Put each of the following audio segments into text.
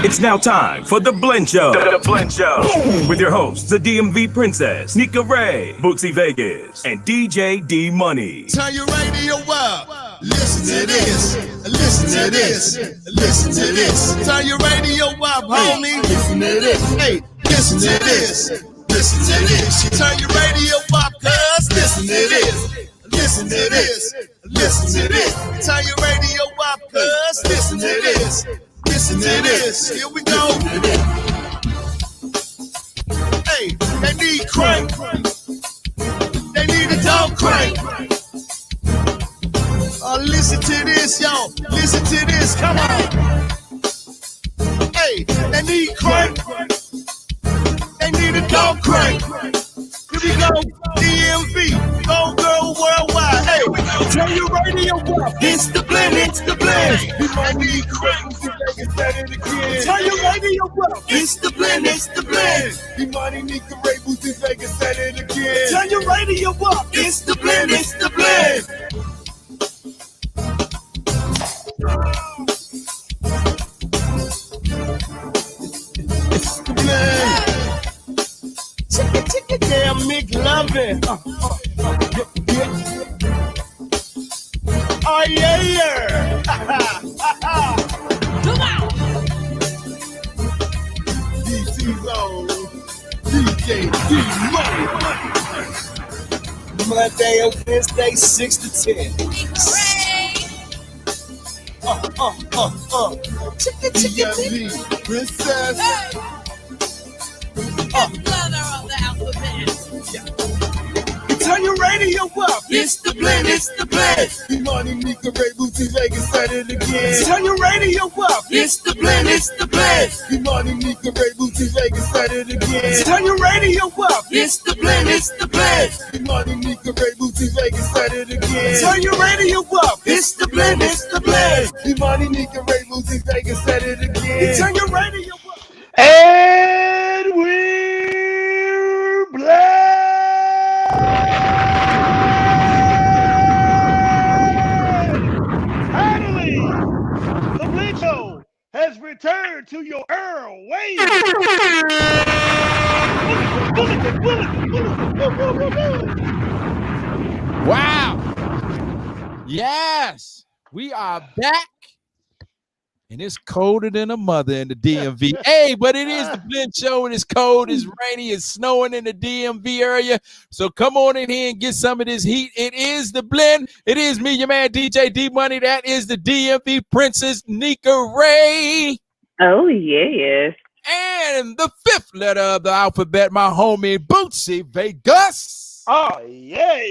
It's now time for The Blend Show. The Blend Show. With your hosts, the DMV Princess, Nika Ray, Bootsy Vegas, and DJ D Money. Turn your radio up. Listen to this. Listen to this. Listen to this. Turn your radio up, homie. Listen to this. Hey, listen to this. Listen to this. You turn your radio up, cuz. Listen to this. Listen to this. Listen to this. Turn your radio up, cuz. Listen to this. Listen to this. Here we go. Hey, they need crank. They need a dog crank. Listen to this, y'all. Listen to this. Come on. Hey, they need crank. They need a dog crank. Here we go. DMV. Go girl worldwide. Hey, turn your radio up. It's the blend. It's the blend. I need crank. Turn your radio up. It's the blend. It's the blend. Imani Nika Ray Bootsy Vegas said it again. Turn your radio up. It's the blend. It's the blend. It's the blend. Chicka damn McLovin. Oh yeah, yeah. Come on. DC's on. DJ D Money. Monday and Wednesday, 6 to 10. Chicka Princess. Turn your radio up. It's the blend. It's the blend. Imani Nika Ray Bootsy Vegas said it again. Turn your radio up. It's the blend. It's the blend. Imani Nika Ray Bootsy Vegas said it again. Turn your radio up. It's the blend. It's the blend. Imani Nika Ray Bootsy Vegas said it again. Turn your radio up. It's the blend. It's the blend. Imani Nika Ray Bootsy Vegas said it again. Turn your radio up. And we're blessed. Finally, the Blend Show has returned to your airwaves. Wow. Yes, we are back. And it's colder than a mother in the DMV. Hey, but it is the Blend Show, and it's cold, it's rainy, it's snowing in the DMV area. So come on in here and get some of this heat. It is the Blend. It is me, your man, DJ D Money. That is the DMV Princess, Nika Ray. Oh, yes. And the fifth letter of the alphabet, my homie, Bootsy Vegas. Oh, yeah.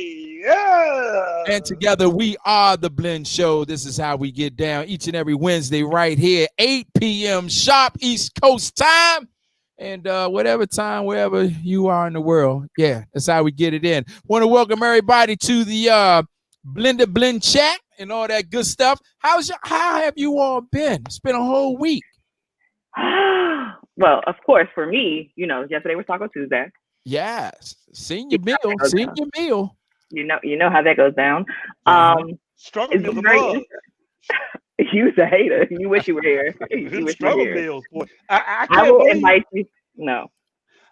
And together we are the Blend Show. This is how we get down each and every Wednesday right here, 8 p.m. sharp East Coast time. And whatever time, wherever you are in the world. Yeah, that's how we get it in. Want to welcome everybody to the Blend chat and all that good stuff. How have you all been? It's been a whole week. Well, of course, for me, yesterday was Taco Tuesday. Yes, senior meal. You know how that goes down. Struggle meals above. You's a hater. You wish you were here. Struggle meals, boy. I will invite you. No,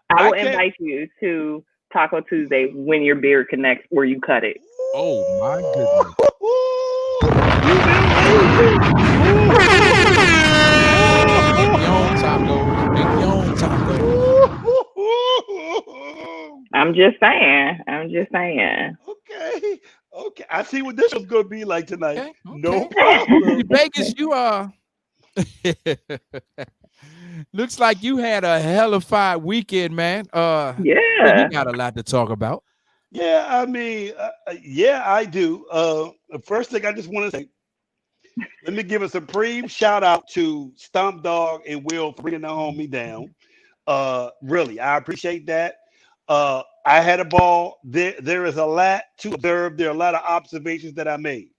I will invite you to Taco Tuesday when your beard connects where you cut it. Oh my goodness! I'm just saying. Okay. I see what this is going to be like tonight. Okay. No problem. Vegas, you are. Looks like you had a hellified weekend, man. Yeah. You got a lot to talk about. Yeah, I mean, I do. The first thing I just want to say, let me give a supreme shout out to Stomp Dog and Will for bringing the homie down. Really, I appreciate that. I had a ball. There is a lot to observe. There are a lot of observations that I made.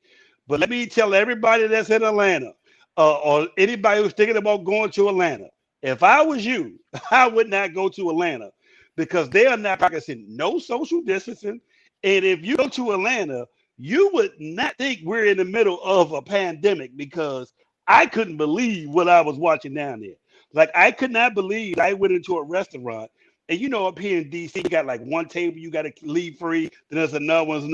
But let me tell everybody that's in Atlanta, or anybody who's thinking about going to Atlanta, if I was you, I would not go to Atlanta because they are not practicing no social distancing. And if you go to Atlanta, you would not think we're in the middle of a pandemic because I couldn't believe what I was watching down there. Like, I could not believe I went into a restaurant. And you know, up here in DC, you got like one table you got to leave free. Then there's another one,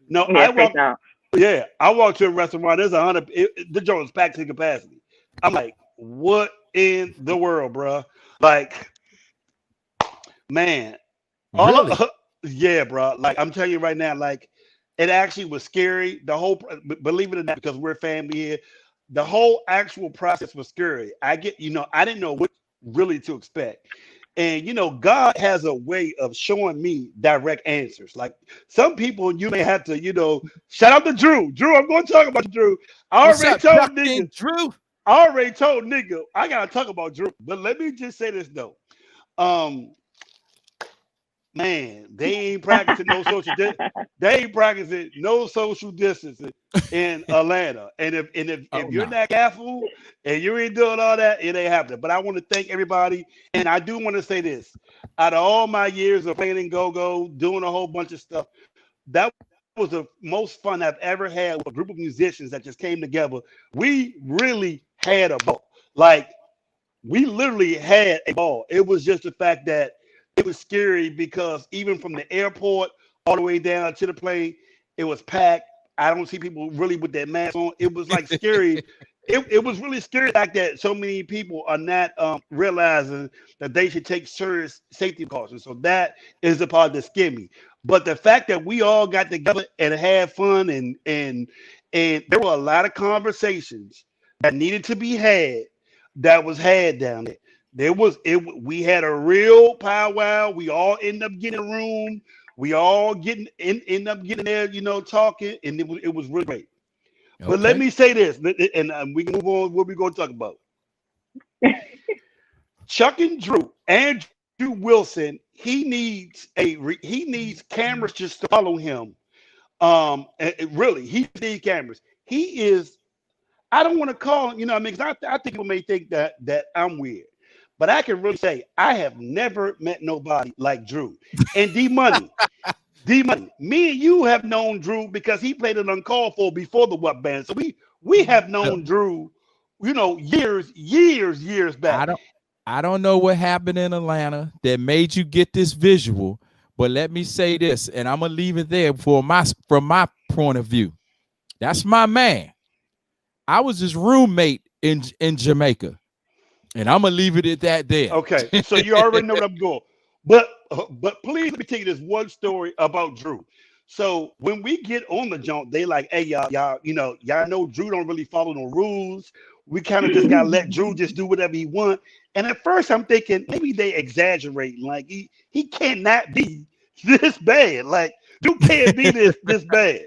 No, I walked to a restaurant. There's 100. The joint was packed to capacity. I'm like, what in the world, bro? Like, man, Really? yeah, bro. Like, I'm telling you right now, like, it actually was scary. The whole, believe it or not, because we're family here, the whole actual process was scary. I didn't know what really to expect. And God has a way of showing me direct answers. Like, some people, you may have to, shout out to Drew. Drew, I'm going to talk about Drew. What's up, Chuck and Drew? I already told nigga I gotta talk about Drew. But let me just say this though. Man, they ain't practicing no social distancing in Atlanta. And if you're not careful and you ain't doing all that, it ain't happening. But I want to thank everybody, and I do want to say this: out of all my years of playing in go-go, doing a whole bunch of stuff, that was the most fun I've ever had with a group of musicians that just came together. We really had a ball. Like, we literally had a ball. It was just the fact that it was scary because even from the airport all the way down to the plane, it was packed. I don't see people really with their mask on. It was like scary. It was really scary like that. So many people are not realizing that they should take serious safety precautions. So that is the part that scared me. But the fact that we all got together and had fun and there were a lot of conversations that needed to be had that was had down there. We had a real powwow. We all ended up getting a room. We all end up getting there, talking, and it was really great. Okay. But let me say this, and we can move on. What we going to talk about? Chuck and Drew, Andrew Wilson. He needs cameras just to follow him. Really, he needs cameras. He is. I don't want to call him. Because I think people may think that I'm weird. But I can really say I have never met nobody like Drew. And D-Money, me and you have known Drew because he played an Uncalled For before the What Band. So we have known Drew, years back. I don't know what happened in Atlanta that made you get this visual, but let me say this, and I'm gonna leave it there from my point of view. That's my man. I was his roommate in Jamaica. And I'm gonna leave it at that there. Okay, so you already know what I'm going. But please let me tell you this one story about Drew. So when we get on the jump, they like, hey y'all know Drew don't really follow no rules. We kind of just gotta let Drew just do whatever he want. And at first I'm thinking maybe they exaggerate. Like he cannot be this bad. Like Drew can't be this bad,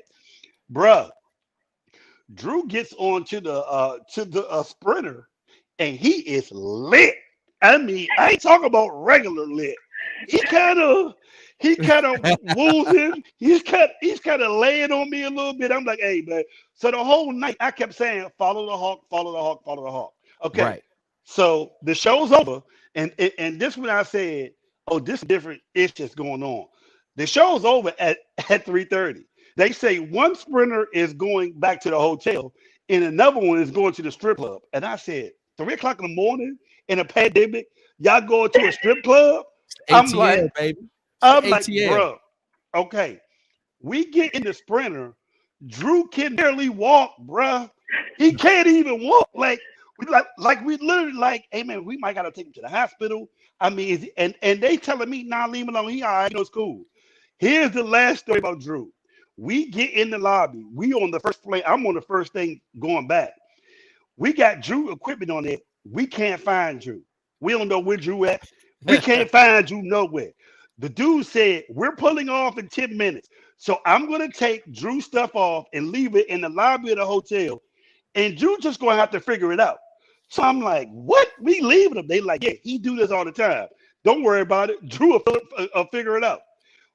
bruh. Drew gets on to the sprinter. And he is lit. I mean, I ain't talking about regular lit. He kind of woozing. He's kind of laying on me a little bit. I'm like, hey, man. So the whole night I kept saying, follow the hawk, follow the hawk, follow the hawk. Okay. Right. So the show's over, and this when I said, oh, this different issues going on. The show's over at 3:30. They say one sprinter is going back to the hotel, and another one is going to the strip club. And I said, 3 o'clock in the morning in a pandemic, y'all going to a strip club? I'm like, bro, okay. We get in the sprinter. Drew can barely walk, bro. He can't even walk. Like we literally like, hey man, we might gotta take him to the hospital. I mean, and they telling me, nah, leave him alone. He all right, it's cool. Here's the last story about Drew. We get in the lobby. We on the first plane. I'm on the first thing going back. We got Drew equipment on it. We can't find Drew. We don't know where Drew at. We can't find Drew nowhere. The dude said, we're pulling off in 10 minutes. So I'm going to take Drew's stuff off and leave it in the lobby of the hotel. And Drew just going to have to figure it out. So I'm like, what? We leaving him? They like, yeah, he do this all the time. Don't worry about it. Drew will figure it out.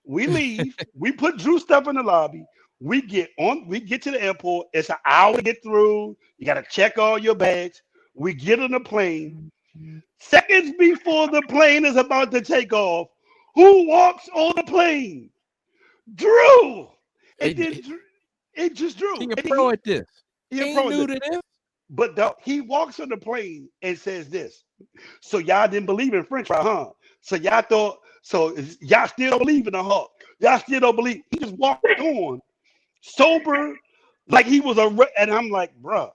We leave. We put Drew's stuff in the lobby. We get to the airport. It's an hour to get through. You got to check all your bags. We get on the plane. Seconds before the plane is about to take off, who walks on the plane? Drew. And then it just Drew. He a pro at this. He new to this. But he walks on the plane and says this. So y'all didn't believe in French fry, huh? So y'all thought, so y'all still don't believe in the Hulk. Y'all still don't believe. He just walked on sober, like he was and I'm like, bruh,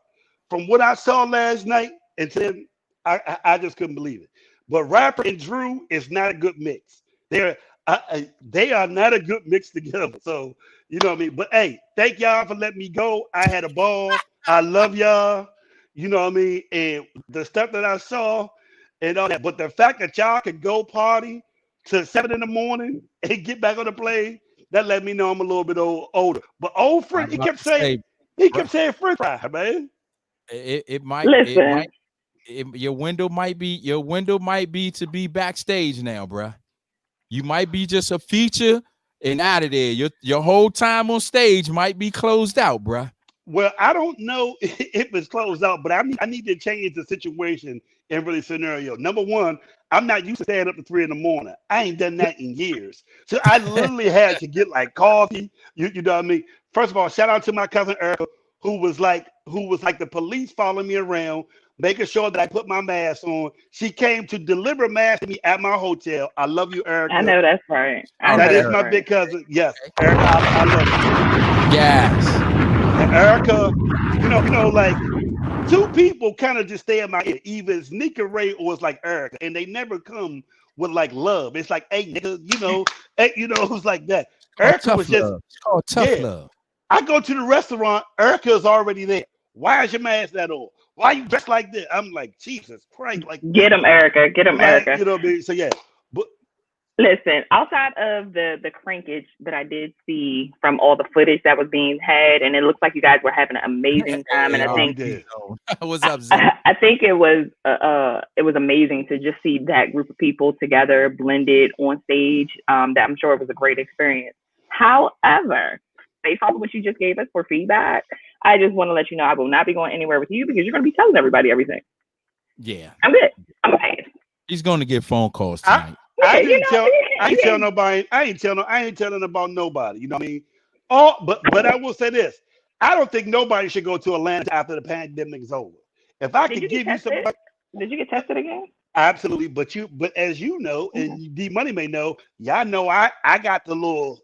from what I saw last night, and then I just couldn't believe it. But Rapper and Drew is not a good mix. They are not a good mix together. So you know what I mean. But hey, thank y'all for letting me go. I had a ball. I love y'all. You know what I mean. And the stuff that I saw and all that. But the fact that y'all could go party to 7 in the morning and get back on the plane, that let me know I'm a little bit older. But old French, he kept saying French fry, man. It might. Your window might be to be backstage now, bruh. You might be just a feature and out of there. Your whole time on stage might be closed out, bruh. Well, I don't know if it's closed out, but I need to change the situation in really scenario. Number one, I'm not used to staying up to 3 in the morning. I ain't done that in years. So I literally had to get like coffee. You know what I mean? First of all, shout out to my cousin Erica, who was like the police following me around, making sure that I put my mask on. She came to deliver masks to me at my hotel. I love you, Erica. I know that's right. That is my big cousin. Yes, Erica, I love you. Yes. And Erica, you know, like 2 people kind of just stay in my ear. Either it's Nika Ray or it's like Erica, and they never come with like love. It's like, hey, nigga, it's like that. Erica was just called tough love. I go to the restaurant, Erica's already there. Why is your mask that on? Why are you dressed like this? I'm like, Jesus Christ! Like, get him, Erica. Get him, Erica. You know what I mean? So yeah, but listen, outside of the crankage that I did see from all the footage that was being had, and it looks like you guys were having an amazing time. And I think what's up, Zach? I think it was amazing to just see that group of people together, blended on stage. That I'm sure it was a great experience. However, based off of what you just gave us for feedback, I just want to let you know I will not be going anywhere with you because you're going to be telling everybody everything. Yeah, I'm good. I'm okay. He's going to get phone calls tonight. I ain't telling nobody. I ain't telling about nobody. You know what I mean? But I will say this: I don't think nobody should go to Atlanta after the pandemic is over. If I could give you some, did you get tested again? Absolutely, but as you know, and D Money may know, y'all know I got the little.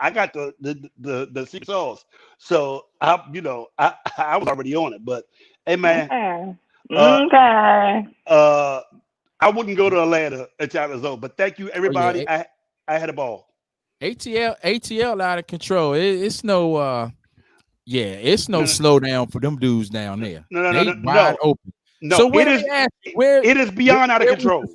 I got the secret sauce. So I was already on it. But hey man, okay. I wouldn't go to Atlanta until it was over. But thank you everybody. I had a ball. ATL out of control. It's no slowdown for them dudes down there. No, wide open. No, so it is beyond out of control.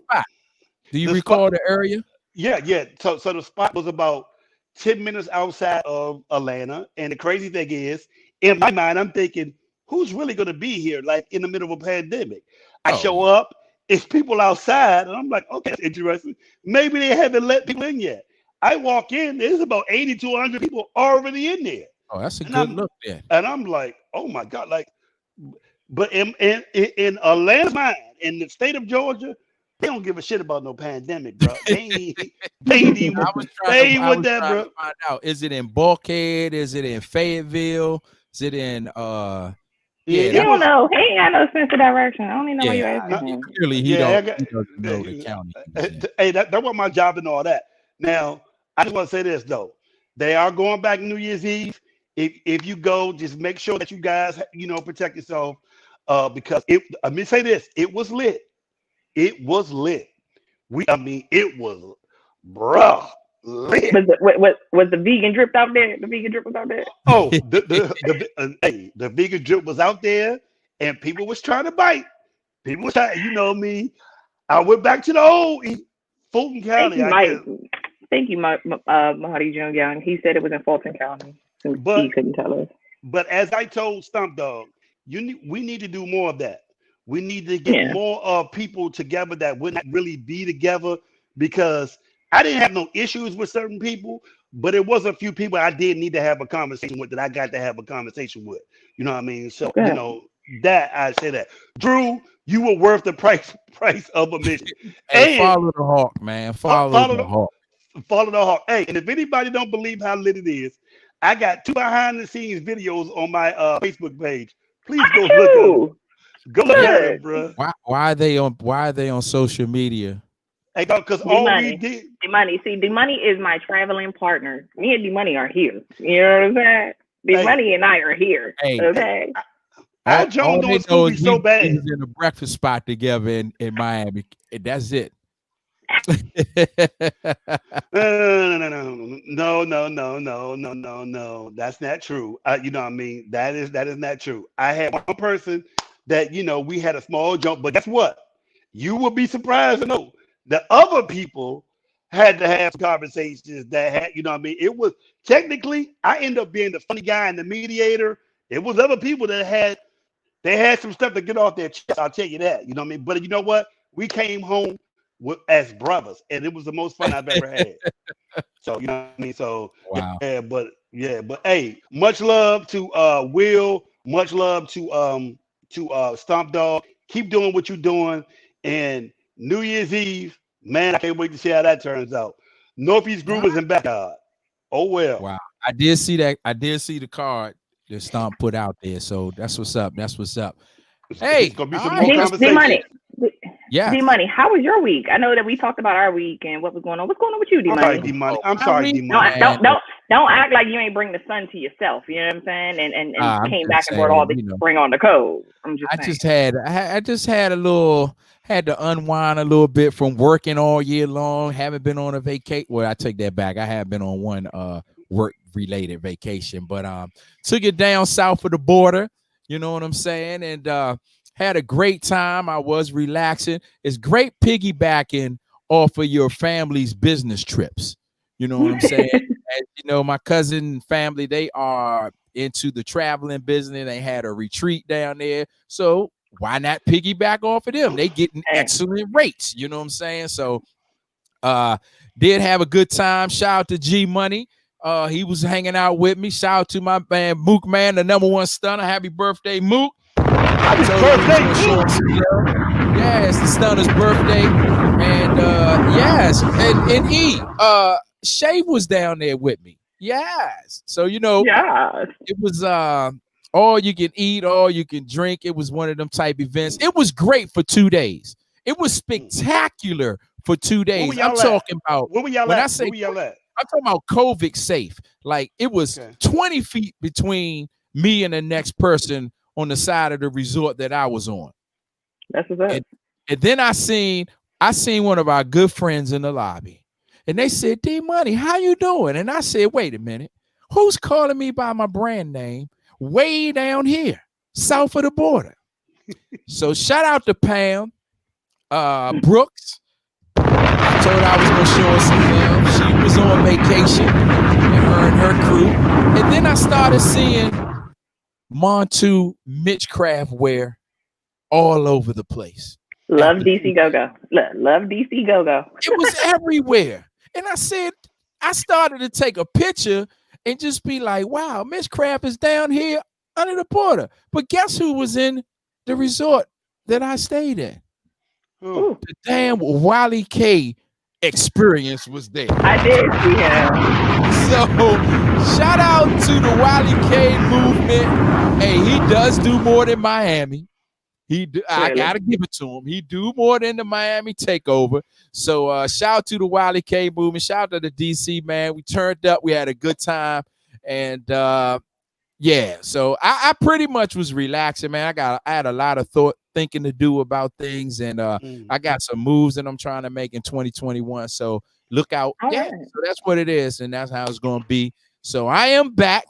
Do you recall the area? Yeah. So the spot was about 10 minutes outside of Atlanta. And the crazy thing is, in my mind, I'm thinking, who's really going to be here, like in the middle of a pandemic? I show up, it's people outside, and I'm like, okay, that's interesting. Maybe they haven't let people in yet. I walk in, there's about 80 to 100 people already in there. Oh, that's a good look there. And I'm like, oh my God, but in Atlanta's mind, in the state of Georgia, they don't give a shit about no pandemic, bro. They ain't even with that, bro. To find out, is it in Bulkhead? Is it in Fayetteville? Is it in you don't know. He ain't got no sense of direction. I don't even know why you asking him. Clearly, he doesn't know the county. Hey, that was my job and all that. Now, I just want to say this though. They are going back New Year's Eve. If you go, just make sure that you guys, protect yourself. Because let me say this, it was lit. It was lit. It was, bruh, lit. Was the vegan drip out there? The vegan drip was out there. Oh, the vegan drip was out there, and people was trying to bite. People was trying, me. I went back to the old Fulton County. Thank you, Mahadi Jung. He said it was in Fulton County. But he couldn't tell us. But as I told Stump Dog, we need to do more of that. We need to get more people together that would not really be together, because I didn't have no issues with certain people, but it was a few people I did need to have a conversation with that I got to have a conversation with. You know what I mean? So, that I say that. Drew, you were worth the price of admission. Hey, follow the hawk, man. Follow the hawk. Follow the hawk. Hey, and if anybody don't believe how lit it is, I got 2 behind the scenes videos on my Facebook page. Please go look at them. Go look at Good. him, bro. Why are they on social media? Hey, because D all we Money. did. D Money. See, D Money is my traveling partner. Me and D Money are here. You know what I'm saying? D Hey, Money and I are here. Hey, Okay. Al all Jones they on know is Scooby so we bad. was in a breakfast spot together in Miami. And that's it. No. That's not true. You know what I mean? That is not true. I had one person that we had a small joke, but guess what? You will be surprised to know that other people had to have conversations that had, you know what I mean? It was technically I ended up being the funny guy and the mediator. It was other people that had some stuff to get off their chest. I'll tell you that. You know what I mean? But you know what? We came home as brothers, and it was the most fun I've ever had. So you know what I mean. So Wow. but hey, much love to Will. Much love to Stomp Dog. Keep doing what you're doing. And New Year's Eve, man, I can't wait to see how that turns out. Northeast Groomers and Backyard. Oh well. Wow. I did see that. I did see the card that Stomp put out there. So that's what's up. That's what's up. It's Hey, gonna be all some right. more D conversation. Money. Yeah. D Money, how was your week? I know that we talked about our week and what was going on. What's going on with you, D I'm sorry, Money? D Money. Oh, I'm my sorry, week, D Money. man. Don't act like you ain't bring the sun to yourself. You know what I'm saying? And I'm came just back and brought saying, all the bring on the code. I'm just saying. I just had a little had to unwind a little bit from working all year long. Haven't been on a vacation. Well, I take that back. I have been on one work related vacation, but took it down south of the border. You know what I'm saying? And had a great time. I was relaxing. It's great piggybacking off of your family's business trips. You know what I'm saying? As you know, my cousin and family, they are into the traveling business. They had a retreat down there. So why not piggyback off of them? They getting excellent rates. You know what I'm saying? So did have a good time. Shout out to G Money. He was hanging out with me. Shout out to my man Mook Man, the #1 stunner. Happy birthday, Mook. Happy birthday, Yeah, it's the stunner's birthday. And yes, and Shay was down there with me. Yes. So Yes. it was all you can eat, all you can drink. It was one of them type events. It was great for 2 days. It was spectacular for 2 days. I'm talking about where were y'all when at? I say Where were y'all at? I'm talking about COVID safe. Like it was 20 feet between me and the next person on the side of the resort that I was on. That's what's up. And then I seen one of our good friends in the lobby. And they said, D Money, how you doing? And I said, wait a minute. Who's calling me by my brand name way down here, south of the border? So shout out to Pam Brooks. I told her I was gonna show her some love. She was on vacation, and her crew. And then I started seeing Montu Mitchcraft wear all over the place. Love DC Go-Go. Love DC Go-Go. It was everywhere. And I started to take a picture and just be like, wow, Mitchcraft is down here under the border. But guess who was in the resort that I stayed in? Ooh. The damn Wally K experience was there. I did see him. So shout out to the Wally K movement. Hey, he does do more than Miami. I gotta give it to him. He do more than the Miami takeover. So shout out to the Wally K movement. Shout out to the DC man. We turned up. We had a good time, and yeah. So I pretty much was relaxing, man. I had a lot of thinking to do about things, and I got some moves that I'm trying to make in 2021. So look out. Yeah. So that's what it is, and that's how it's gonna be. So I am back,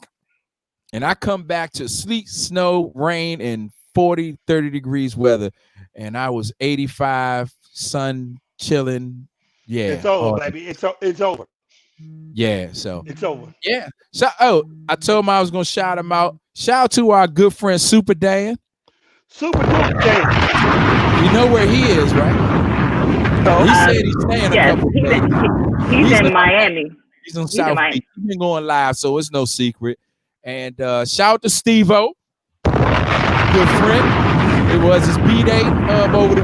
and I come back to sleet, snow, rain, and 40, 30 degrees weather, and I was 85, sun, chilling. Yeah, it's over, baby. It's over. Yeah, so it's over. Yeah. So I told him I was gonna shout him out. Shout out to our good friend Super Dan. Super Duper Dan. You know where he is, right? So, he said he's staying a couple days. He's in Miami. He's on South Beach. He's been going live, so it's no secret. And shout out to Steve-O. Good friend. It was his B-day over the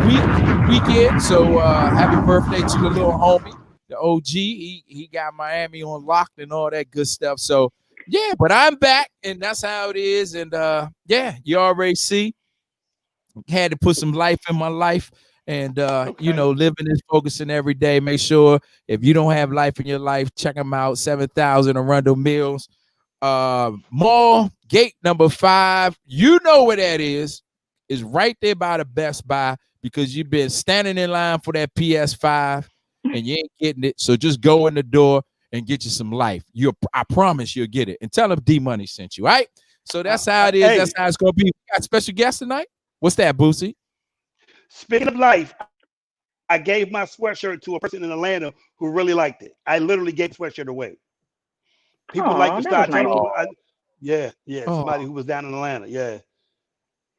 weekend. So happy birthday to the little homie, the OG. He got Miami on lock and all that good stuff. So yeah, but I'm back, and that's how it is. And yeah, you already see. had to put some life in my life. And Okay. living is focusing every day. Make sure if you don't have life in your life, check them out. 7,000 Arundel Mills. Mall gate number 5. You know where that is. Is right there by the Best Buy, because you've been standing in line for that PS5 and you ain't getting it. So just go in the door and get you some life. I promise you'll get it. And tell them D-Money sent you. All right. So that's how it is. Hey. That's how it's gonna be. We got a special guest tonight. What's that, Boosie? Speaking of life, I gave my sweatshirt to a person in Atlanta who really liked it. I literally gave the sweatshirt away. People like the style. Nice. Yeah. Somebody who was down in Atlanta. Yeah.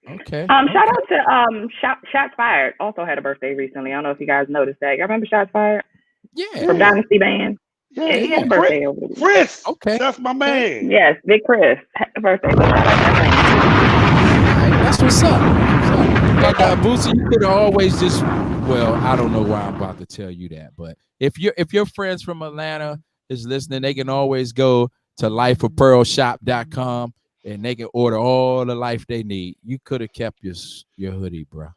Okay. Shout out to Shots Fired. Also had a birthday recently. I don't know if you guys noticed that. Y'all remember Shots Fired? Yeah. From Dynasty Band. Yeah, he had a birthday over the weekend. Chris. Okay. That's my man. Yes, Big Chris had a birthday. That's what's up. And Boosie, you could always just, I don't know why I'm about to tell you that, but if your friends from Atlanta is listening, they can always go to lifeofpearlshop.com and they can order all the life they need. You could have kept your hoodie, bro.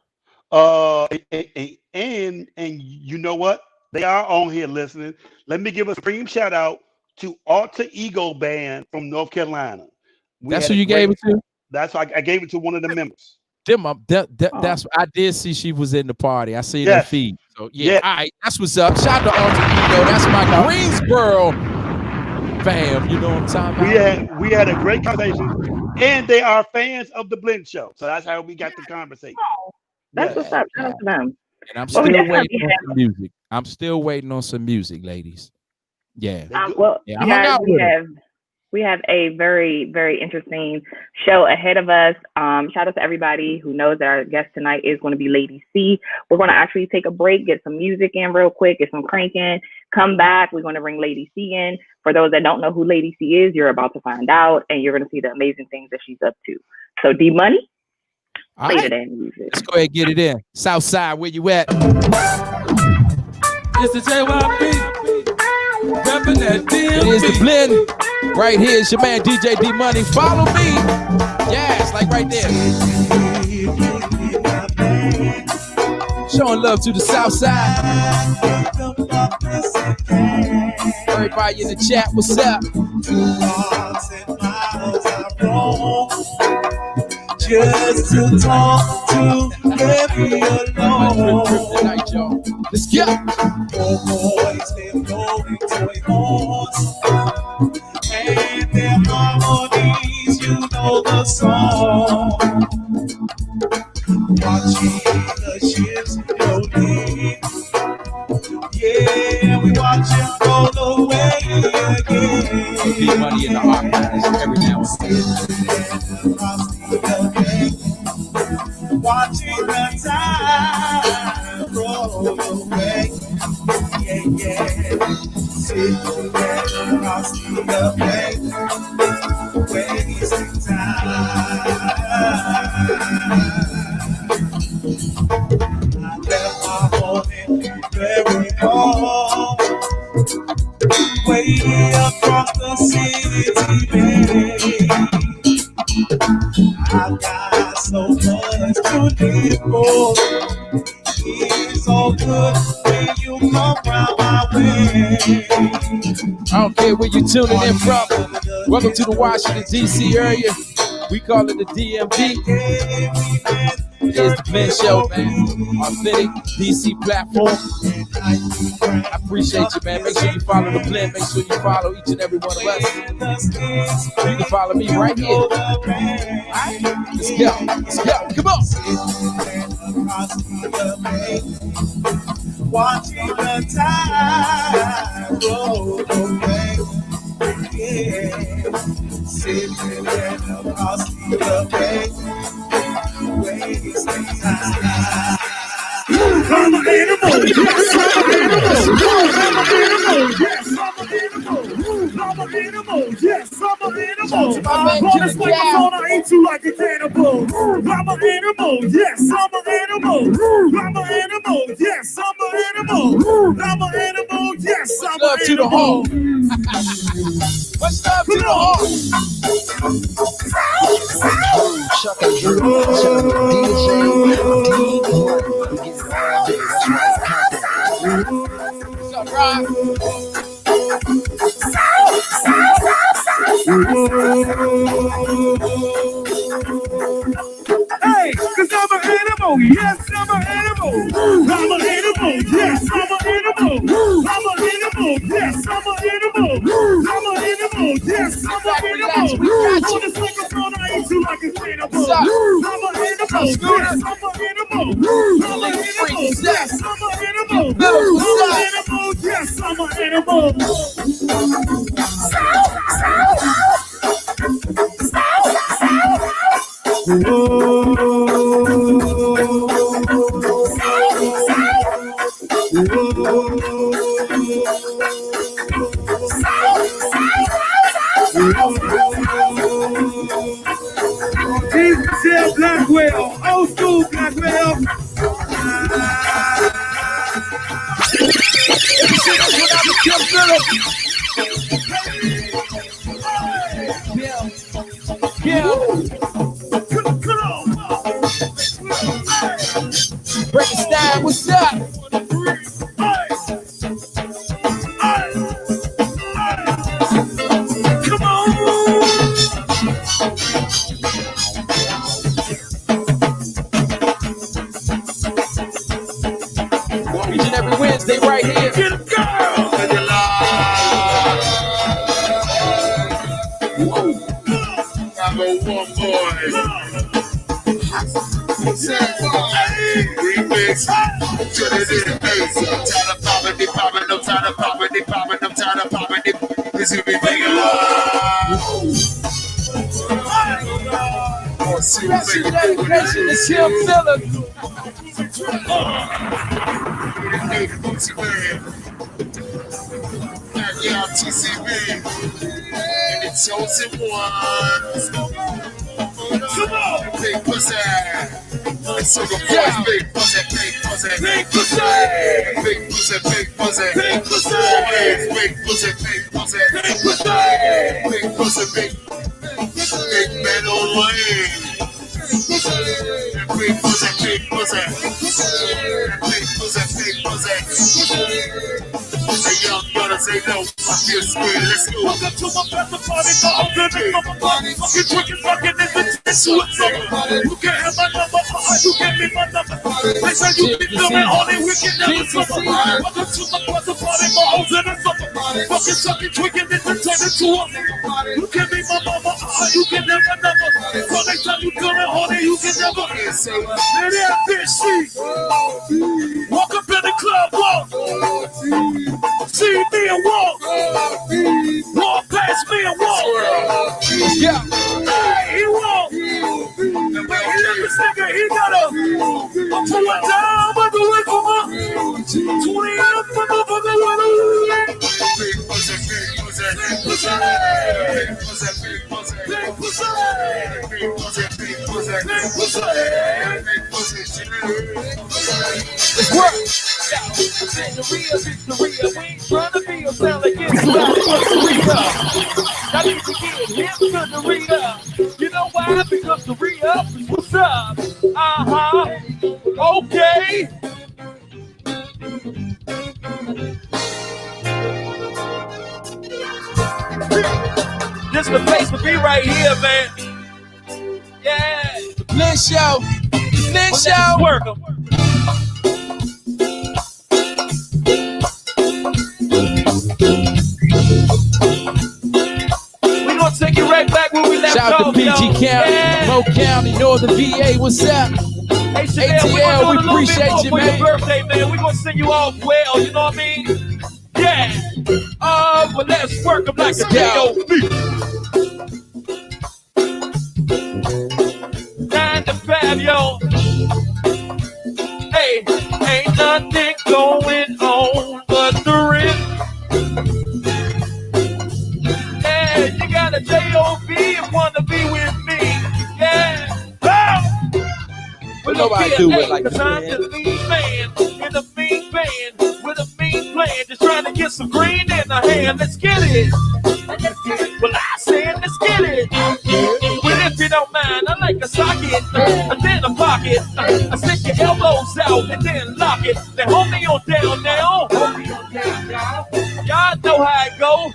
And you know what? They are on here listening. Let me give a supreme shout out to Alter Ego Band from North Carolina. That's who you gave it to? That's why I gave it to one of the members. That's I did see she was in the party. I seen her feed. So yeah. All right, that's what's up. Shout out to Alter Ego. That's my Greensboro fam. You know what I'm talking about? We had a great conversation, and they are fans of the Blend Show. So that's how we got the conversation. Oh, that's what's up. Shout out to them. And I'm still waiting on some music. I'm still waiting on some music, ladies. Yeah. We have a very, very interesting show ahead of us. Shout out to everybody who knows that our guest tonight is going to be Lady C. We're going to actually take a break, get some music in real quick, get some cranking, come back. We're going to bring Lady C in. For those that don't know who Lady C is, you're about to find out, and you're going to see the amazing things that she's up to. So D-Money, play it in music. Let's go ahead and get it in. Southside, where you at? It's the JYP. Reppin' that DMV. It is the Blend. Right here is your man DJ D-Money. Follow me. Yes, like right there. Showing love to the south side. Everybody in the chat, what's up? Just to talk to every alone. Tonight, y'all. Let's go. Boys, they're blowing toy horns, and their harmonies, you know the song. Watching the ships go in, yeah, we watch them roll away again. Big money in the archives every now and then. Watching the time roll away, yeah. Sitting there across the bay, wasting time. I left my home very long, way across the city, babe. I've got so much to live for. It's so good when you come round my way. I don't care where you're tuning in from. Welcome to the Washington, D.C. area. We call it the DMV. It is the Blend Show, man. Authentic DC platform. I appreciate you, man. Make sure you follow the Blend. Make sure you follow each and every one of us. You can follow me right here. All right? Let's go. Let's go. Come on. Watching the time roll away. Yeah. Sitting there across the bay, wasting time. I'm an animal, yes, I'm an animal. Yes, I'm an animal. I'm an animal, yes, I'm an animal. I'm gonna split my phone, I eat you like a cannibal. I'm an animal, yes, I'm an animal. I'm an animal, yes, I'm an animal. I'm an animal, yes, I'm an animal. Love to the home. What's up to the home? Hey, cause I'm an animal, yes, I'm an animal. I'm an animal, yes, I'm an animal. I'm an animal, yes, I'm an animal. I'm an animal, yes, I'm an animal. On this microphone, I eat you like a cannibal. I'm an animal, yes, I'm an animal. I'm an animal, yes, I'm an animal. I'm an animal, yes, I'm an animal. Tell Blackwell, old school Blackwell. Break it down, what's up? Come on. Each and every Wednesday right here. Get a girl. I'm a one boy. Remix. Turn it in the face. I'm tired of popping, they popping. I'm tired of popping, they popping. I'm tired of popping, they popping. This will be big Special dedication to Tim Phillips. Yeah, TCB. And the chosen ones. Come on. Big pussy. So the boys, big pussy, big pussy, big pussy, big pussy, big pussy, big pussy, big pussy, big pussy, big pussy, big pussy, big man on lane. Big pussy, big pussy, big pussy, big pussy. The young brothers say no, I feel square, let's go. Welcome to my best party, my opening of a party. Fucking drinking, fucking in the tissue. You can have my number, you give me my number. They say you be feeling only we can never suffer. Welcome to my best party, my hoes in the summer. Fucking sucking, drinking, this and turn into a you can be my mama, you can never number. So next time you feeling horny, you can never. Let that bitch see. Walk up in the club, walk. See me and walk. Walk past me and walk. Yeah. Hey, he walk. But he let this nigga, he got a pull it down, but the way for my 20 up, motherfucker, what a Big pussy, big pussy, big pussy, big pussy, big pussy, big pussy, big pussy, big pussy, big pussy, Let's work. Victoria, Victoria, we ain't trying to be a sound like it's about Victoria. I need to get him to the Rita. You know why? Because the Rita is what's up. Okay. This is the place to be right here, man. Yeah. The Blend Show. The Blend Show. Work 'em. We're gonna take it right back where we left off. Shout out to PG County, Mo County, Northern VA. What's up? Hey, ATL, we appreciate you, man. For your birthday, man. We're gonna send you off well, you know what I mean? Yeah. But let's work them like a J.O.B. 9 to 5, yo. Hey, ain't nothing going on but the rhythm. Yeah, you got a J.O.B. and wanna be with me. Yeah. But nobody do it like that. I'm the mean man in a mean band with a mean plan, just trying to get some green in the hand. Let's get it. Well, I said, let's get it. Well, if you don't mind, I like a socket, and then a pocket. I stick your elbows out and then lock it. Then hold me on down now. know how it go.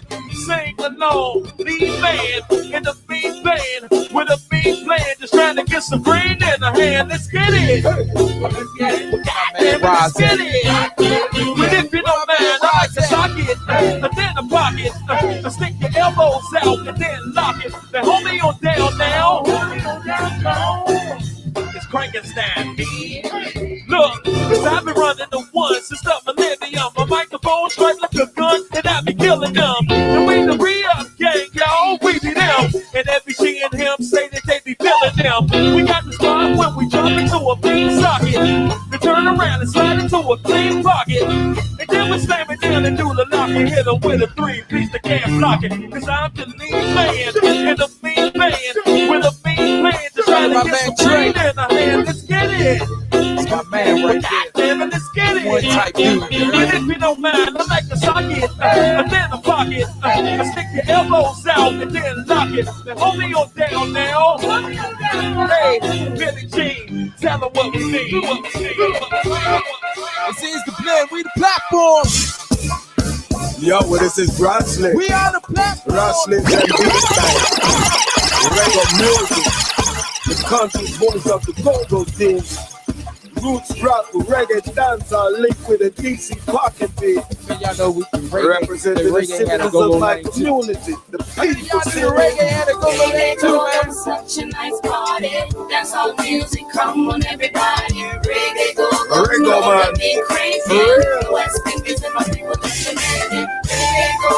Sing along, lead man in the beat band with a beat plan, just trying to get some green in the hand. Let's get it. Let's get it. Let's get it. But if you don't mind, I like to sock it, and then the pocket, stick your elbows out and then lock it. Then hold me on down now. It's Frankenstein. Look, cause I've been running the one since the millennium. My microphone strikes like a gun, and I be killing them. And we the re-up gang, y'all, we be them. And every she and him say that they be feeling them. We got the spot when we jump into a bean socket. Then turn around and slide into a clean pocket. And then we slam it down and do the lock and hit them with a 3-piece that can't block it. Cause I'm the lead man in the bean band with a bean plan to try to get some green in the hand. Let's get it. It's my man right there. Damn it, let's get it. One type dude. And if you don't mind, I like to socket, and then the pocket, stick your elbows out and then lock it. Then hold me on down now. Hey, Billy Jean, tell them what we need. This is the blend. We the platform. Yo, well, this is Wrestling. We are the platform. Wrestling and freestyle. Reggae music. The country voice of the Congo team. Roots rock with reggae dance are linked with a DC pocket beat. Man, y'all know we Representing the citizens of my community. The people the reggae had a go-go lane too, man. Such a nice party. That's all music. Come on, everybody. Reggae go man. Be crazy. West Indies and my people that's amazing. Reggae go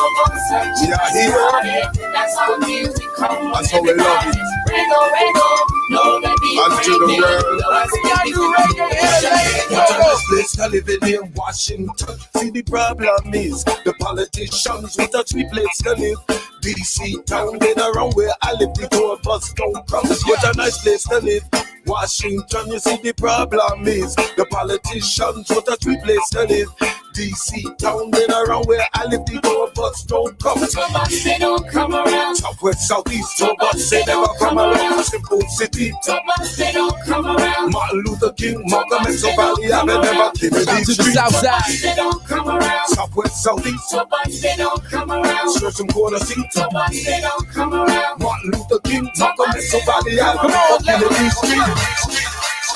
such a nice party. That's all music. Come on, That's how we love it. Reggae, no, that be Unto the world. Y'all do reggae had a lane go-go. Place I live in Washington. See the problem is the politicians with a three plates to live. DC town, then around where I live, the tour bus don't come. What a nice place to live. Washington, you see the problem is the politicians with a three place to live. DC town, then around where I live, the tour bus don't come. Tour they don't come around. Southwest, southeast, tour bus they never come around. Simple city, Tour they don't come around. Martin Luther King, Malcolm X, Valley, I've never given To these the streets. south side. They don't come around. Southwest, southeast, Tour they don't come around. search some corner seats. Tour they don't come around. Martin Luther King, Malcolm X, Valley, I've Come on, never let given me- these streets.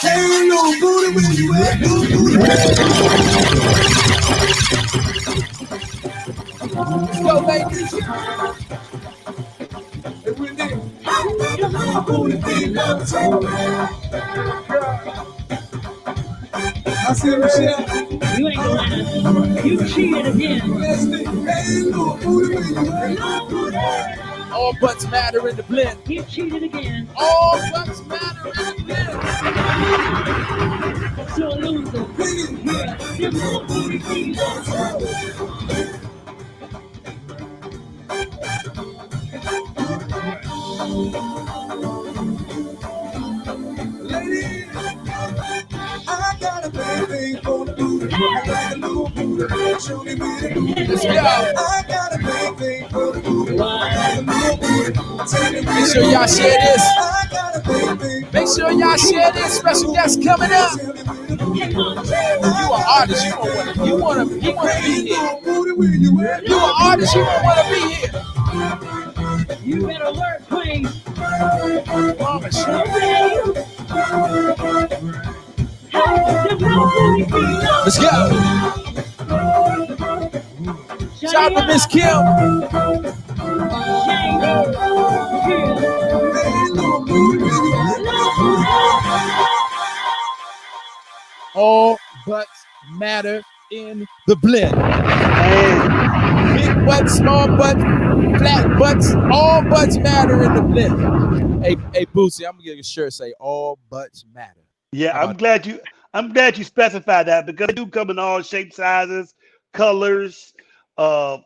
Hey, little booty, where you at? Little booty, Let's go, ladies. I see Michelle. You ain't gonna you cheated again. Hey, little booty, where you at? All butts matter in the blend. You cheated again. All butts matter in the blend. So a loser. Yeah, you little booty please. Lady, I got a baby for the booty. I got a little booty. Show me with it. Let's go. I got a baby for the booty. I got a little booty. Tell me Make sure y'all share this. I got a baby. Make sure y'all share this. Special guest coming up. You an artist. You wanna be here. You an artist. You don't wanna be here. You better work, please. Promise you. Let's go. Shout out to Miss Kim. All butts matter in the blend. Big butts, small butts, flat butts, all butts matter in the blend. Hey, Bootsy, I'm gonna get a shirt say all butts matter. Yeah, I'm glad you specified that because they do come in all shapes, sizes, colors, forms,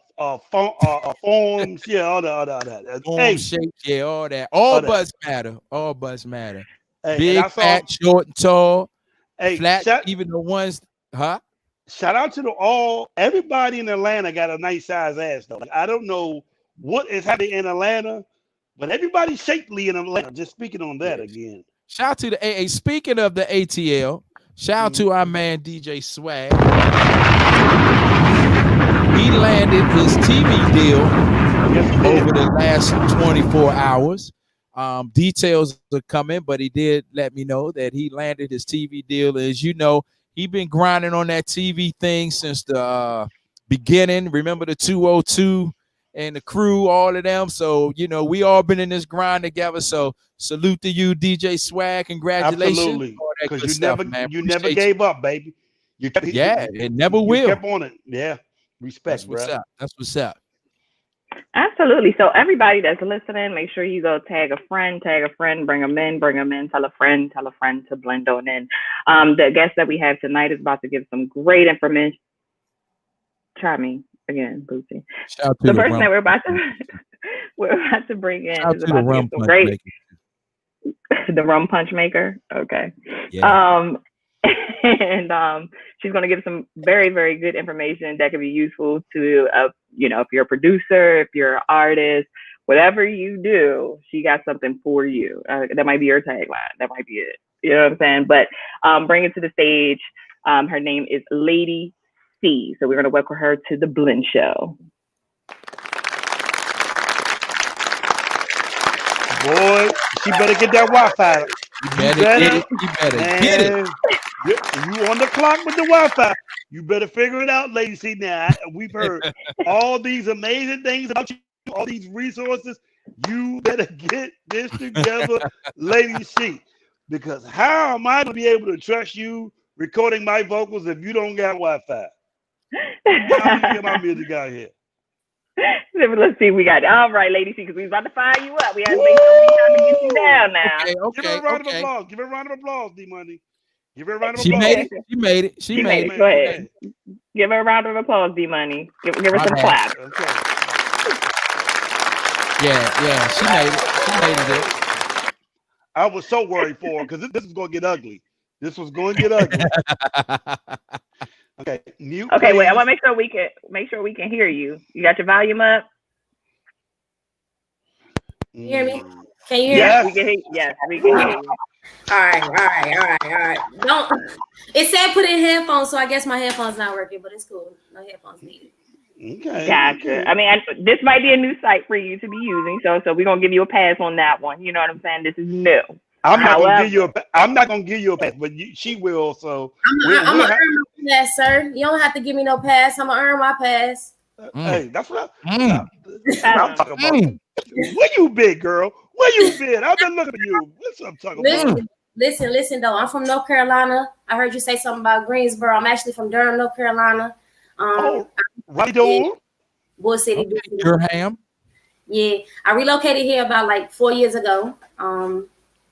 yeah, all that. Form, shape, yeah, all that. All butts matter. All butts matter. Hey, Big, fat, short, and tall, hey, flat, even the ones, huh? Shout out to everybody in Atlanta got a nice size ass though. Like, I don't know what is happening in Atlanta, but everybody's shapely in Atlanta. Just speaking on that again. Shout out to the AA. Speaking of the ATL, shout out to our man DJ Swag. He landed his TV deal Yes, he did. over the last 24 hours. Details are coming, but he did let me know that he landed his TV deal. As you know, he been grinding on that TV thing since the beginning. Remember the 202 and the crew, all of them. So, you know, we all been in this grind together. So salute to you, DJ Swag. Congratulations. Absolutely. All that Because good you stuff, never man. you never Appreciate gave up, baby. You kept, Yeah, it never you will. kept on it. Yeah. Respect, That's what's bro. up. That's what's up. Absolutely. So everybody that's listening, make sure you go tag a friend, bring them in, tell a friend to blend on in. The guest that we have tonight is about to give some great information. Try me again, Bootsy. Shout out to The person that we're about to bring in Shout out is to about the to rum give some punch great maker. the rum punch maker. Okay. Yeah. And she's going to give some very, very good information that could be useful to, you know, if you're a producer, if you're an artist, whatever you do, she got something for you. That might be your tagline. That might be it. You know what I'm saying? But bring it to the stage. Her name is Lady C. So we're going to welcome her to the Blend Show. Boy, she better get that Wi-Fi. You better get it. You better get it. You on the clock with the Wi-Fi. You better figure it out, Lady C. Now, we've heard all these amazing things about you, all these resources. You better get this together, Lady C. Because how am I going to be able to trust you recording my vocals if you don't got Wi-Fi? How do you get my music out here? Let's see, we got it. All right, Lady C, because we was about to fire you up. We had to make sure we trying to get you down now. Okay, Give her a round of applause. Give her a round of applause, D Money. Give her a round of She applause. made it. She made it. She made it. Go ahead. Give her a round of applause, D Money. Give her some claps. Okay. Yeah. She made it. She made it. I was so worried for her because this was going to get ugly. This was going to get ugly. Okay. Mute, okay, please. wait. I want to make sure we can hear you. You got your volume up? You hear me? Can you hear Yes. me? We can hear. Yes, we can hear you. All right. Don't. It said put in headphones, so I guess my headphones not working, but it's cool. No headphones needed. Okay. Gotcha. Okay. I mean, this might be a new site for you to be using, so we're gonna give you a pass on that one. You know what I'm saying? This is new. I'm not gonna give you a pass, but she will. So I'm gonna earn my pass, sir. You don't have to give me no pass. I'm gonna earn my pass. Hey, that's what I'm talking about. Where you been, girl? Where you been? I've been looking for you. What's up, talking about? Listen, though. I'm from North Carolina. I heard you say something about Greensboro. I'm actually from Durham, North Carolina. Right on. Bull City. Durham. Yeah, I relocated here about like 4 years ago.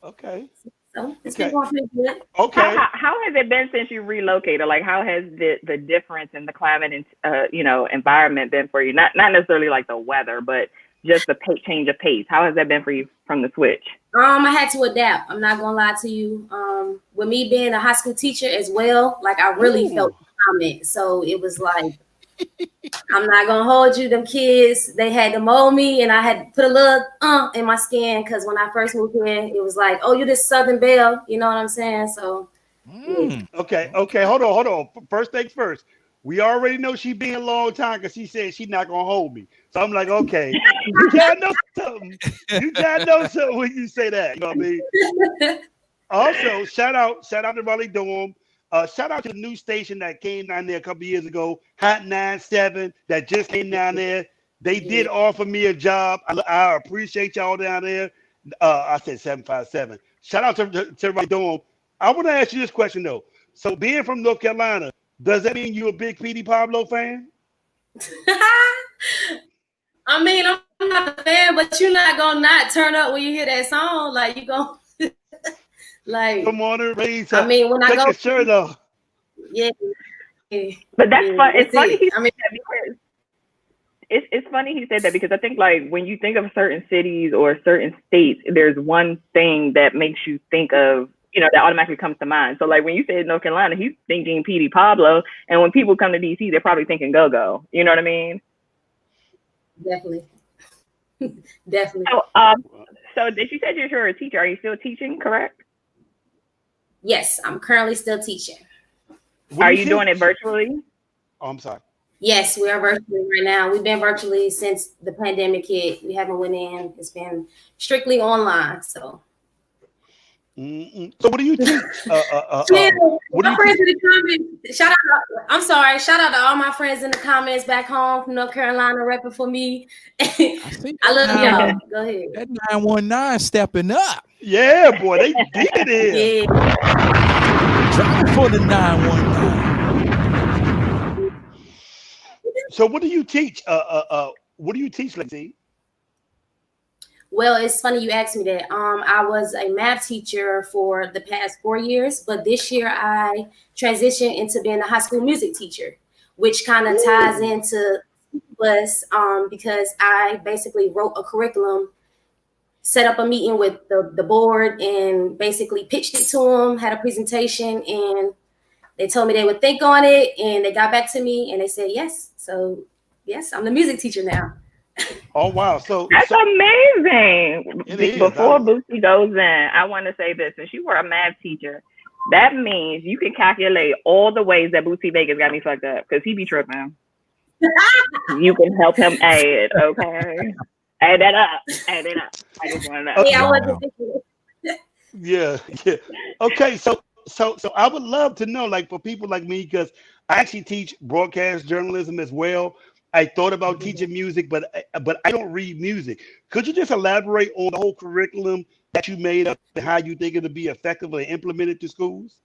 Okay. So it's been going pretty good. Okay. How has it been since you relocated? Like, how has the difference in the climate and environment been for you? Not necessarily like the weather, but just the change of pace. How has that been for you from the switch? I had to adapt. I'm not gonna lie to you. With me being a high school teacher as well, like I really felt the comment. So it was like, I'm not gonna hold you. Them kids, they had to mold me, and I had to put a little in my skin because when I first moved here, it was like, oh, you this Southern Belle. You know what I'm saying? So Okay. Hold on. First things first. We already know she been a long time because she said she's not gonna hold me. So I'm like, okay, you gotta know something. You gotta know something when you say that. You know what I mean? Also, shout out to Raleigh Dorm. Shout out to the new station that came down there a couple years ago, Hot 97, that just came down there. They did offer me a job. I appreciate y'all down there. I said 757. Shout out to Raleigh Dorm. I want to ask you this question though. So being from North Carolina, does that mean you're a big Petey Pablo fan? I mean, I'm not a fan, but you're not gonna not turn up when you hear that song. Like you go, like come on and raise up. I mean, when I go, your shirt off. Yeah. But that's fun. It's funny. I mean, because it's funny he said that because I think like when you think of certain cities or certain states, there's one thing that makes you think of, that automatically comes to mind. So like when you said North Carolina, he's thinking Petey Pablo, and when people come to DC, they're probably thinking Go-Go. You know what I mean? Definitely. So did you say you're a teacher? Are you still teaching? Correct? Yes, I'm currently still teaching. Are you doing it virtually? Oh, I'm sorry. Yes, we are virtually right now. We've been virtually since the pandemic hit. We haven't went in. It's been strictly online. So, So what do you teach? yeah, What do my you friends teach? in the comments. Shout out! I'm sorry. Shout out to all my friends in the comments back home from North Carolina, repping for me. I see I love that y'all. Go ahead. that 919 stepping up. Yeah, boy, they did it here. Yeah. Drop it for the 919. So what do you teach? What do you teach, Lacey? Well, it's funny you asked me that. I was a math teacher for the past 4 years, but this year I transitioned into being a high school music teacher, which kind of ties into us because I basically wrote a curriculum, set up a meeting with the board, and basically pitched it to them, had a presentation, and they told me they would think on it, and they got back to me and they said yes. So yes, I'm the music teacher now. Oh wow, so That's amazing. it is. Before Bootsy goes in, I want to say this. Since you were a math teacher, that means you can calculate all the ways that Bootsy Vegas got me fucked up because he be tripping. You can help him add, okay? Add that up. Add it up. I just want to know. Yeah, I Wow. wasn't thinking. Yeah. Okay, so I would love to know, like for people like me, because I actually teach broadcast journalism as well. I thought about teaching music, but I don't read music. Could you just elaborate on the whole curriculum that you made up and how you think it'll be effectively implemented to schools?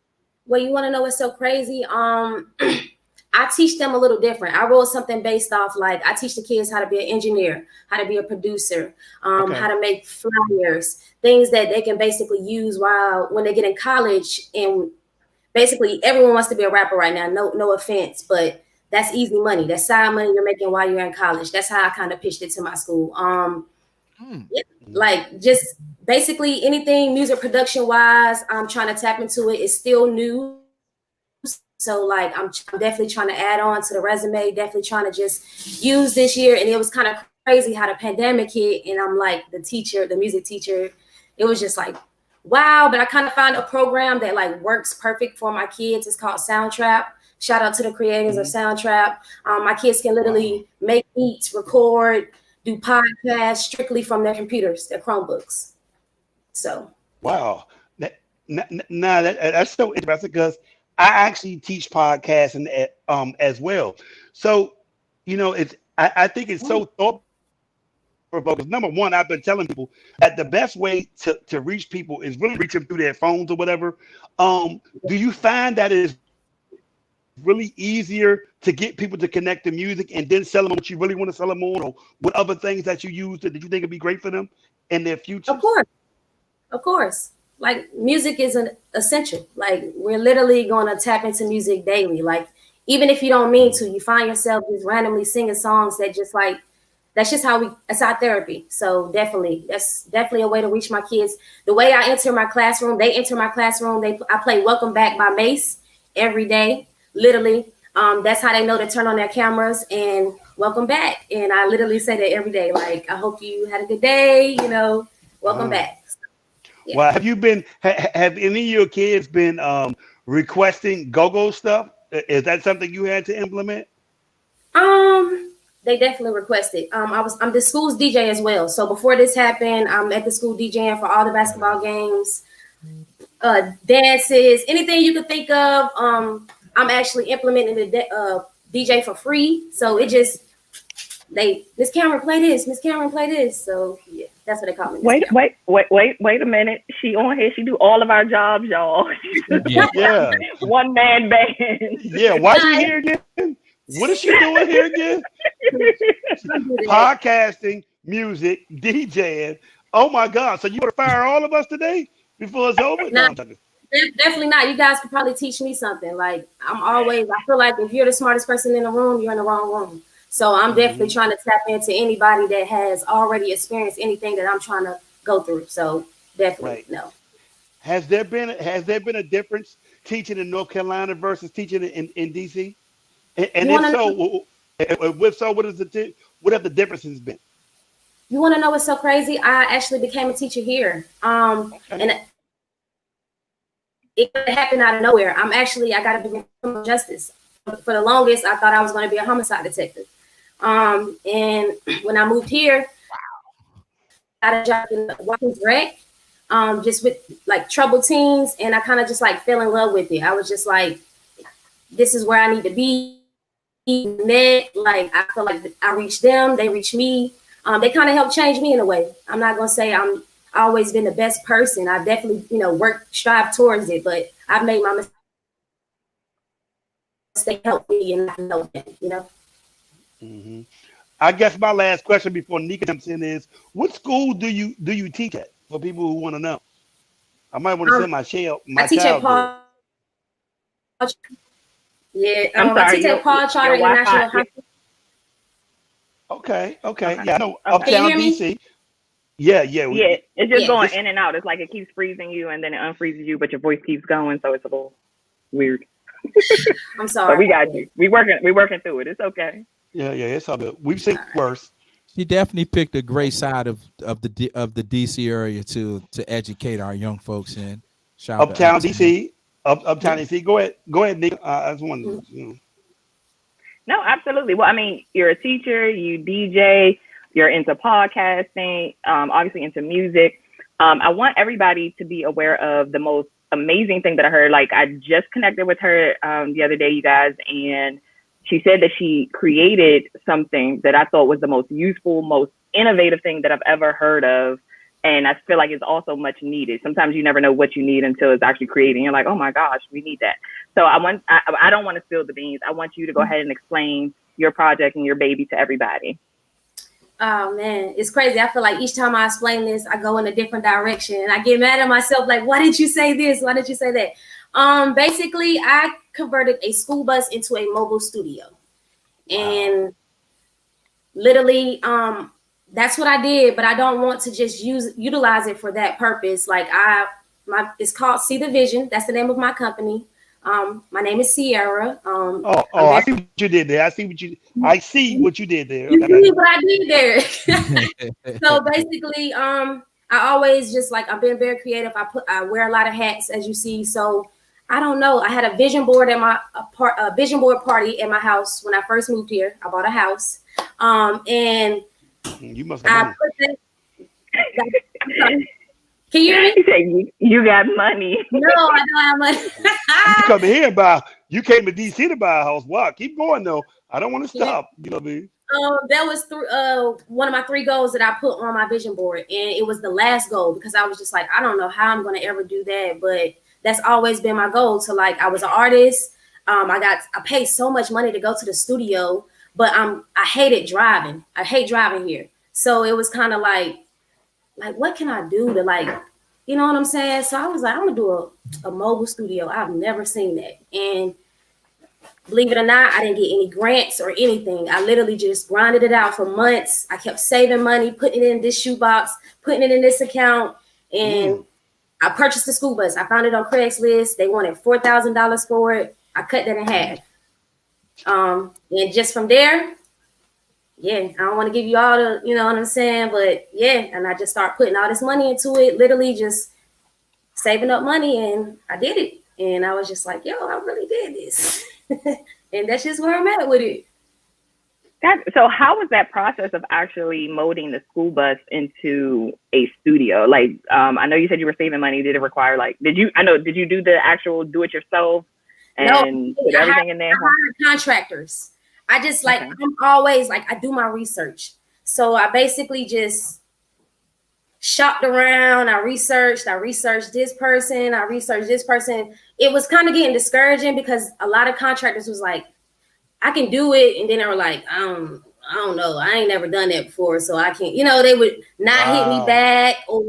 Well, you want to know what's so crazy? I teach them a little different. I wrote something based off like I teach the kids how to be an engineer, how to be a producer, how to make flyers, things that they can basically use while when they get in college. And basically, everyone wants to be a rapper right now. No offense, but that's easy money. That's side money you're making while you're in college. That's how I kind of pitched it to my school. Yeah, like just basically anything music production wise, I'm trying to tap into it. It's still new. So like I'm definitely trying to add on to the resume, definitely trying to just use this year. And it was kind of crazy how the pandemic hit. And I'm like the music teacher, it was just like, wow. But I kind of found a program that like works perfect for my kids. It's called Soundtrap. Shout out to the creators of Soundtrap. My kids can literally make beats, record, do podcasts strictly from their computers, their Chromebooks. So Wow. That's so interesting because I actually teach podcasting as well. So, I think it's so thought provoking. Number one, I've been telling people that the best way to reach people is really reach them through their phones or whatever. Do you find that it's really easier to get people to connect to music and then sell them what you really want to sell them on, or what other things that you use that you think would be great for them in their future? Of course. Like music is an essential. Like we're literally going to tap into music daily. Like even if you don't mean to, you find yourself just randomly singing songs that just like that's just it's our therapy. So that's definitely a way to reach my kids. The way I enter my classroom, they enter my classroom. I play "Welcome Back" by Mace every day. Literally, that's how they know to turn on their cameras and welcome back. And I literally say that every day. Like I hope you had a good day. Welcome back. Yeah. Well, have any of your kids been requesting go-go stuff? Is that something you had to implement? They definitely requested. I'm the school's DJ as well. So before this happened, I'm at the school DJing for all the basketball games, dances, anything you could think of. I'm actually implementing the DJ for free. So it just Miss Cameron play this, Miss Cameron play this. So yeah, that's what they call me. Wait a minute. She on here. She do all of our jobs, y'all. Yeah. One man band. Yeah. Why she here again? What is she doing here again? Podcasting, music, DJing. Oh my God. So you want to fire all of us today before it's over? No, definitely not. You guys could probably teach me something. Like I feel like if you're the smartest person in the room, you're in the wrong room. So I'm definitely trying to tap into anybody that has already experienced anything that I'm trying to go through. So definitely no. Has there been a difference teaching in North Carolina versus teaching in DC? And if so, what have the differences been? You want to know what's so crazy? I actually became a teacher here. And it happened out of nowhere. I got a degree in criminal justice. for the longest, I thought I was going to be a homicide detective. And when I moved here, I got a job in Watkins Rec, just with like troubled teens, and I kind of just like fell in love with it. I was just like, this is where I need to be. Like I feel like I reached them, they reached me. They kind of helped change me in a way. I'm not gonna say I'm always been the best person. I definitely, strive towards it, but I've made my mistake help me, and I can help them. Mm-hmm. I guess my last question before Nika jumps in is, what school do you teach at? For people who want to know, I might want to send my child. I teach at Paul. Yeah, I'm sorry, I teach at Paul Charter International High School. Okay. Yeah, I know Uptown DC. Yeah. It's just going in and out. It's like it keeps freezing you and then it unfreezes you, but your voice keeps going, so it's a little weird. I'm sorry. But we got you. We working through it. It's okay. Yeah, it's all good. We've seen worse. She definitely picked a great side of the DC area to educate our young folks in. Uptown DC. Uptown DC. Go ahead, Nick. I just wanted to. No, absolutely. Well, I mean, you're a teacher, you DJ, you're into podcasting, obviously into music. I want everybody to be aware of the most amazing thing that I heard. Like, I just connected with her the other day, you guys, and she said that she created something that I thought was the most useful, most innovative thing that I've ever heard of. And I feel like it's also much needed. Sometimes you never know what you need until it's actually creating. You're like, oh my gosh, we need that. So I don't want to spill the beans. I want you to go ahead and explain your project and your baby to everybody. Oh man, it's crazy. I feel like each time I explain this, I go in a different direction and I get mad at myself. Like, why did you say this? Why did you say that? Basically, I converted a school bus into a mobile studio. And literally, that's what I did, but I don't want to just utilize it for that purpose. Like it's called See the Vision. That's the name of my company. My name is Sierra. I see what you did there. I see what you did there. You see what I did there. So basically, I always just like, I've been very creative. I wear a lot of hats, as you see. So I don't know. I had a vision board at a vision board party at my house when I first moved here. I bought a house, and you must have money. Can you hear me? He said you got money. No, I don't have money. You come here and buy. You came to DC to buy a house. Wow, keep going though. I don't want to stop. You know what I mean? That was one of my 3 goals that I put on my vision board, and it was the last goal because I was just like, I don't know how I'm going to ever do that, but that's always been my goal. To like, I was an artist. I paid so much money to go to the studio, but I hated driving. I hate driving here, so it was kind of like what can I do to like, you know what I'm saying? So I was like, I'm gonna do a mobile studio. I've never seen that, and believe it or not, I didn't get any grants or anything. I literally just grinded it out for months. I kept saving money, putting it in this shoebox, putting it in this account, and I purchased the school bus. I found it on Craigslist. They wanted $4,000 for it. I cut that in half. And just from there, I don't want to give you all the, you know what I'm saying? But and I just start putting all this money into it, literally just saving up money, and I did it. And I was just like, yo, I really did this. And that's just where I'm at with it. So how was that process of actually molding the school bus into a studio? Like, I know you said you were saving money. Did it require did you do the actual do it yourself and put everything in there? I hired contractors. I just I'm always I do my research. So I basically just shopped around. I researched this person. It was kind of getting discouraging because a lot of contractors was like, I can do it. And then they were like, I don't know. I ain't never done that before. So I can't, they would not hit me back or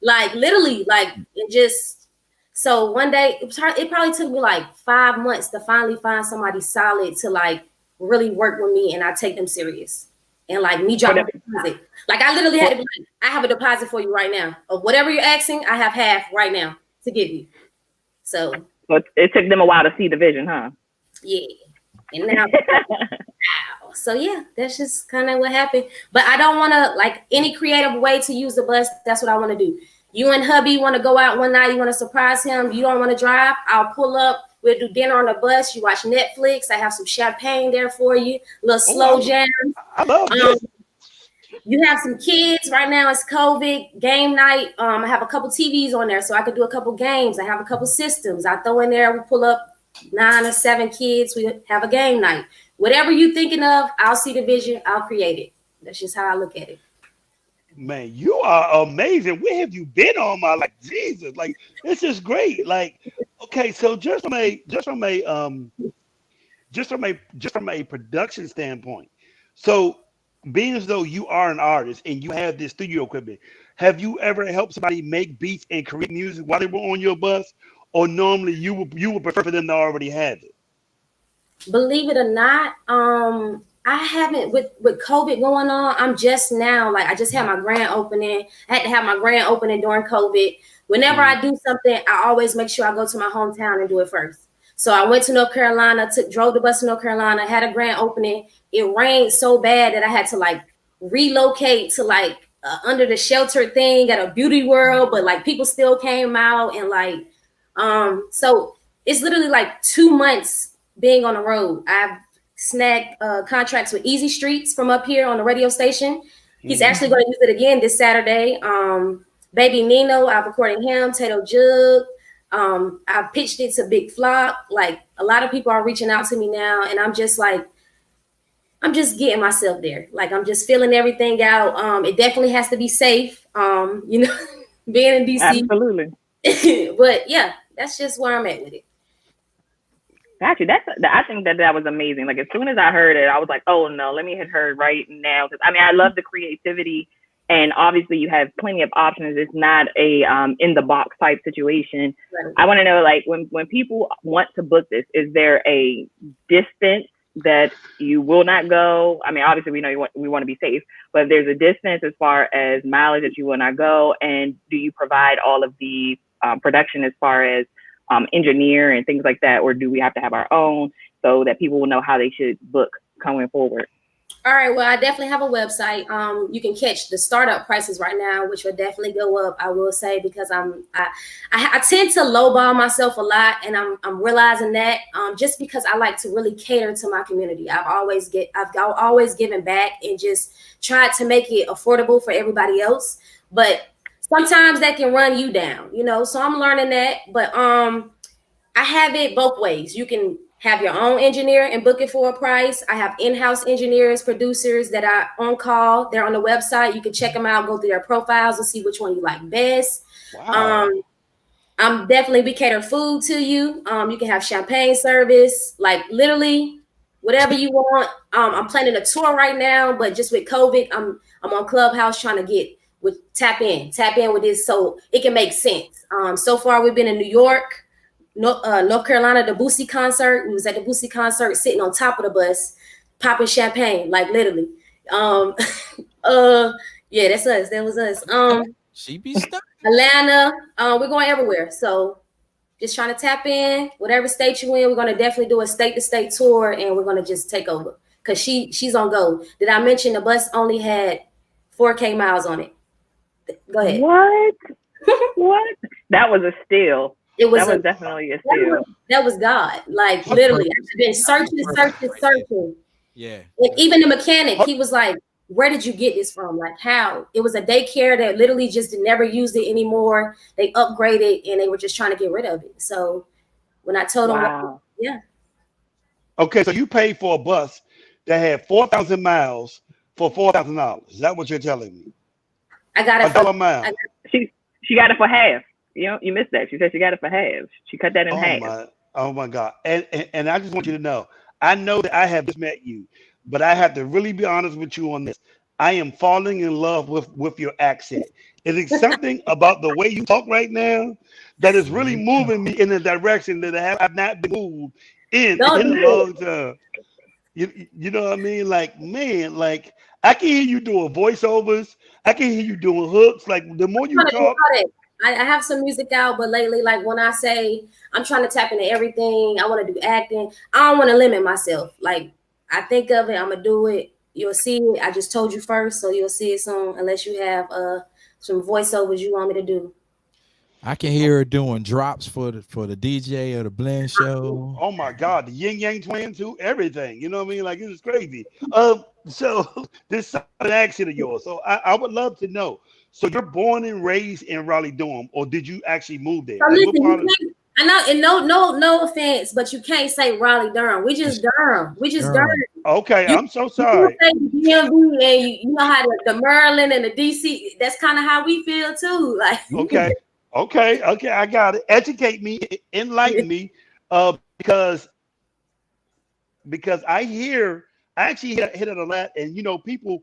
literally it just, so one day it probably took me 5 months to finally find somebody solid to really work with me and I take them serious. And me drop a deposit. I literally had to be I have a deposit for you right now. Of whatever you're asking, I have half right now to give you. So it took them a while to see the vision, huh? Yeah. And now so that's just kind of what happened. But I don't want to any creative way to use the bus. That's what I want to do. You and hubby want to go out one night, you want to surprise him, you don't want to drive, I'll pull up We'll do dinner on the bus. You watch Netflix. I have some champagne there for you. Little slow jams. I love this. You have some kids right now. It's COVID game night. I have a couple TVs on there, so I could do a couple games. I have a couple systems. I throw in there. We pull up 9 or 7 kids. We have a game night. Whatever you're thinking of, I'll see the vision. I'll create it. That's just how I look at it. Man, you are amazing. Where have you been all my like Jesus? Like this is great. Like, okay, so just from a production standpoint. So being as though you are an artist and you have this studio equipment, have you ever helped somebody make beats and create music while they were on your bus? Or normally you would prefer for them to already have it? Believe it or not, I haven't with COVID going on. I'm just now, like I just had my grand opening. I had to have my grand opening during COVID. Whenever I do something, I always make sure I go to my hometown and do it first. So I went to North Carolina, drove the bus to North Carolina, had a grand opening. It rained so bad that I had to like relocate to like under the shelter thing at a beauty world, but like people still came out and like, so it's literally like 2 months being on the road. I've snagged contracts with Easy Streets from up here on the radio station. He's actually going to use it again this Saturday. Baby Nino, I've recorded him. Tato Jug. I pitched it to Big Flop. Like a lot of people are reaching out to me now, and I'm just getting myself there. Like I'm just filling everything out. It definitely has to be safe. You know, being in DC. Absolutely. But yeah, that's just where I'm at with it. Actually, I think that was amazing. Like as soon as I heard it, I was like, oh no, let me hit her right now. Because I mean, I love the creativity, and obviously you have plenty of options. It's not a in the box type situation. Right. I want to know, like when people want to book this, is there a distance that you will not go? I mean, obviously we know we want to be safe, but if there's a distance as far as mileage that you will not go, and do you provide all of the production as far as engineer and things like that, or do we have to have our own so that people will know how they should book going forward? All right, well, I definitely have a website. You can catch the startup prices right now, which will definitely go up, I will say, because I tend to lowball myself a lot, and I'm realizing that just because I like to really cater to my community. I've always given back and just tried to make it affordable for everybody else, but sometimes that can run you down, you know, so I'm learning that. But I have it both ways. You can have your own engineer and book it for a price. I have in-house engineers, producers that are on call. They're on the website. You can check them out, go through their profiles and see which one you like best. Wow. We cater food to you. You can have champagne service, like literally whatever you want. I'm planning a tour right now, but just with COVID, I'm on Clubhouse trying to tap in with this so it can make sense. So far we've been in New York, North Carolina, the Boosie concert. We was at the Boosie concert sitting on top of the bus, popping champagne, like literally. Yeah, that's us. That was us. She be stuck. Atlanta, we're going everywhere. So just trying to tap in, whatever state you in, we're gonna definitely do a state-to-state tour, and we're gonna just take over. Cause she's on go. Did I mention the bus only had 4K miles on it? Go ahead. What? What? That was a steal. That was definitely a steal. That was God. Like literally, I've been searching. Yeah. And even the mechanic, he was like, "Where did you get this from? Like how?" It was a daycare that literally just never used it anymore. They upgraded and they were just trying to get rid of it. So when I told them, yeah. Okay, so you paid for a bus that had 4,000 miles for $4,000. Is that what you're telling me? I got it for a mile. She got it for half. You missed that. She said she got it for half. She cut that in half. Oh my God. And I just want you to know, I know that I have just met you, but I have to really be honest with you on this. I am falling in love with your accent. It is something about the way you talk right now that is really moving me in a direction that I have not been moved in a long time. You know what I mean? Like, man, like I can hear you doing voiceovers. I can hear you doing hooks. Like the more you talk. I have some music out, but lately, like when I say I'm trying to tap into everything, I want to do acting. I don't want to limit myself. Like I think of it, I'm gonna do it. You'll see it. I just told you first, so you'll see it soon. Unless you have some voiceovers you want me to do. I can hear her doing drops for the DJ or the blend show. Oh my God, the Yin Yang Twins too, everything. You know what I mean? Like it was crazy. So this is an accent of yours. So I would love to know. So you're born and raised in Raleigh Durham, or did you actually move there? So Like what listen, part you of? can't, I know, and no offense, but you can't say Raleigh Durham. We just Durham. We just Durham. Durham. Okay, You, I'm so you sorry. say the DMV and you know how the Maryland and the DC. That's kind of how we feel too. Like Okay. I got it. Educate me, enlighten me, because I actually hit it a lot, and people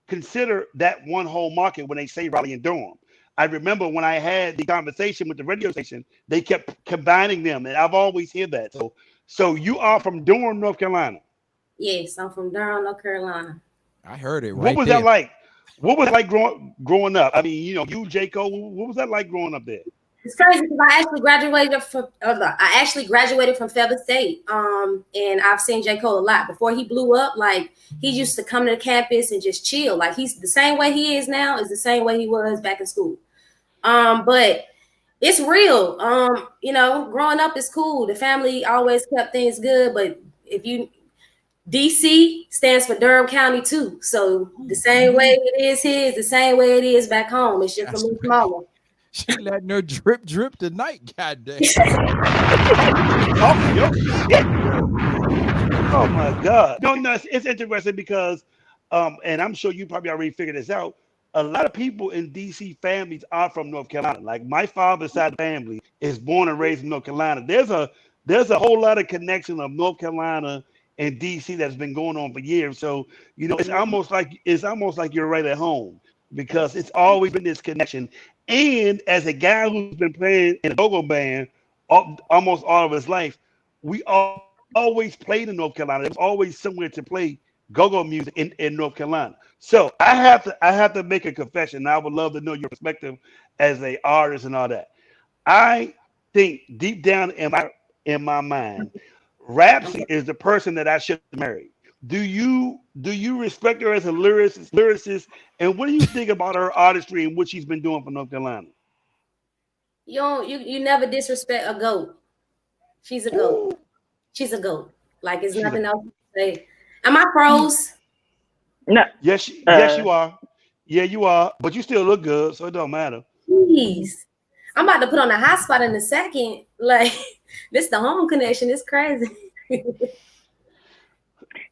consider that one whole market when they say Raleigh and Durham. I remember when I had the conversation with the radio station, they kept combining them, and I've always heard that. So you are from Durham, North Carolina. yes, I'm from Durham, North Carolina. I heard it What right was that there. like? What was it like growing up? I mean, you, J. Cole, what was that like growing up there? It's crazy because I actually graduated from Feather State. And I've seen J. Cole a lot. Before he blew up, like he used to come to the campus and just chill. Like he's the same way he is now is the same way he was back in school. But it's real. Growing up is cool. The family always kept things good, but if you DC stands for Durham County too. So the same way it is here is the same way it is back home. It's just a That's little right. smaller. She letting her drip tonight. Goddamn. Oh, yo, shit. Oh my God. No, it's interesting because, and I'm sure you probably already figured this out. A lot of people in DC families are from North Carolina. Like my father's side of the family is born and raised in North Carolina. There's a whole lot of connection of North Carolina and DC that's been going on for years. So it's almost like you're right at home because it's always been this connection. And as a guy who's been playing in a go-go band almost all of his life, we always played in North Carolina. There's always somewhere to play go-go music in North Carolina. So I have to make a confession. I would love to know your perspective as a artist and all that. I think deep down in my mind, Rapsy is the person that I should marry. Do you respect her as a lyricist? And what do you think about her artistry and what she's been doing for North Carolina? You never disrespect a goat. She's a goat. She's a goat. Like it's nothing else to say. Am I pros? No. Yes, yes, you are. Yeah, you are. But you still look good, so it don't matter. Jeez. I'm about to put on a hot spot in a second. Like this the home connection. It's crazy.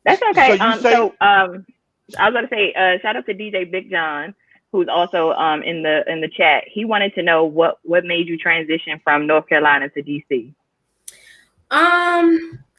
That's okay. So I was going to say, shout out to DJ Big John, who's also in the chat. He wanted to know what made you transition from North Carolina to DC.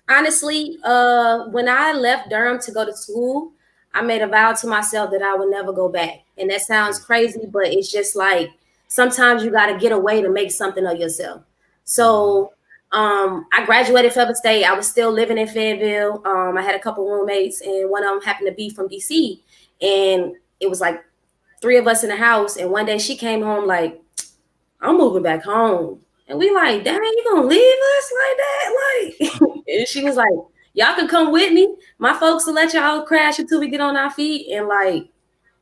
Honestly, when I left Durham to go to school, I made a vow to myself that I would never go back. And that sounds crazy, but it's just like sometimes you got to get away to make something of yourself. So I graduated Fayetteville State. I was still living in Fayetteville. I had a couple roommates, and one of them happened to be from DC. And it was like 3 of us in the house. And one day she came home like, I'm moving back home. And we like, dang, you gonna leave us like that? Like, and she was like, y'all can come with me. My folks will let y'all crash until we get on our feet. And like,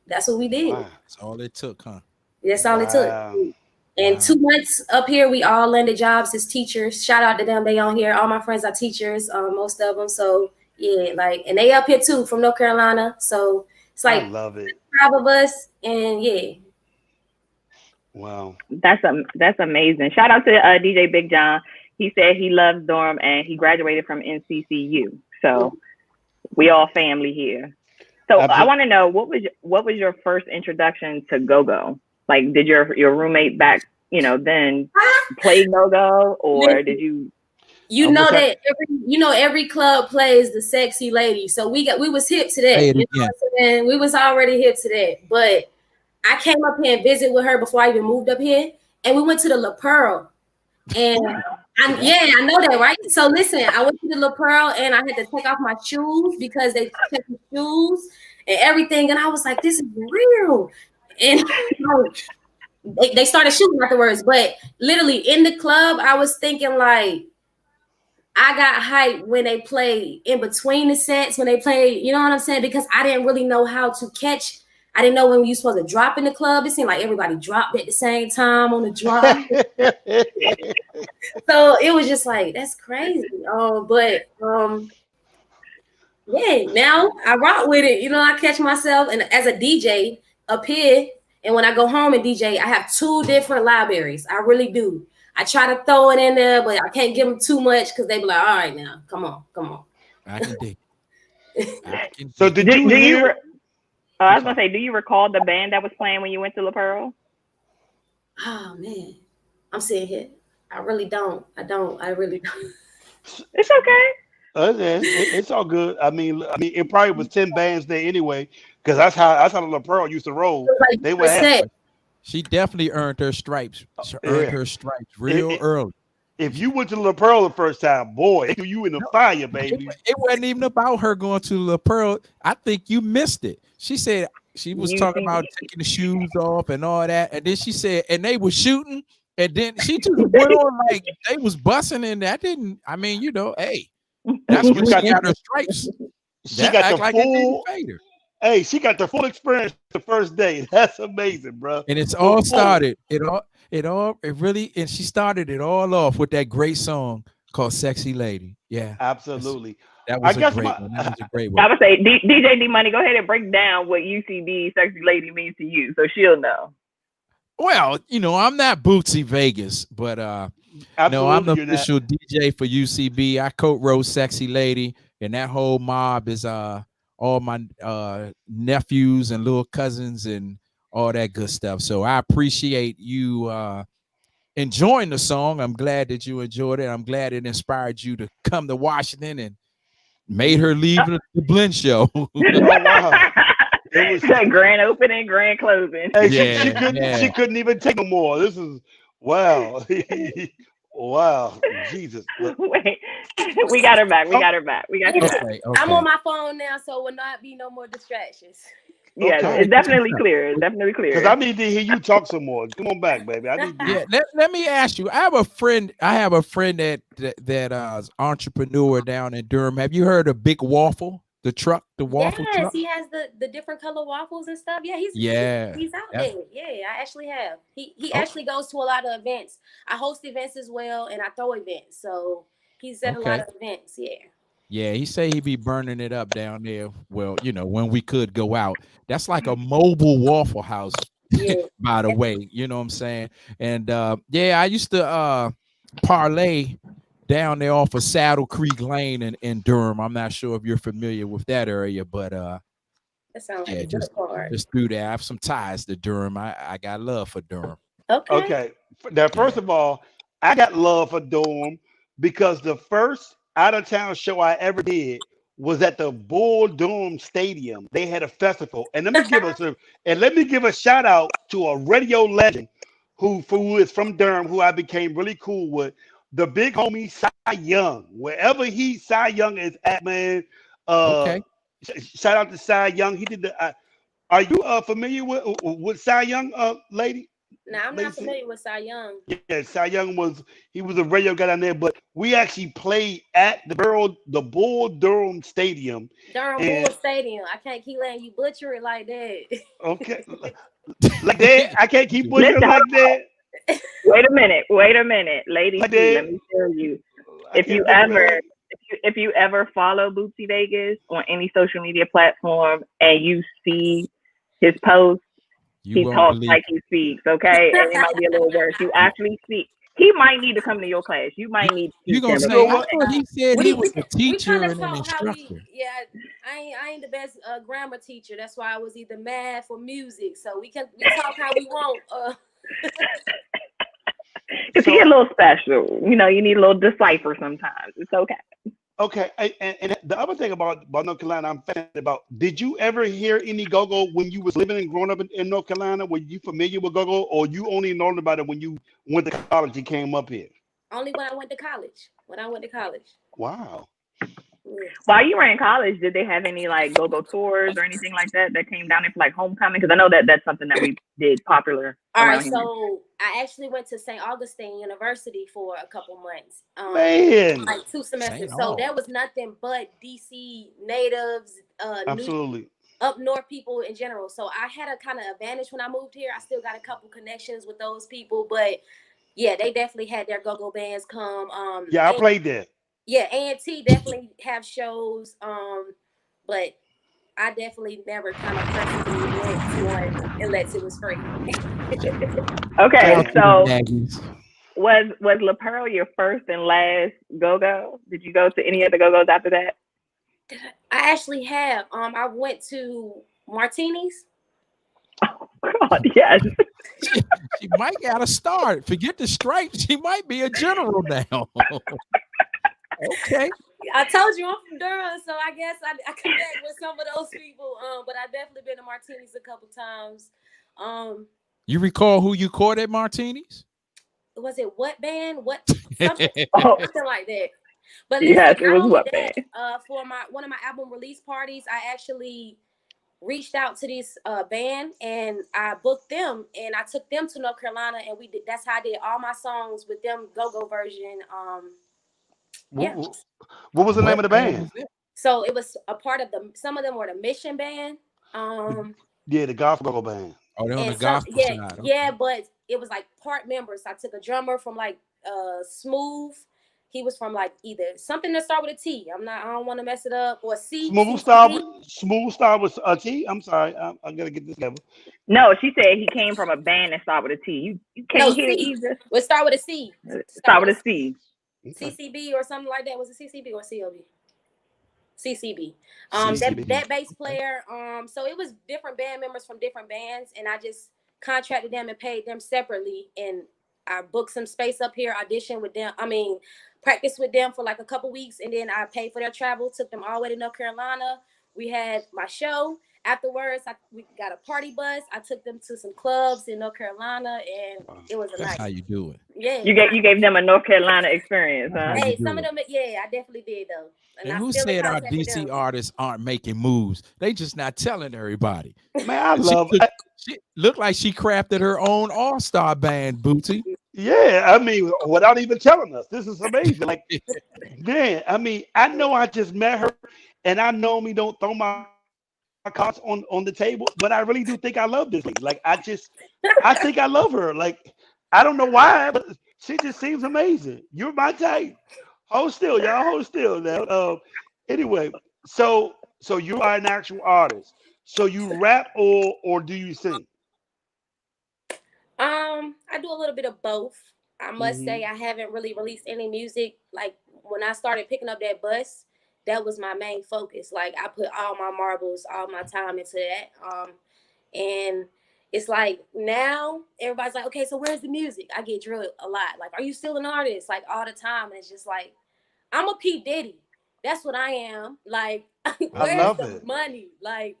that's what we did. Wow. That's all it took, huh? That's all it took. And 2 months up here, we all landed jobs as teachers. Shout out to them. They on here. All my friends are teachers, most of them. So yeah, like, and they up here too from North Carolina. So it's like I love it. 5 of us, and yeah. Wow. That's amazing. Shout out to DJ Big John. He said he loves Durham and he graduated from NCCU. So we all family here. So I want to know what was your first introduction to go-go? Like, did your roommate back, then play go-go, or did you? Every club plays the sexy lady. So we was hip to that. You know what I'm saying? We was already hip to that. But I came up here and visited with her before I even moved up here, and we went to the La Pearl. And I know that, right? So listen, I went to the La Pearl and I had to take off my shoes because they checked the shoes and everything. And I was like, this is real. And they started shooting afterwards. But literally in the club, I was thinking like, I got hyped when they played in between the sets, when they played, you know what I'm saying? Because I didn't really know how to catch I didn't know when you supposed to drop in the club. It seemed like everybody dropped at the same time on the drop. So it was just like, that's crazy. Yeah, now I rock with it. I catch myself and as a DJ up here, and when I go home and DJ, I have 2 different libraries. I really do. I try to throw it in there, but I can't give them too much because they be like, all right now, come on. I can dig. So did you hear? I was gonna say, do you recall the band that was playing when you went to La Pearl? Oh man, I'm sitting here. I really don't. I really don't. It's okay. It's all good. I mean, it probably was 10 bands there anyway, because that's how the La Pearl used to roll. Like they were. She definitely earned her stripes. Her stripes real early. If you went to La Pearl the first time, boy, you in the fire, baby. It wasn't even about her going to La Pearl. I think you missed it. She said she was talking about taking the shoes off and all that, and then she said, and they were shooting, and then she just went on like they was busting, and that didn't. I mean, hey. That's when she got her stripes. She got the full. Hey, she got the full experience the first day. That's amazing, bro. And it's all started. And she started it all off with that great song called "Sexy Lady." Yeah, absolutely. That was a great one. That was a great one. I would say, DJ D Money, go ahead and break down what UCB "Sexy Lady" means to you, so she'll know. Well, I'm not Bootsy Vegas, but no, I'm the official DJ for UCB. I co-wrote "Sexy Lady," and that whole mob is all my nephews and little cousins and all that good stuff. So I appreciate you enjoying the song. I'm glad that you enjoyed it. I'm glad it inspired you to come to Washington and made her leave the Blend Show. Oh, wow. It was grand opening, grand closing. Hey, she couldn't even take no more. This is wow. Wow, Jesus. Wait, we got her back. We got her back. Okay. I'm on my phone now, so will not be no more distractions. Yeah, it's definitely clear. It's definitely clear. Because I need to hear you talk some more. Come on back, baby. I need to let me ask you. I have a friend that entrepreneur down in Durham. Have you heard of Big Waffle? The waffle truck? Yes, he has the different color waffles and stuff. Yeah, he's out there. Yeah, I actually have. He actually goes to a lot of events. I host events as well, and I throw events. So he's at a lot of events. Yeah. Yeah, he say he be burning it up down there. Well, when we could go out. That's like a mobile Waffle House, by the way. You know what I'm saying? And I used to parlay down there off of Saddle Creek Lane in Durham. I'm not sure if you're familiar with that area, but that sounds like just through there. I have some ties to Durham. I got love for Durham. Okay. Now, first of all, I got love for Durham because the first out-of-town show I ever did was at the Bull Durham Stadium. They had a festival, and let me give a shout out to a radio legend who is from Durham, who I became really cool with. The big homie Cy Young, wherever Cy Young is at, man. Shout out to Cy Young. He did the. Are you familiar with Cy Young, lady? No, I'm not familiar with Cy Young. Yeah, Cy Young was a radio guy down there, but we actually played at the Bull Durham Stadium. Bull Stadium. I can't keep letting you butcher it like that. Okay, like that. I can't keep butchering like that. Wait a minute, lady. Let me tell you, if you ever follow Bootsy Vegas on any social media platform and you see his posts, he talks like he speaks. Okay, and it might be a little worse. You actually speak. He might need to come to your class. You might need. You gonna say? I thought he said he was a teacher and an instructor. I ain't the best grammar teacher. That's why I was either math or music. So we talk how we want. Because he a little special. You need a little decipher sometimes. It's okay. Okay, and the other thing about North Carolina, I'm fascinated about. Did you ever hear any go-go when you was living and growing up in North Carolina? Were you familiar with go-go, or you only learned about it when you went to college and came up here? Only when I went to college. Wow. While you were in college, did they have any like go-go tours or anything like that came down there for like homecoming? Because I know that's something that we did popular. All right, so I actually went to St. Augustine University for a couple months. Like 2 semesters. So there was nothing but DC natives. Absolutely. up north people in general. So I had a kind of advantage when I moved here. I still got a couple connections with those people, but yeah, they definitely had their go-go bands come. Yeah, I played there. Yeah, A&T definitely have shows. But I definitely never kind of personally went to one unless it was free. Okay, so Aggies. was La Pearl your first and last go-go? Did you go to any other go-go's after that? I actually have. I went to Martini's. Oh God, yes. She might got a start. Forget the stripes. She might be a general now. Okay. I told you I'm from Durham, so I guess I connect with some of those people. But I definitely been to Martini's a couple times. You recall who you caught at Martini's? Was it what band? What something, Oh. something like that. But listen, Yes, it not was only what that, band? for one of my album release parties, I actually reached out to this band and I booked them and I took them to North Carolina and we did. That's how I did all my songs with them go-go version. Yeah. What was the name of the band? So it was a part of some of them were the Mission Band. Yeah, the gospel band. Oh, they're on the And gospel yeah, side. Okay. yeah, but it was like part members. I took a drummer from like Smooth. He was from like either something that start with a T. I don't want to mess it up. Or C. Smooth Star was a T. I'm sorry, I gotta get this together. No, she said he came from a band that started with a T. You can't hear either. Let's start with a C. Start with a C. CCB or something like that. Was it CCB or COB? CCB. CCB. That bass player. So it was different band members from different bands, and I just contracted them and paid them separately. And I booked some space up here, auditioned with them. Practiced with them for like a couple weeks, and then I paid for their travel. Took them all the way to North Carolina. We had my show. Afterwards, we got a party bus. I took them to some clubs in North Carolina, and it was a That's night. how you do it. Yeah, you gave them a North Carolina experience, huh? Hey, some of them, yeah, I definitely did though. And who said our DC artists aren't making moves? They just not telling everybody. Man, I love it. She looked like she crafted her own all-star band, Bootsy. Yeah, I mean, without even telling us, this is amazing. Like, man, I mean, I know I just met her, and I normally don't throw my cards on the table, but I really do think I love this lady. Like, I think I love her. Like, I don't know why, but she just seems amazing. You're my type. Hold still, y'all. Hold still now. Anyway, so you are an actual artist. So you rap or do you sing? I do a little bit of both. I must say I haven't really released any music. Like when I started picking up that bus, that was my main focus. Like I put all my marbles, all my time into that. And it's like now everybody's like, okay, so where's the music? I get drilled a lot. Like, are you still an artist? Like all the time. And it's just like, I'm a P. Diddy. That's what I am. Like, where's the money? Like,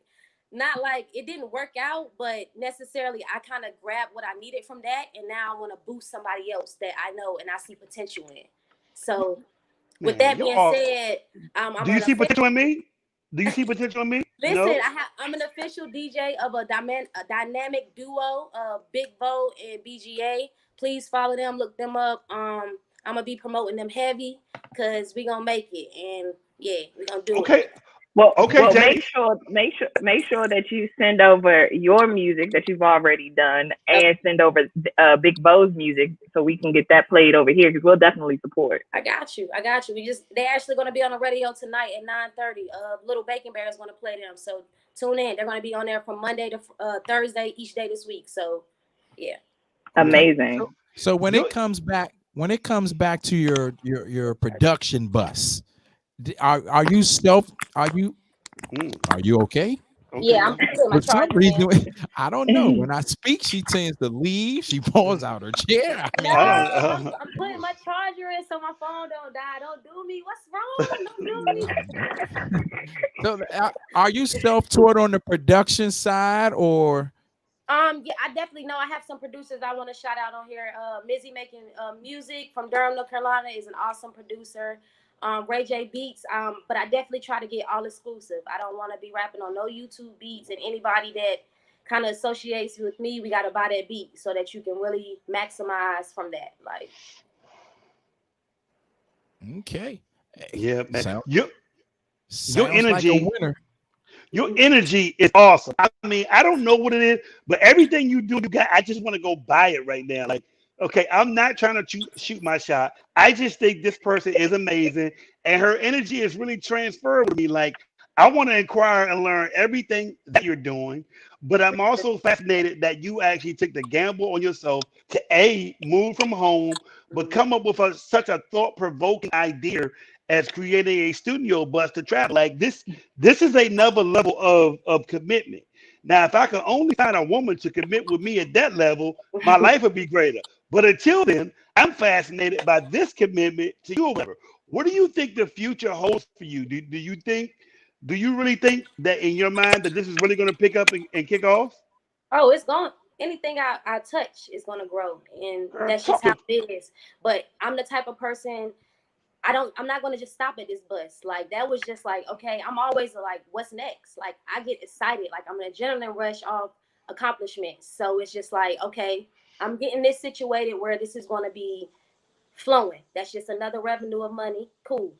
not like it didn't work out, but necessarily I kind of grabbed what I needed from that. And now I want to boost somebody else that I know and I see potential in. So with that being said, do you see potential in me? Do you see potential in me? Listen, no? I'm an official DJ of a dynamic duo of Big Bo and BGA. Please follow them, look them up. I'm gonna be promoting them heavy because we gonna make it, and yeah, we gonna do it. Well, make sure that you send over your music that you've already done, and send over Big Bo's music so we can get that played over here because we'll definitely support. I got you. They're actually going to be on the radio tonight at 9:30. Little Bacon Bear is going to play them, so tune in. They're going to be on there from Monday to Thursday each day this week. So, yeah, amazing. So when it comes back to your production bus. Are you okay? Yeah, I'm for some reason, I don't know. When I speak, she tends to leave. She falls out her chair. I'm putting my charger in so my phone don't die. Don't do me. What's wrong? Don't do me. So, are you self-taught on the production side, or? Yeah, I definitely know. I have some producers I want to shout out on here. Mizzy making music from Durham, North Carolina, is an awesome producer. Ray J Beats, but I definitely try to get all exclusive. I don't want to be rapping on no YouTube beats, and anybody that kind of associates with me, we got to buy that beat so that you can really maximize from that. Like, okay, yeah, man. Your energy, like a winner. Your energy is awesome. I mean, I don't know what it is, but everything you do, you got. I just want to go buy it right now. Like, okay, I'm not trying to shoot my shot. I just think this person is amazing, and her energy is really transferable to me. Like, I want to inquire and learn everything that you're doing, but I'm also fascinated that you actually took the gamble on yourself to move from home, but come up with such a thought-provoking idea as creating a studio bus to travel. Like this is another level of commitment. Now, if I could only find a woman to commit with me at that level, my life would be greater. But until then, I'm fascinated by this commitment to you. Whatever. What do you think the future holds for you? Do you really think that in your mind that this is really going to pick up and kick off? Oh, it's going. Anything I touch is going to grow, and Girl, that's just how it is. But I'm the type of person. I'm not going to just stop at this bus. Like, that was just like, okay, I'm always like, what's next? Like, I get excited. Like, I'm an adrenaline rush of accomplishments. So it's just like, okay, I'm getting this situated where this is going to be flowing. That's just another revenue of money. Cool.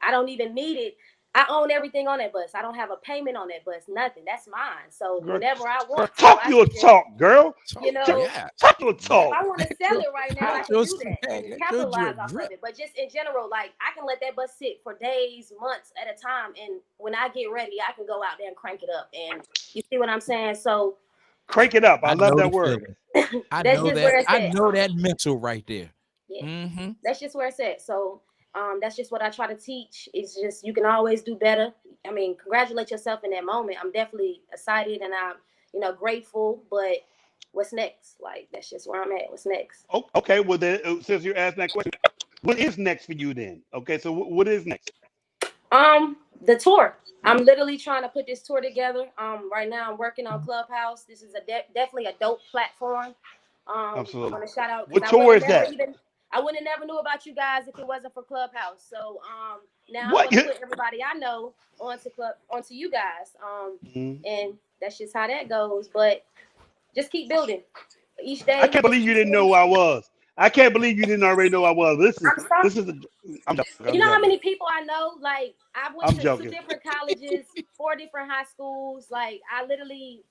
I don't even need it. I own everything on that bus. I don't have a payment on that bus. Nothing. That's mine. So girl, whenever I girl, want to, talk I your can just, talk, girl. you know, Talk your if talk. I want to sell it right now, I Let can your do that smack, and let your capitalize drip off of drip. it. But just in general, like, I can let that bus sit for days, months at a time, and when I get ready, I can go out there and crank it up. And you see what I'm saying? So Crank it up. I I love know that the word. feeling. I that's know just that. where it's I at. know that mental right there. Yeah, Mm-hmm. that's just where it's at. So that's just what I try to teach. It's just, you can always do better. I mean, congratulate yourself in that moment. I'm definitely excited and I'm, grateful. But what's next? Like, that's just where I'm at. What's next? Oh, okay, well then, since you're asking that question, what is next for you then? Okay, so what is next? The tour. I'm literally trying to put this tour together. Right now I'm working on Clubhouse. This is definitely a dope platform. I Absolutely. want to shout out because What tour is that? I wouldn't have never knew about you guys if it wasn't for Clubhouse. So now I'm What? gonna put everybody I know onto you guys. Mhm. And that's just how that goes. But just keep building each I day. can't Just believe you keep didn't know building. who I was. I can't believe you didn't already know I was. I'm sorry. This is. I'm joking. You I'm know how joking. many people I know? Like, I went I'm to 2 joking. different colleges, 4 different high schools. Like, I literally,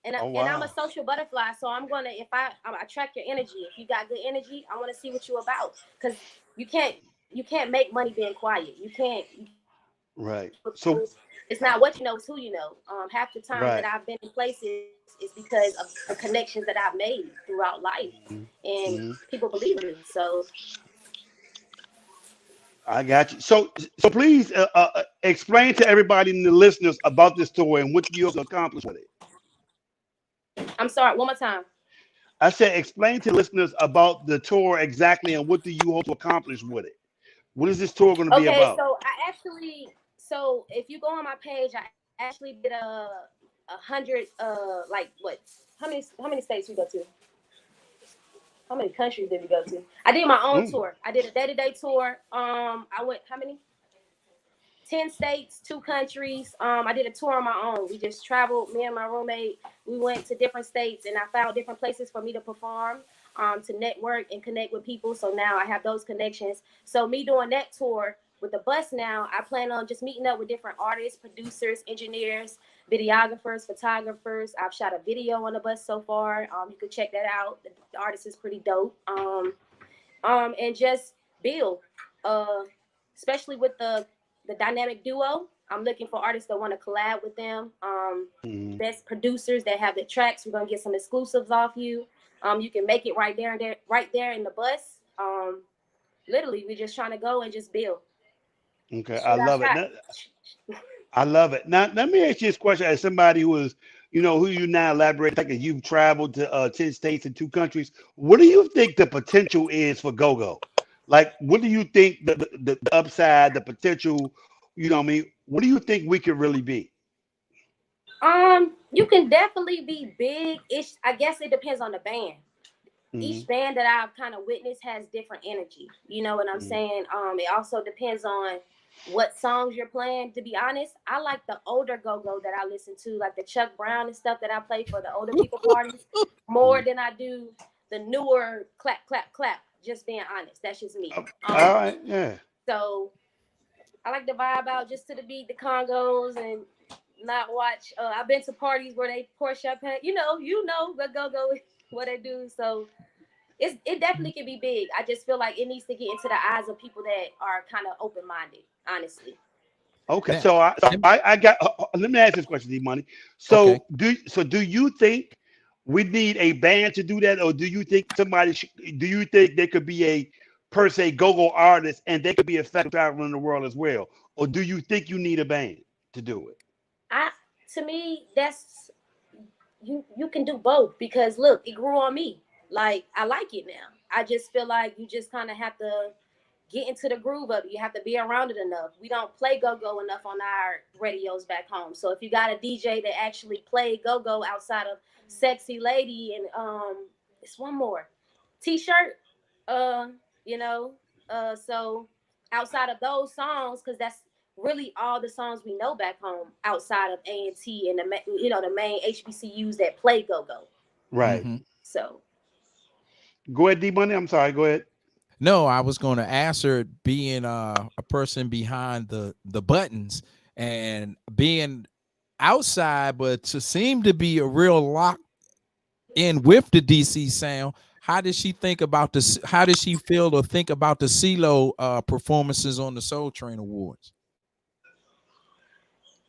Oh and I'm a wow. social butterfly. So I'm gonna, if I track your energy. If you got good energy, I want to see what you're about. Because you can't make money being quiet. Right. So It's not what you know, it's who you know. Half the time that right. I've been in places is because of the connections that I've made throughout life, and Mhm. people believe in me. So I got you. So please explain to everybody and the listeners about this tour and what you hope to accomplish with it. I'm sorry. One more time. I said explain to listeners about the tour exactly and what do you hope to accomplish with it. What is this tour going to be Okay, about? so if you go on my page, I actually did a hundred like what? How many states we go to? How many countries did we go to? I did my own Mm, tour. I did a day-to-day tour. I went how many? 10 states, 2 countries. I did a tour on my own. We just traveled, me and my roommate. We went to different states and I found different places for me to perform, to network and connect with people. So now I have those connections. So me doing that tour with the bus now, I plan on just meeting up with different artists, producers, engineers, videographers, photographers. I've shot a video on the bus so far. You can check that out. The artist is pretty dope. And just build, uh, especially with the dynamic duo. I'm looking for artists that want to collab with them. mm. Best producers that have the tracks. We're gonna get some exclusives off you. You can make it right there in the bus. Literally, we're just trying to go and just build. Okay, I Shoot our love it. shot. I love it. Now, let me ask you this question as somebody who is, who you now elaborate, like you've traveled to 10 states and 2 countries. What do you think the potential is for go-go? Like, what do you think the upside, the potential, what I mean? What do you think we could really be? You can definitely be big. I guess it depends on the band. Hmm. Each band that I've kind of witnessed has different energy. You know what I'm Hmm. saying? It also depends on what songs you're playing. To be honest, I like the older go-go that I listen to, like the Chuck Brown and stuff that I play for the older people parties, more than I do the newer clap, clap, clap. Just being honest, that's just me. All right, yeah. So I like to vibe out just to the beat, the congos, and not watch. I've been to parties where they pour champagne. You know, the go what they do. So it definitely can be big. I just feel like it needs to get into the eyes of people that are kind of open minded. Honestly. Okay, Now, so I got. Let me ask this question, D Money. okay. Do you think we need a band to do that, or do you think do you think there could be a per se go-go artist and they could be effective traveling the world as well, or do you think you need a band to do it? I to me that's you can do both because look, it grew on me. Like I like it now. I just feel like you just kind of have to get into the groove of it. You have to be around it enough. We don't play go-go enough on our radios back home. So if you got a DJ that actually play go-go outside of Sexy Lady and it's one more T-shirt, uh, you know, so outside of those songs, because that's really all the songs we know back home outside of A&T and the main HBCUs that play go-go. Right. Hmm. So Go ahead, D Money. I'm sorry. Go ahead. No, I was going to ask her, being a person behind the buttons and being outside, but to seem to be a real lock in with the DC sound. How did she think about this? How did she feel or think about the CeeLo performances on the Soul Train Awards?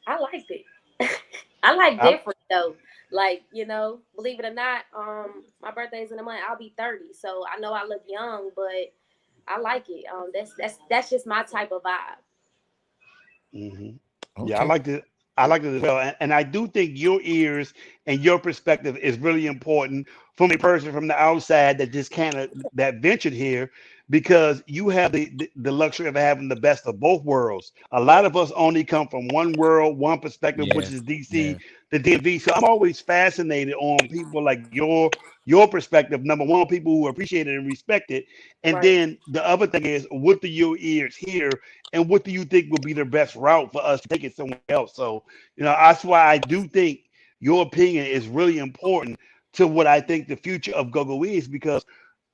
I liked it. I like I, different though. Like, believe it or not, my birthday's in a month. I'll be 30. So I know I look young, but I like it. That's just my type of vibe. mhm. Yeah, I Okay. like it. I like it as well, and I do think your ears and your perspective is really important from a person from the outside that just kind of that ventured here, because you have the luxury of having the best of both worlds. A Yeah, lot of us only come from one world, one perspective, which Yeah. is DC, Yeah. the DMV. So I'm always fascinated on people like your perspective. Number one, people who appreciate it and respect it, and right. then the other thing is, what do your ears hear? And what do you think would be the best route for us to take it somewhere else? So, that's why I do think your opinion is really important to what I think the future of go-go is, because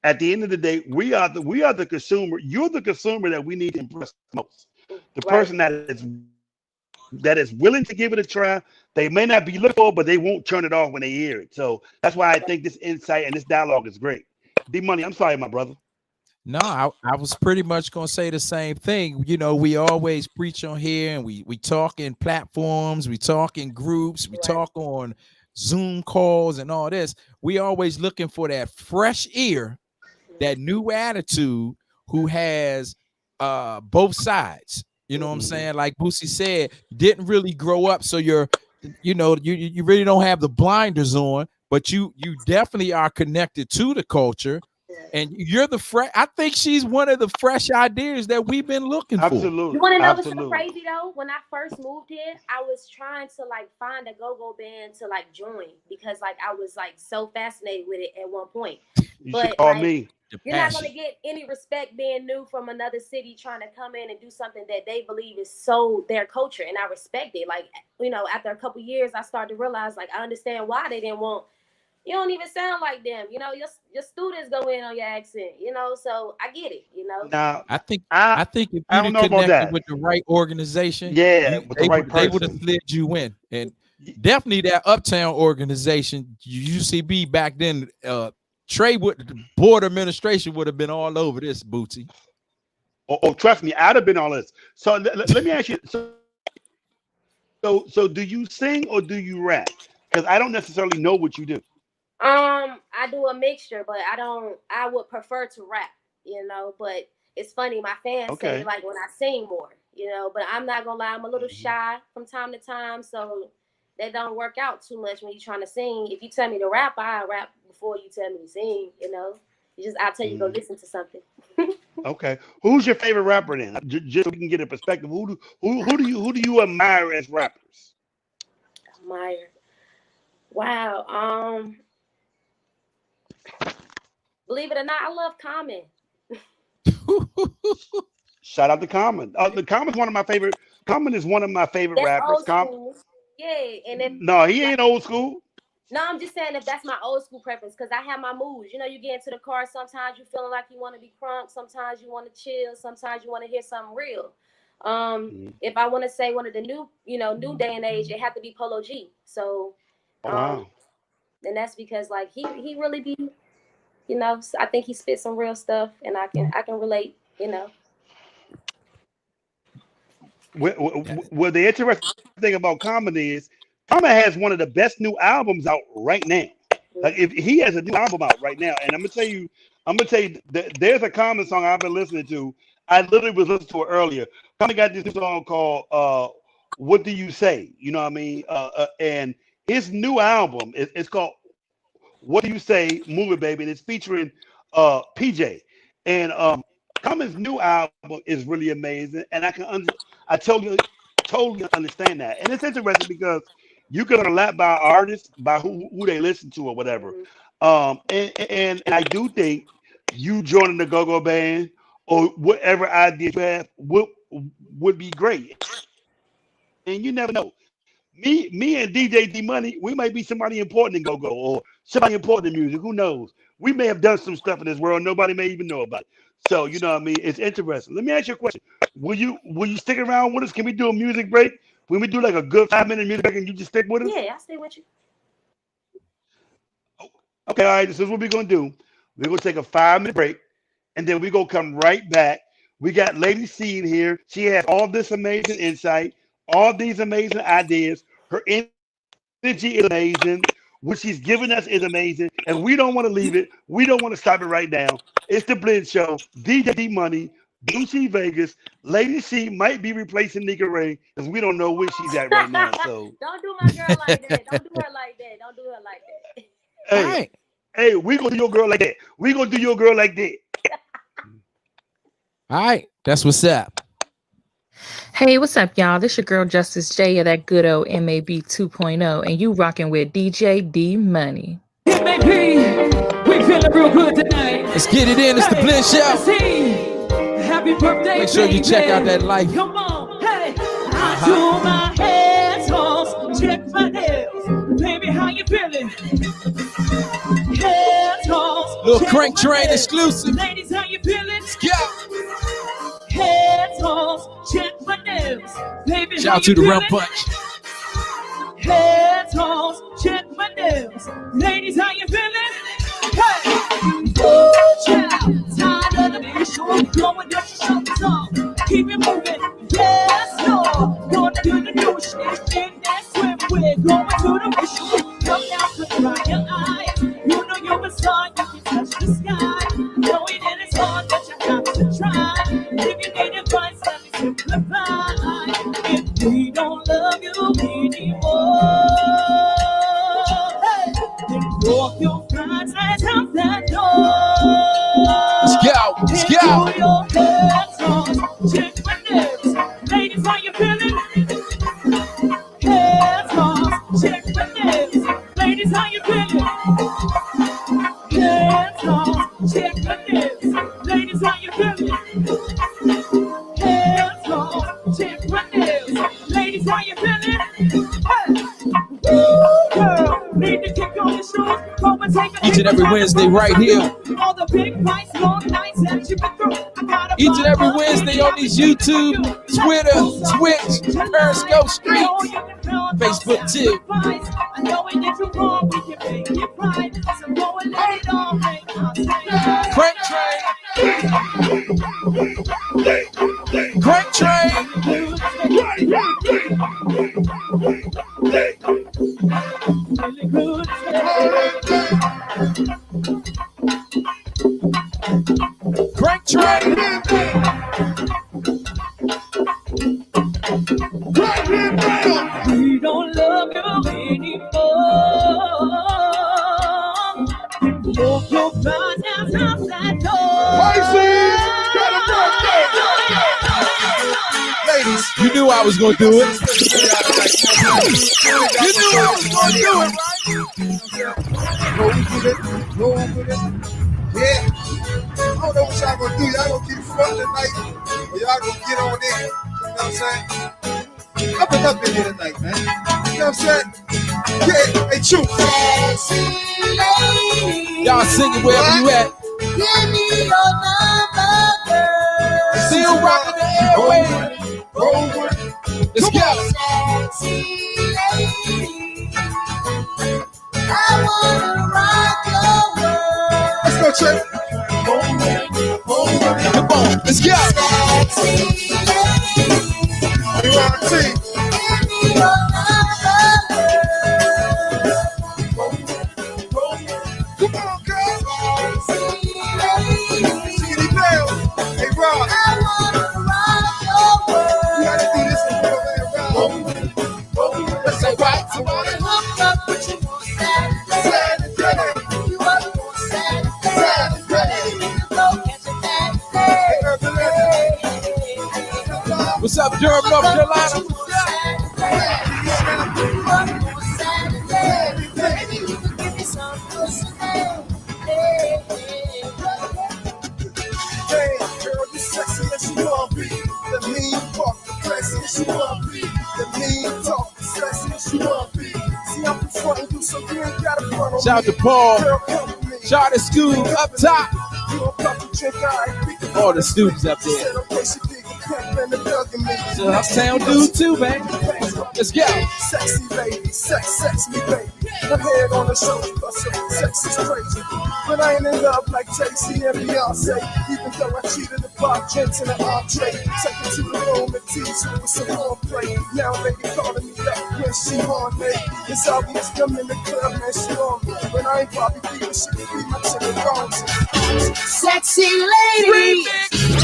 at the end of the day, we are the consumer. You're the consumer that we need to impress most. The Right. person that is willing to give it a try. They may not be looking for, but they won't turn it off when they hear it. So that's why I think this insight and this dialogue is great. D Money, I'm sorry, my brother. No, I was pretty much gonna say the same thing. We always preach on here, and we talk in platforms, we talk in groups, we Right. talk on Zoom calls and all this. We always looking for that fresh ear, that new attitude, who has both sides. You know what I'm Mhm. saying? Like Boosie said, didn't really grow up, so you really don't have the blinders on, but you definitely are connected to the culture, Yeah. and you're the fresh. I think she's one of the fresh ideas that we've been looking for. You Absolutely, want to know what's so absolutely. crazy though? When I first moved here, I was trying to like find a go-go band to like join because like I was like so fascinated with it at one point. You should But call like me. The you're not gonna passion. get any respect being new from another city trying to come in and do something that they believe is so their culture, and I respect it. Like after a couple years, I started to realize like I understand why they didn't want. You don't even sound like them. Your students go in on your accent. So I get it. Now, I think I I think if I you'd don't have know about connected that. with the right organization, Yeah, you with the they right would they would have person. slid you in. And definitely that Uptown organization, UCB back then, Trey would the board administration would have been all over this, Bootsy. Oh, trust me, I'd have been all this. So let me ask you. So do you sing or do you rap? Because I don't necessarily know what you do. I do a mixture, but I don't. I would prefer to rap. But it's funny. My fans say they Okay. like when I sing more. But I'm not gonna lie. I'm a little Mhm. shy from time to time, so that don't work out too much when you're trying to sing. If you tell me to rap, I rap before you tell me to sing. I'll tell you to go Mhm. listen to something. Okay. Who's your favorite rapper then? Just so we can get a perspective. Who do you admire as rappers? Meyer. Wow. Believe it or not, I love Common. Shout out to Common. The Common's one of my favorite. Common is one of my favorite That's rappers. old school. Yeah, and if No, he like ain't old school. no, I'm just saying if that's my old school preference because I have my moods. You get into the car. Sometimes you feeling like you want to be crunk. Sometimes you want to chill. Sometimes you want to hear something real. If I want to say one of the new day and age, it had to be Polo G. So, Wow. and that's because like he really be, I think he spit some real stuff, and I can relate, Well, the interesting thing about Common is Common has one of the best new albums out right now. Like if he has a new album out right now, and I'm gonna tell you that there's a Common song I've been listening to. I literally was listening to it earlier. Common got this new song called "What Do You Say?" You know what I mean? And his new album it's called "What Do You Say?" Move It, Baby, and it's featuring PJ. And Common's new album is really amazing, and I totally understand that. And it's interesting because you can learn a lot by artists by who they listen to or whatever. And I do think you joining the go-go band or whatever idea you have would be great. And you never know. Me and DJ D Money, we might be somebody important in go-go or somebody important in music. Who knows? We may have done some stuff in this world nobody may even know about it. So you know what I mean? It's interesting. Let me ask you a question. Will you stick around with us? Can we do a music break? When we do like a good 5-minute music break and you just stick with us? Yeah, I'll stay with you. Okay, all right. This is what we're gonna do. We're gonna take a 5-minute break, and then we're gonna come right back. We got Lady C in here. She has all this amazing insight, all these amazing ideas. Her energy is amazing. What she's giving us is amazing, and we don't want to leave it. We don't want to stop it right now. It's the Blend Show. DJ D Money, Bootsy Vegas. Lady C might be replacing Nika Ray because we don't know where she's at right now. So don't do my girl like that. Don't do her like that. Don't do her like that. Hey, hey, we gonna do your girl like that. We gonna do your girl like that. All right, that's what's up. Hey, what's up, y'all? This your girl Justice J of that good old MAB 2.0, and you rocking with DJ D Money. MAB, we feeling real good tonight. Let's get it in. It's the Blend Show. Happy birthday, Make sure you check out that life. Come on, hey. I do my head toss, check my nails. Baby, how you feeling? Head toss. Little Crank Train exclusive. Ladies, how you feeling? Let's go. Head toss, check my nails. Baby, Shout out to the Realm Punch. Head toss, check my nails. Ladies, how you feeling? Hey! Ooh, child, tired of the big show. Going down to show the song. Keep it moving. Yes, Lord. Going to do the new shit. In that swimwear. Going to the mission. Come down to dry your eyes. You know you're a star. You can touch the sky. Knowing that it's hard, but you have to try. If you need advice, let me simplify. If we don't love you anymore, hey, then walk your friends right out that door. Let's go. Let's go. Pull your heads on, check my nails. Ladies, how you feeling? Heads on, check my nails. Ladies, how you feeling? Heads on, check my nails. Ladies, how you feeling? Heads on, check my nails. Ladies, how you feeling? Hey! Woo, girl, need to kick on your shoes. Come and take a Each and every Wednesday right here. all the big fights, long nights that you've been through. I gotta Each and every find Wednesday love on these in YouTube, Twitter, Twitch, Periscope streets, Facebook too. I know we did you wrong, we can make it right. So go and let it all hang out. Crank Train. Crank Train. Really good. Crank Train. We don't love you anymore. Walk your mind out that door. Ladies, You knew I was gonna do it. You knew I was gonna do it, right? roll with it. Yeah. I don't know what y'all gonna do. Y'all gonna keep fronting tonight, or y'all gonna get on in. You know what I'm saying? I've been up in here tonight, man. You know what I'm saying? Yeah, hey, true. Y'all sing it wherever you at. Give me your number, girl. Still rocking the airway. Let's go. Sexy lady, I wanna rock your world. Let's go, Trey. Come on, let's go. Sexy lady, you want to see? Give me your number. Come on, girl. Sexy lady, City Bell. Hey, Rob. I wanna rock your world. You gotta do this and go around. Let's say right. I wanna hook up with you on Saturday. You up on Saturday. You go catch a taxi. What's up, Durham, North Carolina? Girl, you sexy as you want me. The mean walk, the classy as you want me. The mean talk, the sassy as you want me. See, I'm in front of you, so you ain't gotta front on me. Shout out to Paul. Girl, come with me. Shout out to school up top. You don't pop the trick, I ain't All the students up there. said, okay, she dig a pimp and a dug in me. So uptown dude too, man. Let's go. Sexy lady, sex me, baby. Her head on the shoulder, plus her sex is crazy. But I ain't in love like Jay-Z and Beyonce. Even though I cheated the bar, drinks and an entree. Take her to the room and tease her with some foreplay. Now baby calling me back when she on me. It's obvious I'm in the club and she on me. But I ain't Bobby B, but she can be my chicken bones. Sexy lady,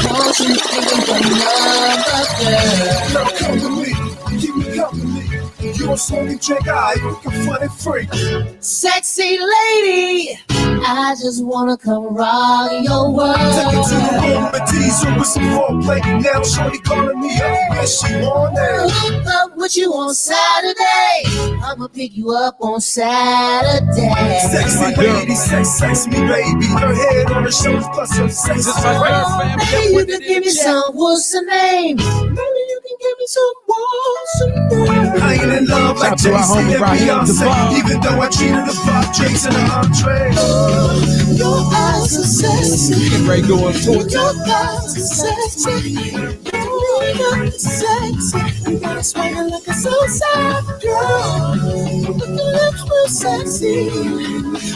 won't you think of another girl? Girl, come to me, keep me company. You don't smoke drink, I can fun and free. Sexy lady, I just wanna come rock your world. Take her to the room and tease her with some foreplay. Now shorty calling me up, yeah, she on there. Hook up with you on Saturday. I'ma pick you up on Saturday. Sexy lady, sex me, baby. Her head on her shoulders, plus her sex. This is my girl, fam. Maybe you can give me some, what's the name? Maybe you can give me some, what's the name? I ain't in love like Shout out to our Jay-Z homie and Raheem Beyonce. Devon. Even though I treated the pop drinks and the entree. Your eyes are sexy. Get ready to go on tour. Your eyes are sexy. Your eyes are sexy. You got a swagger like a so-sad girl. Look at your lips real sexy.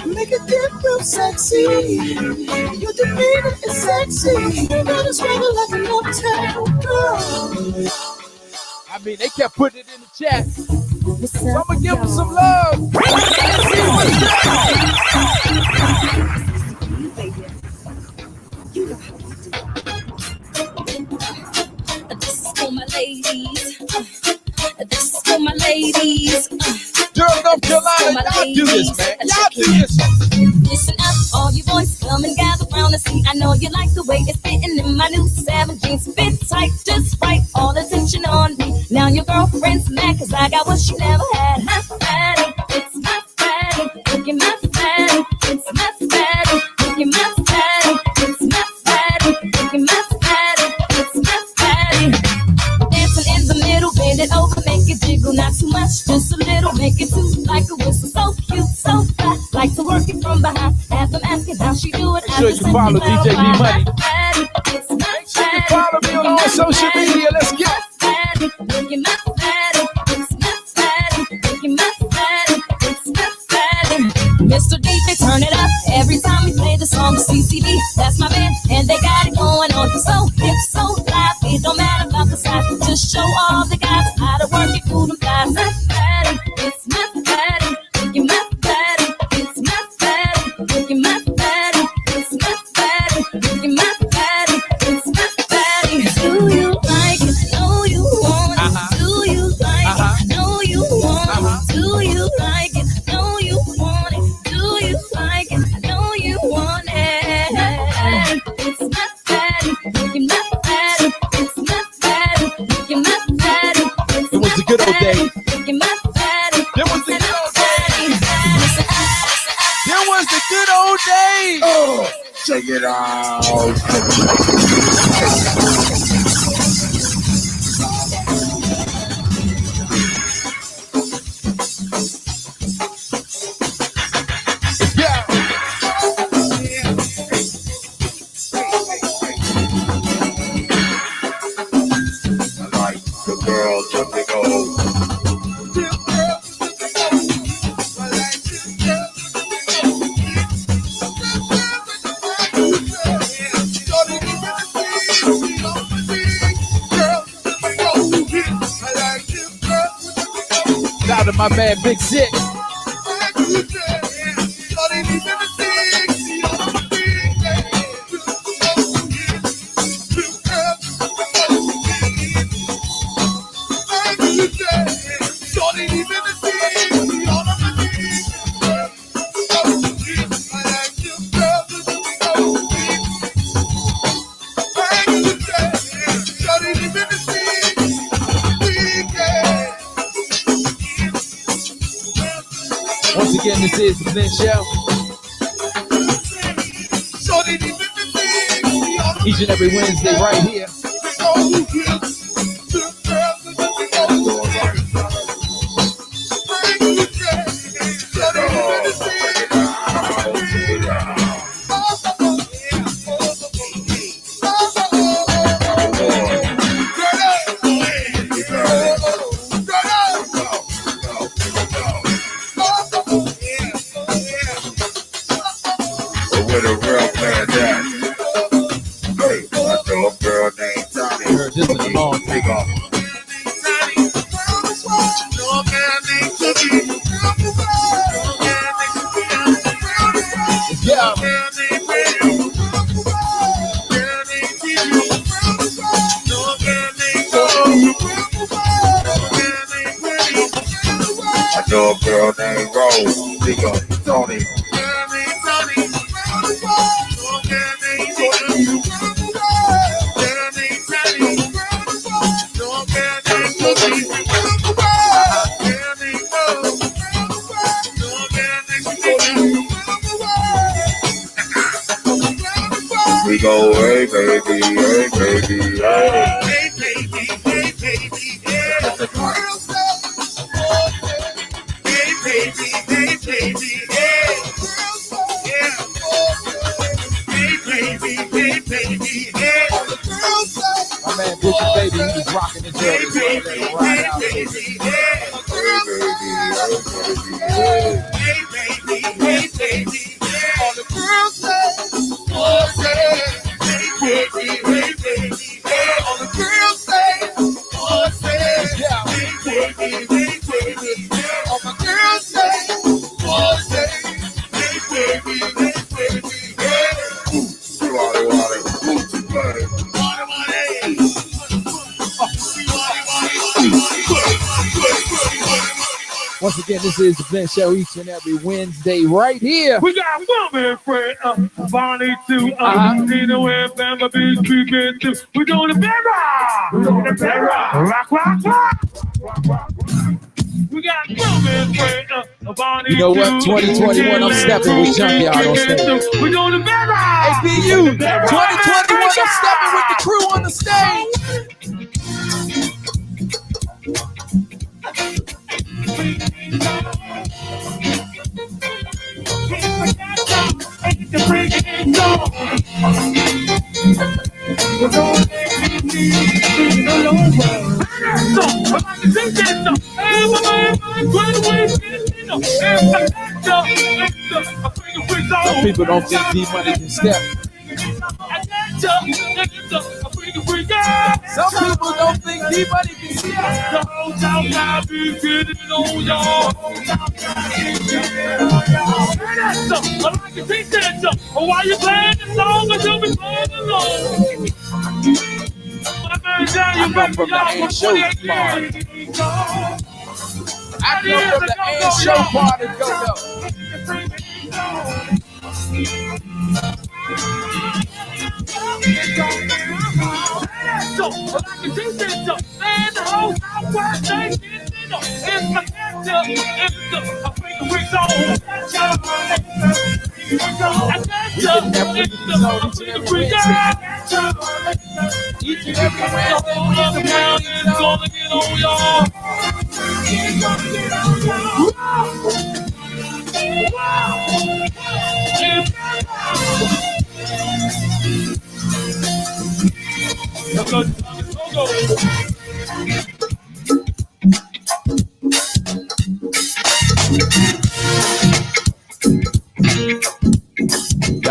Make it dip real sexy. Your demeanor is sexy. You got a swagger like an uptown girl. I mean, they kept putting it in the chat. So I'm gonna give them some love. This is for my ladies. This is for my ladies. Durham, North Carolina, y'all do this, man. Y'all do this. Listen up, all you boys, come and gather round and see. I know you like the way it's fitting in my new 7 jeans. Fit tight, just right, all the tension on me. Now your girlfriend's mad, cause I got what she never had. My fatty, it's my fatty. Look at my fatty, it's my fatty. Look at my fatty, it's my fatty. Look at my fatty, it's my fatty. Dancing in the middle, bend it over, make it jiggle. Not too much, just a little, make it too like a whistle. So cute, so fly, like to work it from behind. Have them asking how she do it. Sure, you follow DJ D Money. It's my fatty. Follow me on all social media. Let's go. Look at my fatty, it's my fatty. Look at my fatty, it's my fatty. Mr. DJ, turn it up every time we play the song. CCB, that's my band, and they got it going on. So hip, so live, it don't matter about the size. Just show all the guys how to work it, cool them guys. My fatty, it's my fatty. Look at my fatty, it's my fatty. Look at my fatty, it's my fatty. Look at my fatty, it's my fatty. Do you like it? Know you want it. Do you like it? Know you want it. Do you like it? Know you want it. Do you like it? Know you want it. It's my fatty. Look at my fatty. It's my fatty. Look at my fatty. It was the good old days. Look at my fatty. It was the good old days. Listen up. It was the good old days. Oh, check it out. Yeah. I like the girl. girls, let me go. Shout out to my man Big Six. Once again, this is the Blend Show. Each and every Wednesday right here. With a real man that. Hey, I know a girl named Tommy. Heard this in a long time. Take off. Yeah. I know a girl named Rose. Take off. Tony. We go, hey baby, hey baby, hey. Hey baby, hey baby, yeah. Hey baby, hey baby, yeah. Yeah. Hey baby, hey baby, yeah. My man Bishop Baby, he's rocking the Hey joint. baby, hey baby, yeah. Hey baby, hey baby, yeah. All the girls say, oh say, hey baby, yeah. All the girls say, oh say, hey baby, yeah. All my girls say, oh say, hey baby, yeah. Ooh, water, ooh, water. Once again, this is the Blend Show each and every Wednesday right here. We got woman friend, Bonnie too, Nino and Bamba Beach, Creeping too. We're doing the Berra! We're doing the Berra! Rock, rock, rock! We got woman friend, Bonnie You know what? 2021, I'm stepping with Junkyard on stage. We're doing the Berra! ABU, 2021, I'm stepping with the crew on the stage. Some people don't think D-Money can step. Some people don't think D-Money can step. Why you playing the song or you be playing along? I come from the ain't show part. I come from the ain't show part of go-go. Each and every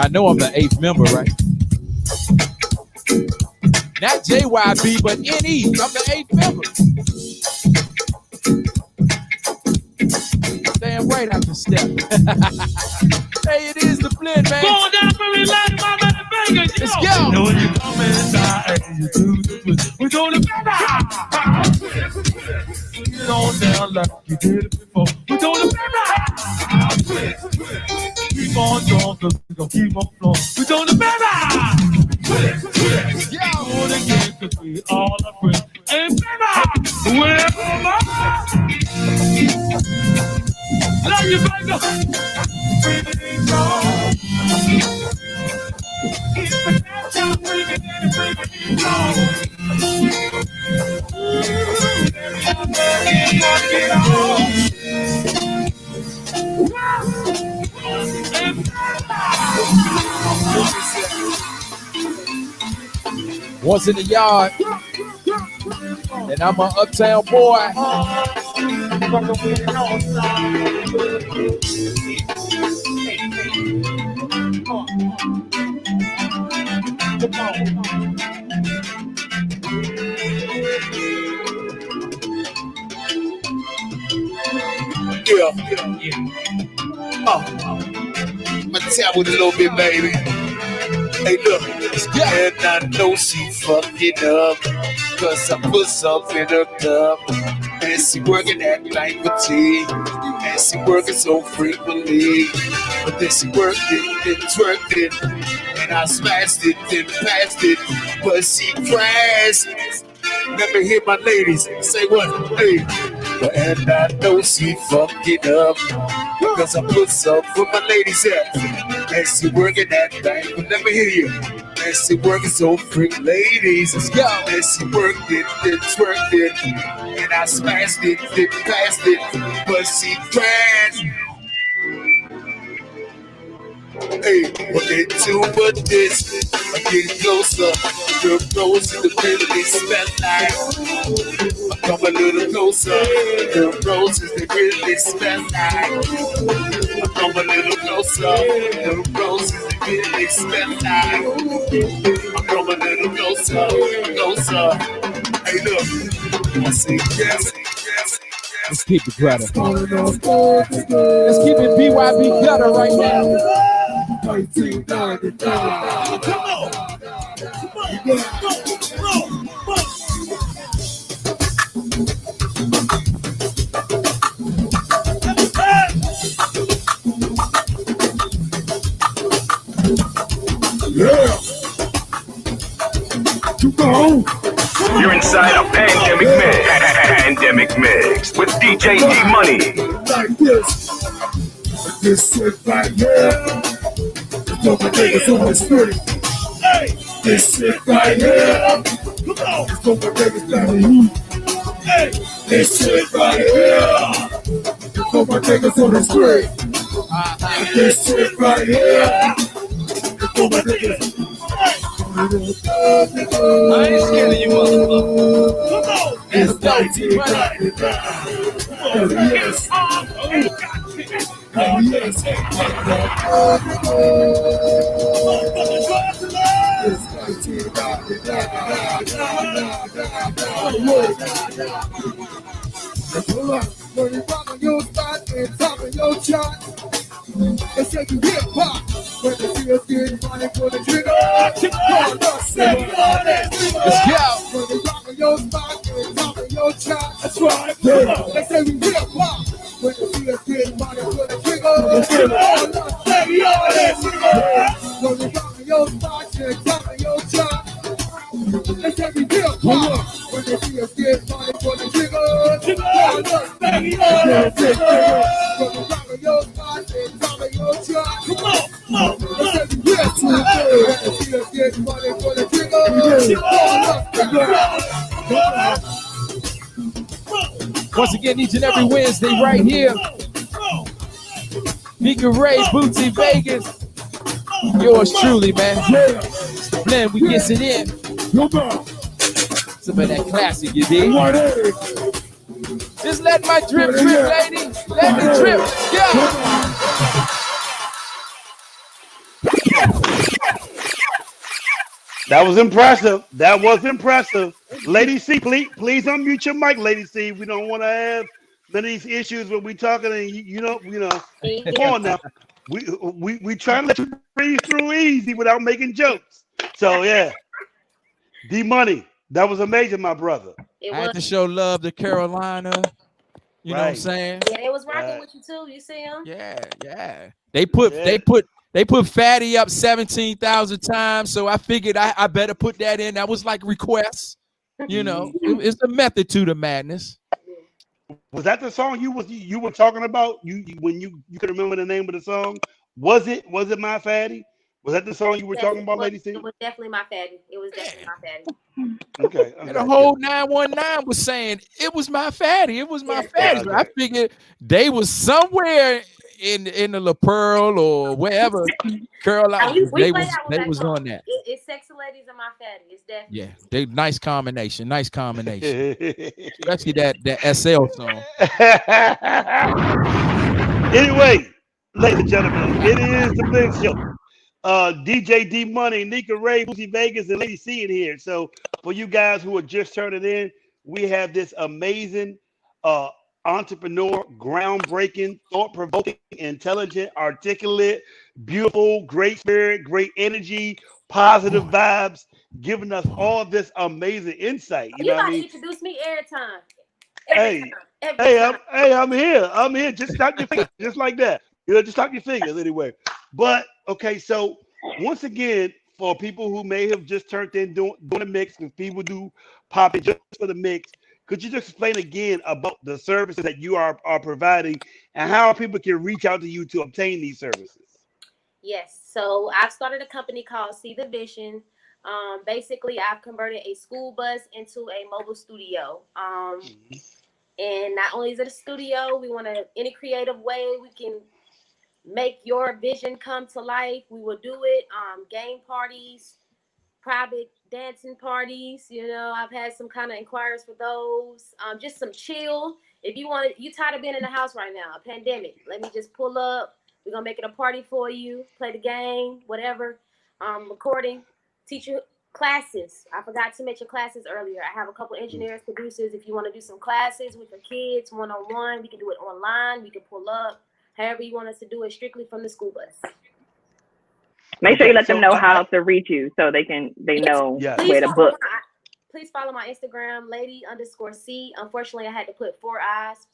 I know I'm the 8th member, right? Not JYB, but NE. I'm the 8th member. Damn right I can step. Hey, it is the blend, man. Going down for me like my man Vegas. Let's go. You know when you come inside and you do the twist. We're doing the better. Get on down like you did it before. We're doing the better. Keep on going, cause we gon' keep on flowing. We're doing the better. Yeah, do it again, cause we all are friends. And better. Wherever love you, baby. Everything's wrong. It's the best time bringing everything's wrong. Once in the yard, and I'm an uptown boy. Yeah. I'ma tap with a little bit, baby. Hey, look. And I know she fucking up, cause I put something in her cup. And she working that night for tea. And she working so frequently. But then she worked it, then twerked it. And I smashed it, then passed it. But she crashed. Let me hear my ladies say what? Hey. And I know she fucking up, because I put some for my ladies here. And she working that thing, but let me hear you. And she working so freak, ladies. Let's go. And she worked it, then twerked it. And I smashed it, then passed it. But she crashed. Hey, well, into but this, I'm getting closer. The rose in the really smell like. I come a little closer. The roses they really smell like. I come a little closer. The roses they really smell like. I come a little closer, closer. Hey, look, I say yes. Let's keep it gutter. Let's keep it BYB gutter right now. 1999. Come on. Yeah. You go. You're inside a pandemic mix. Pandemic mix with DJ D Money. Like this. This shit right here. So my niggas on the street. Hey, this shit right here. Come on. So my niggas down the heat. Hey, this shit right here. So my niggas on the street. This shit right here. So my niggas. I ain't scared of you, motherfucker. Come on. It's 1999. Yes. When you rock on your spot and top of your chart, they say you hip hop. When the feels getting money for the trigger, let's go. When you rock on your spot and top of your chart, that's right. They say you hip hop. When the feels getting money for the trigger, baby, all that trigger. When you rock on your spot and top of your chart, they say you hip hop. When the feels getting money for the trigger, baby, all that trigger. When you rock on your spot and top of your chart, come on. Once again, each and every Wednesday, right here. Nika Ray, Bootsy Vegas. Yours truly, man. Blend, we gets it in. Some of that classic, you dig? Just let my drip, lady. Let me drip. Yeah. That was impressive. That was impressive. Lady C, please unmute your mic, Lady C. We don't want to have none of these issues where we talking and come on now. We trying to let you breathe through easy without making jokes. So yeah, D Money, that was amazing, my brother. It I had was. to show love to Carolina. You know what I'm saying? Yeah, they was rocking with you too. You see them? Yeah. They put Fatty up 17,000 times, so I figured I better put that in. That was like requests. You know, it's the method to the madness. Was that the song you were talking about? When you could remember the name of the song? Was it My Fatty? Was that the song you were talking about, Lady C? It was definitely My Fatty. It was definitely My Fatty. Okay. And the whole 919 was saying it was my fatty. It was my fatty. So I figured they was somewhere in the La Pearl or wherever. Carolina, they was on that. It's Sexy Ladies and My Fatty. It's definitely. Yeah, they nice combination. Nice combination. Especially that SL song. Anyway, ladies and gentlemen, it is the Blend Show. DJ D Money, Nika Ray, Boosie Vegas, and Lady C in here. So for you guys who are just turning in, we have this amazing entrepreneur, groundbreaking, thought-provoking, intelligent, articulate, beautiful, great spirit, great energy, positive vibes, giving us all this amazing insight. You know what I mean? Introduce me every time. I'm here. I'm here. Just stop your fingers, just like that. Just stop your fingers anyway. But okay, so once again, for people who may have just turned in doing a mix, because people do pop in just for the mix, could you just explain again about the services that you are providing and how people can reach out to you to obtain these services? Yes. So I've started a company called See the Vision. Basically, I've converted a school bus into a mobile studio. And not only is it a studio, we want to, in a creative way, we can make your vision come to life. We will do it. Game parties, private dancing parties. You know, I've had some kind of inquiries for those. Just some chill. If you want to, you tired of being in the house right now, a pandemic. Let me just pull up. We're gonna make it a party for you. Play the game, whatever. Recording, teacher classes. I forgot to mention classes earlier. I have a couple engineers, producers. If you want to do some classes with your kids, one-on-one, we can do it online. We can pull up. However you want us to do it, strictly from the school bus. Make sure you let them know how to reach you so they know where to book. Please follow my Instagram, lady_C. Unfortunately, I had to put 4 eyes.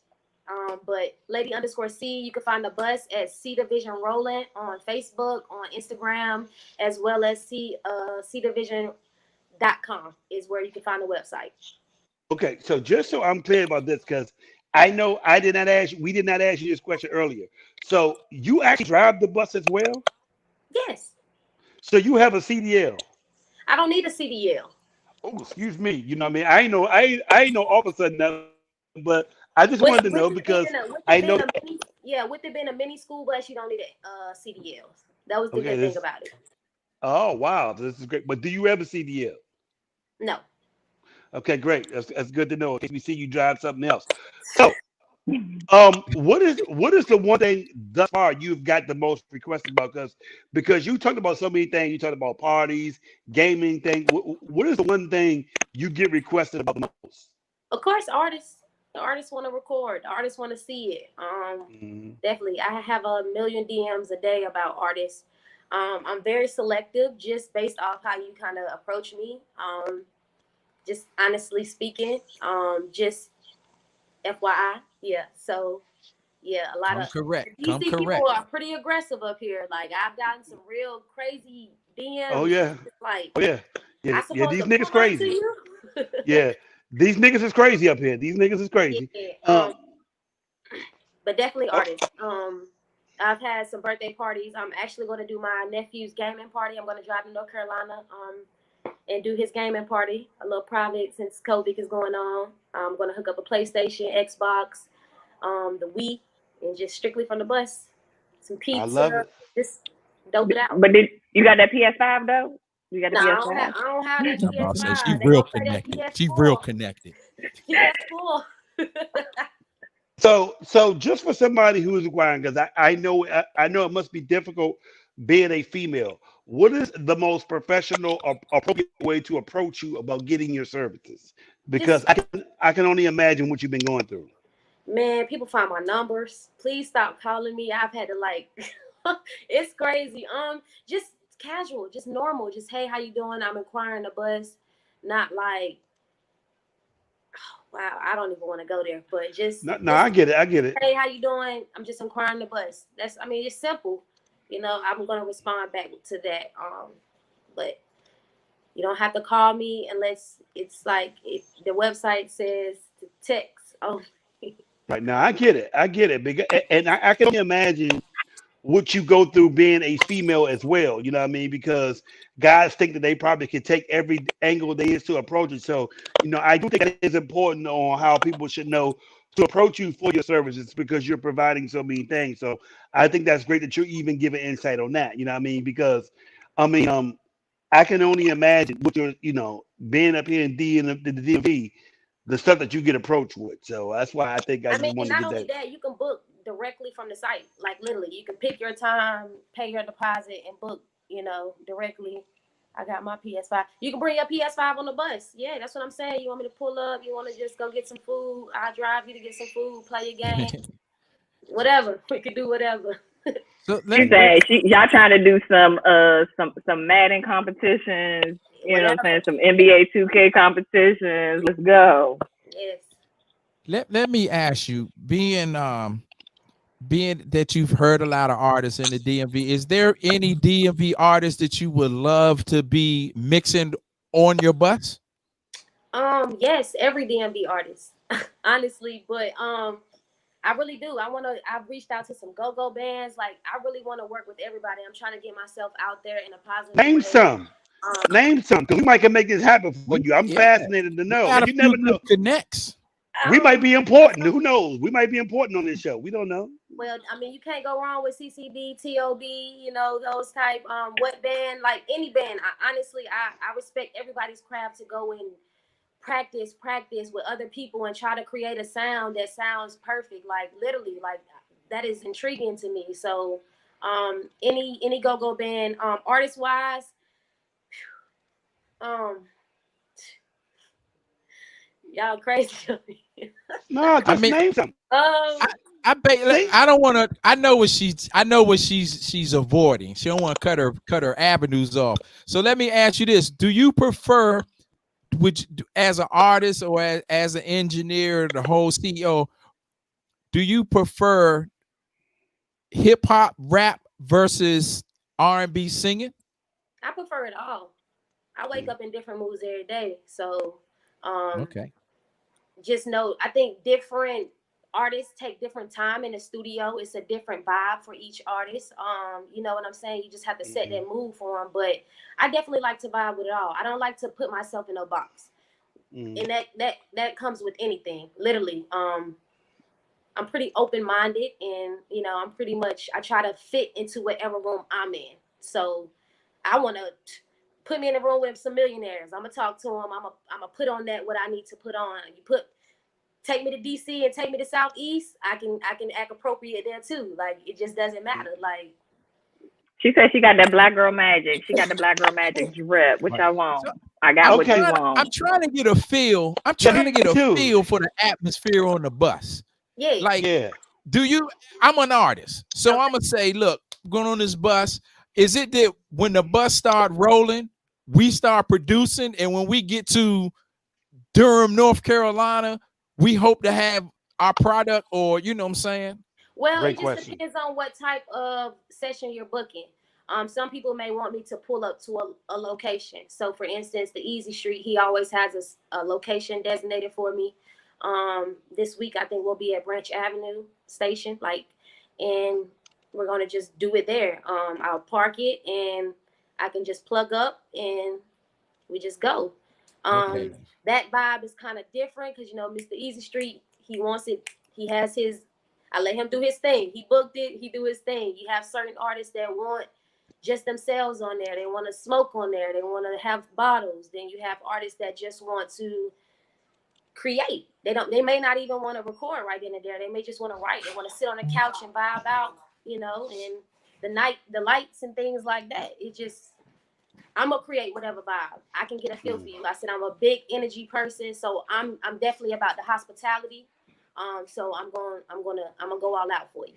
But lady_C, you can find the bus at C Division Rolling on Facebook, on Instagram, as well as cdivision.com is where you can find the website. Okay, so just so I'm clear about this, because I know we did not ask you this question earlier. So you actually drive the bus as well? Yes. So you have a CDL? I don't need a CDL. Oh, excuse me. You know what I mean? I ain't know all of a sudden that, but I just wanted to know because I know. With it being a mini school bus, you don't need a CDL. That was the good thing about it. Oh wow, this is great. But do you have a CDL? No. Okay, great. That's good to know. In case we see you drive something else. So, what is the one thing thus far you've got the most requested about? Because you talked about so many things. You talked about parties, gaming thing. What is the one thing you get requested about the most? Of course, artists. The artists want to record. The artists want to see it. Definitely. I have a million DMs a day about artists. I'm very selective just based off how you kind of approach me. Just honestly speaking, just FYI. Yeah. So, yeah, a lot of DC people are pretty aggressive up here. Like, I've gotten some real crazy DMs. Oh, yeah. Like, yeah. I suppose these niggas crazy. Yeah. These niggas is crazy up here. These niggas is crazy. Yeah, but definitely artists. I've had some birthday parties. I'm actually going to do my nephew's gaming party. I'm going to drive to North Carolina and do his gaming party, a little private since COVID is going on. I'm going to hook up a PlayStation, Xbox, the Wii, and just strictly from the bus. Some pizza. I love it. Just dope it out. But you got that PS5 though? You got the PS5? I don't have that PS5. She's real connected. She's real connected. PS4. So just for somebody who is inquiring, because I know it must be difficult being a female. what is the most professional or appropriate way to approach you about getting your services? Because I can only imagine what you've been going through. Man, people find my numbers. Please stop calling me. I've had to like it's crazy. Just casual, just normal. Just hey, how you doing? I'm inquiring the bus. Not like wow, I don't even want to go there. But just No, I get it. I get it. hey, how you doing? I'm just inquiring the bus. It's simple. I'm gonna respond back to that. But you don't have to call me unless it's like the website says to text. Oh, Right now, I get it. I get it. And I can only imagine what you go through being a female as well. You know what I mean? Because guys think that they probably can take every angle there is to approach it. So, I do think that is important on how people should know to approach you for your services because you're providing so many things. So I think that's great that you're even giving insight on that. You know what I mean? Because I can only imagine what you're, being up here in the DMV, the stuff that you get approached with. So that's why I think I just want to not get only that. that, you can book directly from the site. Like literally, you can pick your time, pay your deposit, and book, directly. I got my PS5. You can bring your PS5 on the bus. Yeah, that's what I'm saying. You want me to pull up? You want to just go get some food? I'll drive you to get some food, play your game. Whatever. We could do whatever. So She said y'all trying to do some Madden competitions, you know what I'm saying? Some NBA 2K competitions. Let's go. Yes. let me ask you, being that you've heard a lot of artists in the DMV, is there any DMV artists that you would love to be mixing on your bus? Yes, every DMV artist, honestly, but I really do. I've reached out to some go-go bands. Like, I really want to work with everybody. I'm trying to get myself out there in a positive Name way. some. Name some, because we might can make this happen for you. I'm fascinated to know. Got a You few never good know. connects. We might be important. Who knows? We might be important on this show. We don't know. Well, you can't go wrong with CCB, TOB, those type. What band? Like any band. I respect everybody's craft to go and practice with other people and try to create a sound that sounds perfect. Like literally, like that is intriguing to me. So, any go-go band, artist wise, y'all crazy. No, just name some. I bet. I don't want to. I know what she's avoiding. She don't want to cut her avenues off. So let me ask you this: do you prefer, as an artist or as an engineer, the whole CEO, do you prefer hip hop, rap versus R&B singing? I prefer it all. I wake up in different moods every day. So, okay. Just know, I think different artists take different time in the studio. It's a different vibe for each artist. You know what I'm saying? You just have to set that mood for them. But I definitely like to vibe with it all. I don't like to put myself in a box. And that comes with anything, literally. I'm pretty open-minded, and I try to fit into whatever room I'm in. So I want to put me in a room with some millionaires. I'm gonna talk to them. I'm gonna put on what I need to put on. Take me to DC and take me to Southeast. I can act appropriate there too. Like, it just doesn't matter. Like, she said she got that black girl magic. She got the black girl magic drip, which I want. I got what you want. I'm trying to get a feel. I'm trying to get a feel for the atmosphere on the bus. Yeah. Like, I'm an artist. So I'm going to say, look, going on this bus, is it that when the bus start rolling, we start producing, and when we get to Durham, North Carolina, we hope to have our product, or you know what I'm saying? Well, it just depends on what type of session you're booking. Some people may want me to pull up to a location. So, for instance, the Easy Street, he always has a location designated for me. This week, I think we'll be at Branch Avenue Station, and we're going to just do it there. I'll park it, and I can just plug up, and we just go. That vibe is kind of different because, Mr. Easy Street, he wants it. He has his, I let him do his thing. He booked it. He do his thing. You have certain artists that want just themselves on there. They want to smoke on there. They want to have bottles. Then you have artists that just want to create. They may not even want to record right then and there. They may just want to write. They want to sit on the couch and vibe out, and the lights and things like that. It just, I'm gonna create whatever vibe I can get a feel for you. I said I'm a big energy person, so I'm definitely about the hospitality. So I'm gonna go all out for you.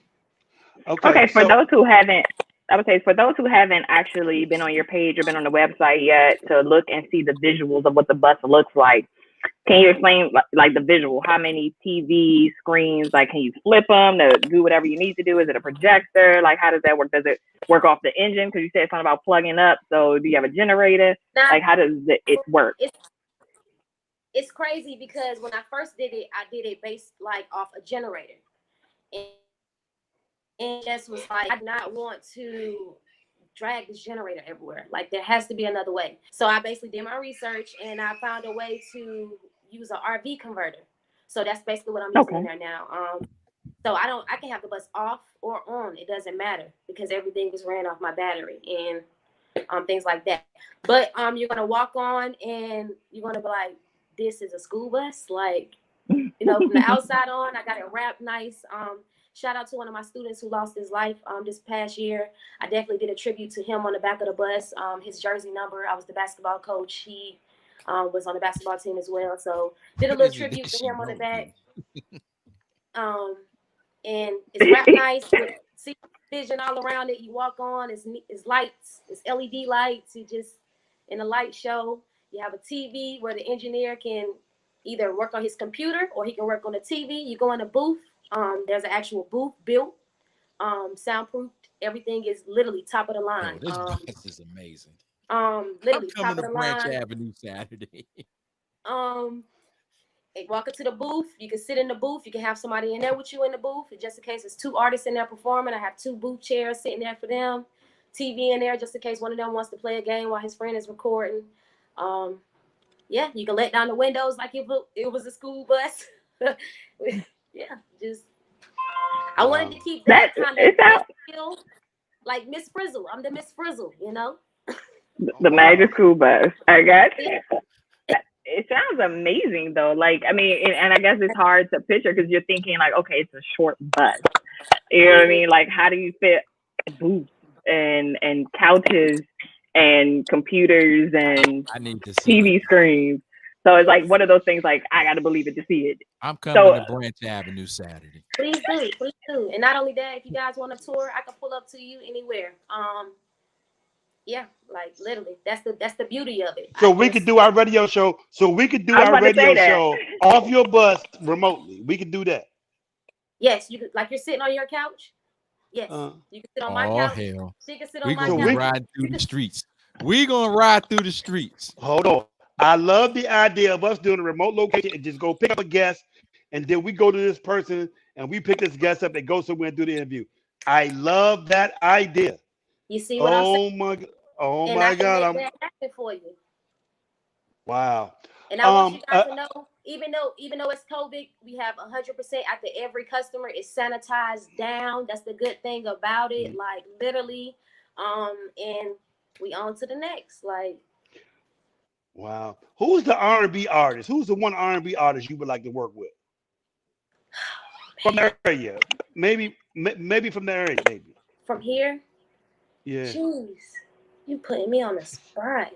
Okay, for those who haven't, I would say for those who haven't actually been on your page or been on the website yet to look and see the visuals of what the bus looks like, can you explain like the visual? How many TV screens? Like, can you flip them to do whatever you need to do? Is it a projector? Like, how does that work? Does it work off the engine? Because you said something about plugging up. So, do you have a generator? Like, how does it work? It's crazy because when I first did it, I did it based like off a generator, and just was like, I did not want to drag this generator everywhere. Like, there has to be another way. So I basically did my research and I found a way to use an RV converter. So that's basically what I'm using in there now. So I can have the bus off or on. It doesn't matter because everything is ran off my battery and things like that. But you're gonna walk on and you're gonna be like, this is a school bus. Like, you know, from the outside on, I got it wrapped nice. Shout out to one of my students who lost his life this past year. I definitely did a tribute to him on the back of the bus. His jersey number. I was the basketball coach. He was on the basketball team as well. So did a little tribute to him on the back. And it's wrapped nice with see vision all around it. You walk on. It's lights. It's LED lights. You just in a light show. You have a TV where the engineer can either work on his computer or he can work on the TV. You go in a booth. There's an actual booth built, soundproofed. Everything is literally top of the line. This bus is amazing. Literally I'm coming top of to the Branch line. Avenue Saturday. Walk into the booth. You can sit in the booth. You can have somebody in there with you in the booth. Just in case it's 2 artists in there performing, I have 2 booth chairs sitting there for them. TV in there just in case one of them wants to play a game while his friend is recording. Yeah, you can let down the windows like if it was a school bus. Yeah, just I wanted to keep that kind of feel like Miss Frizzle. I'm the Miss Frizzle, you know. The magic school bus. I got you. It sounds amazing though. Like, I mean, and I guess it's hard to picture because you're thinking like, okay, it's a short bus. You know what I mean? Like, how do you fit booths and couches and computers and TV screens? So it's like one of those things. Like, I got to believe it to see it. I'm coming to Branch Avenue Saturday. Please do. And not only that, if you guys want a tour, I can pull up to you anywhere. Yeah, like literally, that's the beauty of it. So we could do our radio show. Off your bus remotely. We could do that. Yes, you could. Like you're sitting on your couch. Yes, you can sit on my couch. Hell. She can sit on my couch. Ride through the streets. We're gonna ride through the streets. Hold on. I love the idea of us doing a remote location and just go pick up a guest, and then we go to this person and we pick this guest up and go somewhere and do the interview. I love that idea. You see what I'm saying? Oh my God! I'm happy for you. Wow. And I want you guys to know, even though it's COVID, we have 100% after every customer is sanitized down. That's the good thing about it. Like literally, and we on to the next. Like. Wow. Who's the R&B artist? Who's the one R&B artist you would like to work with? From the area. Maybe from the area, maybe. From here? Yeah. Jeez. You putting me on the spot.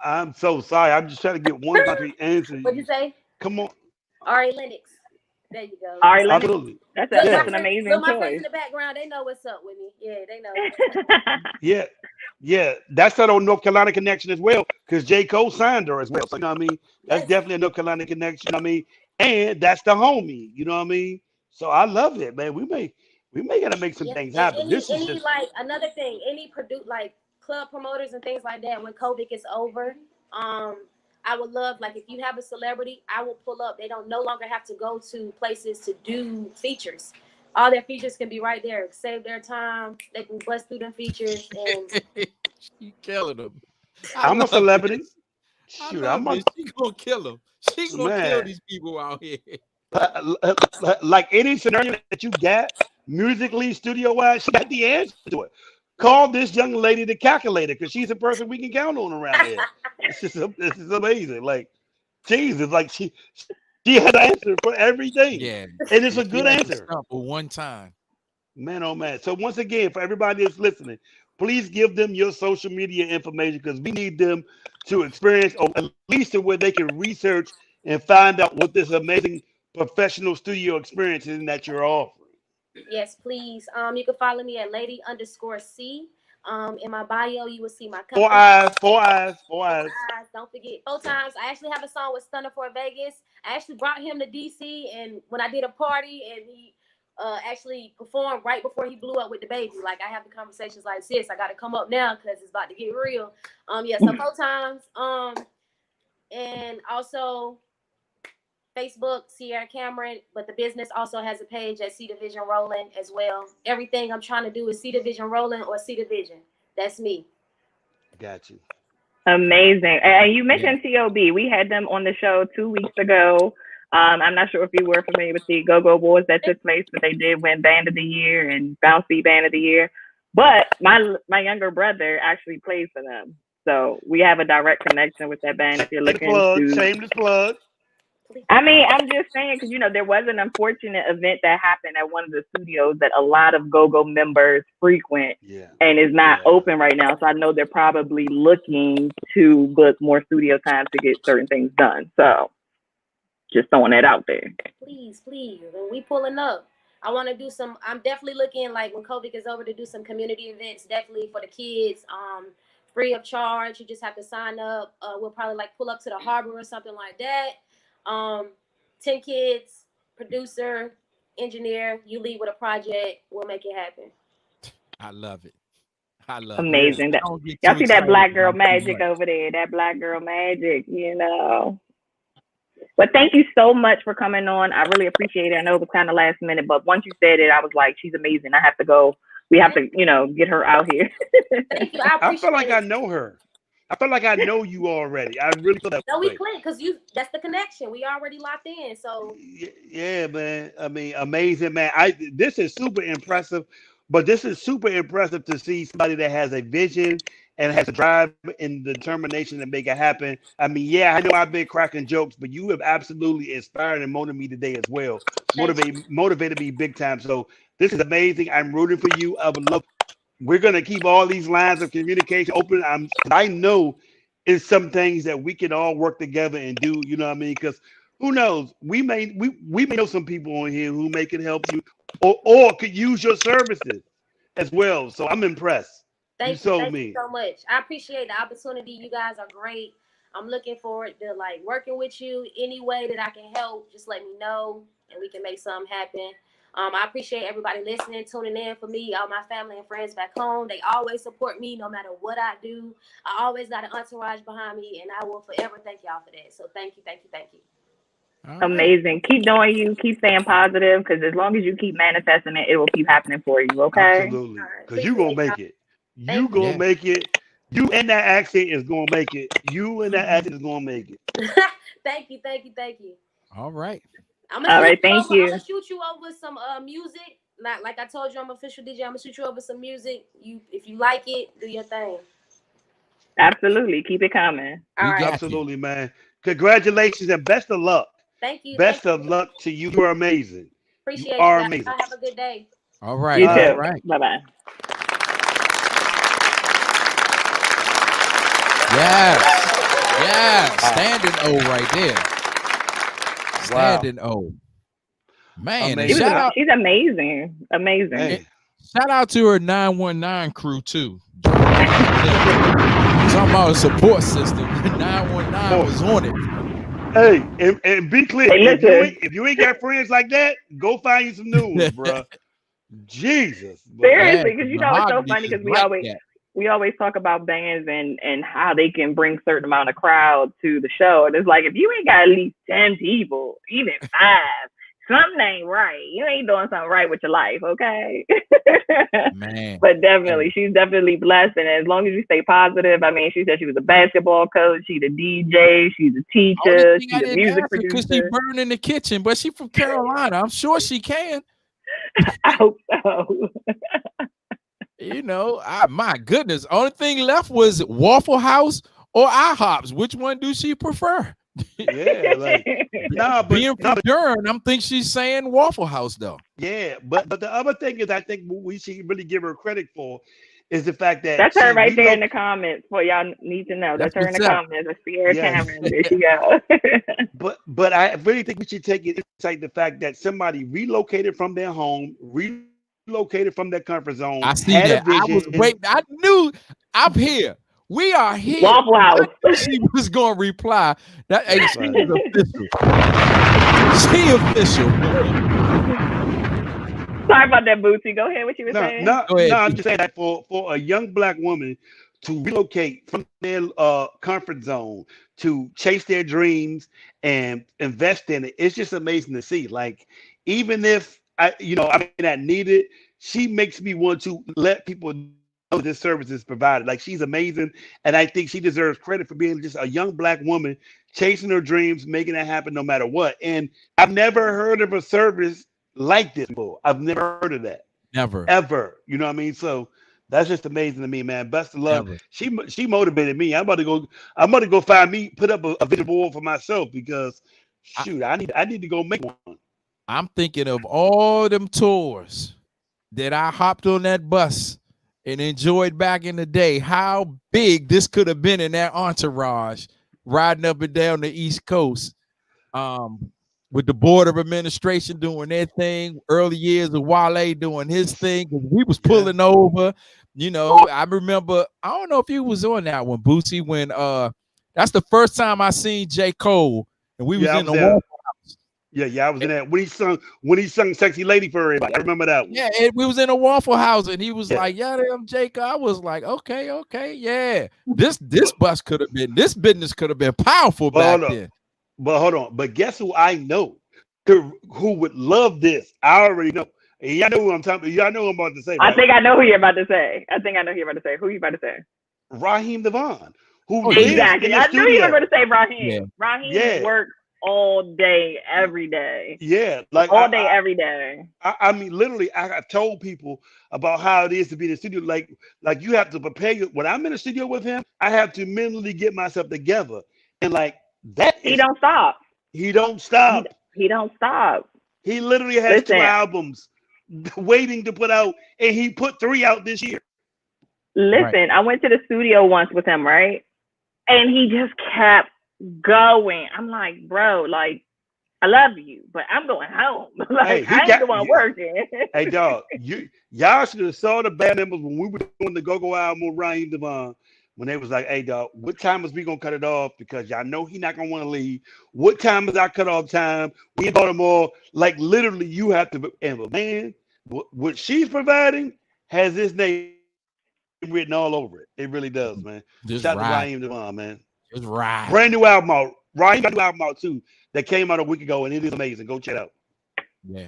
I'm so sorry. I'm just trying to get one country answer. What'd you say? Come on. Ari Lennox. There you go. Ari Lennox. Absolutely. That's an amazing choice. My friends in the background, they know what's up with me. Yeah, they know. Yeah. That's that old North Carolina connection as well, because J. Cole signed her as well. So you know what I mean? That's definitely a North Carolina connection. I mean, and that's the homie. You know what I mean? So I love it, man. We may gotta make some things happen. This is just like another thing. Any club promoters and things like that when COVID gets over. I would love, like, if you have a celebrity, I will pull up. They don't no longer have to go to places to do features. All their features can be right there. Save their time. They can bust through them features. And you killing them. I'm a celebrity. Shoot, she gonna kill them. She gonna kill these people out here. Like any scenario that you got, musically, studio-wise, she got the answer to it. Call this young lady the calculator because she's a person we can count on around here. This is amazing. Like, Jesus, like she has an answer for everything. Yeah, and it's a good answer. For one time, man, oh man. So once again, for everybody that's listening, please give them your social media information because we need them to experience, or at least to where they can research and find out what this amazing professional studio experience is that you're offering. Yes, please. You can follow me at lady_C. In my bio, you will see my company. Four eyes, four eyes, four Four eyes. eyes. Don't forget. 4 times. I actually have a song with Stunner for Vegas. I actually brought him to DC, and when I did a party, and he actually performed right before he blew up with the baby. Like I have the conversations like, sis, I got to come up now because it's about to get real. Yeah. So 4 times. And also Facebook, Sierra Cameron, but the business also has a page at C Division Rolling as well. Everything I'm trying to do is C Division Rolling or C Division. That's me. Got you. Amazing. And you mentioned TOB. We had them on the show 2 weeks ago. I'm not sure if you were familiar with the Go-Go Awards that took place, but they did win Band of the Year and Bouncy Band of the Year. But my younger brother actually plays for them. So we have a direct connection with that band if you're looking to... Shameless plug. I mean, I'm just saying, because, you know, there was an unfortunate event that happened at one of the studios that a lot of Go-Go members frequent and is not open right now. So I know they're probably looking to book more studio time to get certain things done. So just throwing that out there. Please. When we pulling up, I want to do some, I'm definitely looking like when COVID is over to do some community events, definitely for the kids, free of charge. You just have to sign up. We'll probably like pull up to the harbor or something like that. 10 kids, producer, engineer, you lead with a project, we'll make it happen. I love it. Amazing. It. Y'all see that black girl magic over there, that black girl magic, you know. But thank you so much for coming on. I really appreciate it. I know it was kind of last minute, but once you said it, I was like, she's amazing. I have to go. We have to, you know, get her out here. Thank you. I feel like I know her. I feel like I know you already. I really feel that. No, we click because that's the connection. We already locked in. So yeah, man. I mean, amazing, man. This is super impressive, but this is super impressive to see somebody that has a vision and has a drive and determination to make it happen. I mean, yeah, I know I've been cracking jokes, but you have absolutely inspired and motivated me today as well. Motivated me big time. So this is amazing. I'm rooting for you. I would love. We're going to keep all these lines of communication open. I know it's some things that we can all work together and do, you know what I mean? Because who knows? We may know some people on here who may can help you or could use your services as well. So I'm impressed. Thank you so much. I appreciate the opportunity. You guys are great. I'm looking forward to like working with you any way that I can help. Just let me know and we can make something happen. I appreciate everybody listening, tuning in for me, all my family and friends back home. They always support me no matter what I do. I always got an entourage behind me, and I will forever thank y'all for that. So thank you. Amazing. Keep doing you. Keep staying positive, because as long as you keep manifesting it, it will keep happening for you, okay? Absolutely. Because you're going to make it. You're going to make it. You and that accent is going to make it. You and that accent is going to make it. Thank you. All right. All right, thank you. I'm gonna shoot you over some music. Like I told you, I'm official DJ. I'm gonna shoot you over some music. If you like it, do your thing. Absolutely, keep it coming. All right, absolutely, man. Congratulations and best of luck. Thank you. Best of luck to you. You are amazing. Appreciate you. Are you. amazing. Have a good day. All right. You too. All right. Bye-bye. Yeah. Standing O right there. Standing O. Man, she's amazing. Amazing. Hey. Shout out to her 919 crew too. Talking about a support system. 919 was on it. Hey, and be clear. Hey, if you ain't got friends like that, go find you some new ones, bro. Jesus. Seriously, because you know it's so funny because we always talk about bands and how they can bring certain amount of crowd to the show. And it's like, if you ain't got at least 10 people, even 5, something ain't right. You ain't doing something right with your life, okay? Man. But definitely, she's definitely blessed. And as long as you stay positive, I mean, she said she was a basketball coach, she's a DJ, she's a teacher, she's a music producer. Because she burned in the kitchen, but she's from Carolina. I'm sure she can. I hope so. You know, my goodness. Only thing left was Waffle House or IHOPs. Which one do she prefer? Yeah, like being from Durham, I'm think she's saying Waffle House though. Yeah, but the other thing is, I think we should really give her credit for is the fact that that's her right there in the relocated. comments. For y'all need to know, that's her in what's the up. comments. I see her, Yeah, Cameron. There she go. but I really think we should take it inside the fact that somebody relocated from their home, relocated from their comfort zone, I see had a that. I was vision. waiting. I knew I'm here. We are here. Waffle I House. knew she was going to reply. That hey, she Right. is official. She official. Sorry about that, Bootsy. Go ahead. What you were saying? Go ahead, I'm B. just saying that for a young black woman to relocate from their comfort zone to chase their dreams and invest in it, it's just amazing to see. Like, even if I may not need it, she makes me want to let people know this service is provided. Like, she's amazing, and I think she deserves credit for being just a young black woman chasing her dreams, making it happen no matter what. And I've never heard of a service like this before. I've never heard of that. Never. Ever. You know what I mean? So that's just amazing to me, man. Best of luck. Never. She motivated me. I'm about to go find me, put up a vision board for myself because shoot, I need to go make one. I'm thinking of all them tours that I hopped on that bus and enjoyed back in the day. How big this could have been in that entourage riding up and down the East Coast. With the Board of Administration doing their thing, early years of Wale doing his thing. We was pulling over, I remember, I don't know if you was on that one, Bootsy, when that's the first time I seen J. Cole, and we was in the Waffle House. Yeah, I was in that when he sung "Sexy Lady" for everybody. I remember that one. Yeah, and we was in a Waffle House, and he was like, "Yeah, damn, Jake." I was like, "Okay, yeah." This bus could have been, this business could have been powerful back then. But hold on. But guess who I know who would love this? I already know. And y'all know who I'm talking about. Y'all know who I'm about to say. Right? I think I know who you're about to say. Who you about to say? Raheem Devon. Exactly. I knew you were going to say Raheem. Yeah. Raheem works all day, every day. Yeah, like all day, every day. I mean, literally, I've told people about how it is to be in the studio. Like you have to prepare. When I'm in the studio with him, I have to mentally get myself together. And like that, he don't stop. He don't stop. He don't stop. He literally has 2 albums waiting to put out, and he put 3 out this year. Listen, I went to the studio once with him, right? And he just kept going. I'm like, bro, like, I love you, but I'm going home. Like, I ain't the one working. Hey, dog, y'all should have saw the band members when we were doing the Go-Go album with Raheem Devon. When they was like, hey, dog, what time is we going to cut it off? Because y'all know he not going to want to leave. What time is our cutoff time? We in Baltimore. Like, literally, you have to. And man, what she's providing has his name written all over it. It really does, man. Shout out to Raheem Devon, man. Just right. Brand new album out. Raheem got a new album out, too, that came out a week ago, and it is amazing. Go check it out. Yeah.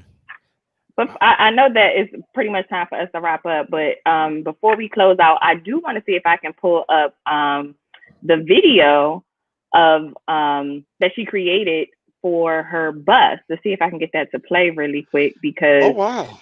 But I know that it's pretty much time for us to wrap up. But before we close out, I do want to see if I can pull up the video of that she created for her bus to see if I can get that to play really quick, because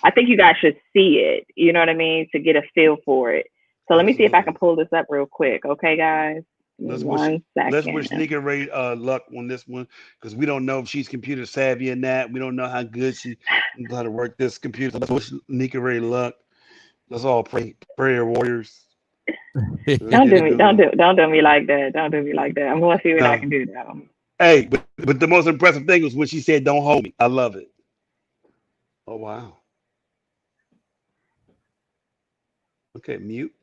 I think you guys should see it. You know what I mean? To get a feel for it. So let me see if I can pull this up real quick. Okay, guys. Let's wish Nika Ray luck on this one, because we don't know if she's computer savvy or not. We don't know how good she knows how to work this computer. Let's wish Nika Ray luck. Let's all pray, prayer warriors. Don't do me like that. Don't do me like that. I'm gonna see what I can do now. Hey, but the most impressive thing was when she said, "Don't hold me." I love it. Oh wow. Okay, mute.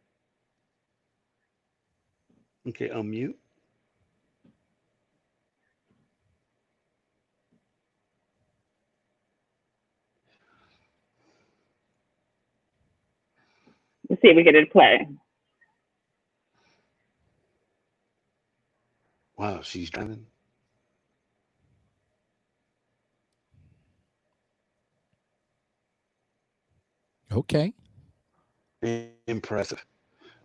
Okay, unmute. Let's see if we get it to play. Wow, she's driving. Okay. Impressive.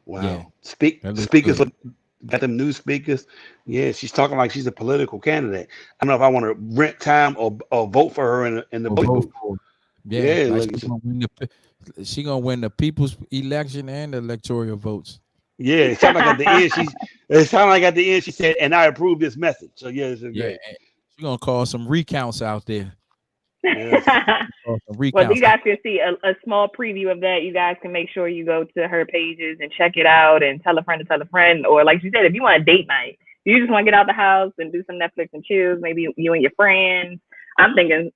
Wow. Yeah. Speakers. Got them new speakers. Yeah, she's talking like she's a political candidate. I don't know if I want to rent time or vote for her in the vote booth. Yeah, like she's gonna win the people's election and the electoral votes. Yeah, it sounded like at the end she said, "And I approve this message." So yeah, it's great. She's gonna call some recounts out there. Yes. Well, you guys can see a small preview of that. You guys can make sure you go to her pages and check it out and tell a friend to tell a friend. Or like you said, if you want a date night, you just want to get out the house and do some Netflix and chills, maybe you and your friends. I'm thinking,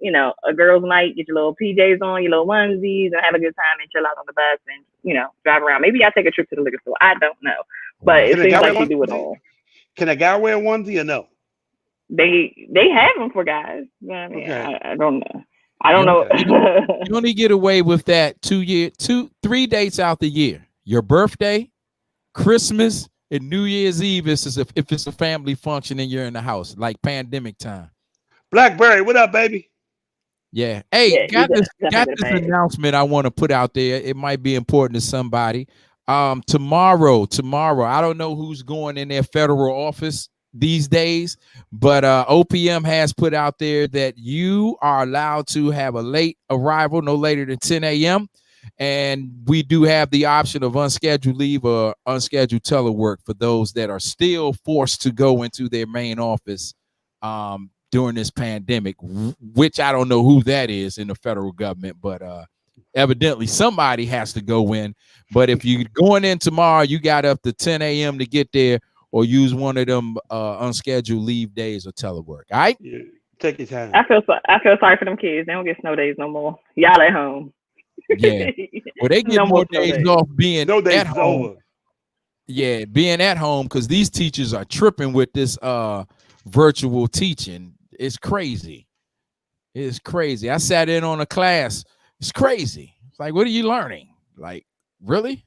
a girls' night, get your little PJs on, your little onesies, and have a good time and chill out on the bus and, drive around. Maybe I'll take a trip to the liquor store. I don't know. But it seems like you do it all. Can a guy wear a onesie or no? They have them for guys. I mean, okay. I don't know. I don't know. You only get away with that 3 dates out the year. Your birthday, Christmas, and New Year's Eve if it's a family function and you're in the house, like pandemic time. Blackberry, what up, baby? Yeah. Hey, got this announcement I want to put out there. It might be important to somebody. Tomorrow, I don't know who's going in their federal office these days, but OPM has put out there that you are allowed to have a late arrival, no later than 10 a.m. And we do have the option of unscheduled leave or unscheduled telework for those that are still forced to go into their main office during this pandemic, which I don't know who that is in the federal government, but evidently somebody has to go in. But if you're going in tomorrow, you got up to 10 a.m. to get there, or use one of them unscheduled leave days or telework. All right? Yeah, take your time. I feel sorry for them kids. They don't get snow days no more. Y'all at home. Yeah. Well, they get more days off being at home. Over. Yeah, being at home, because these teachers are tripping with this virtual teaching. It's crazy. It's crazy. I sat in on a class. It's crazy. It's like, what are you learning? Like, really?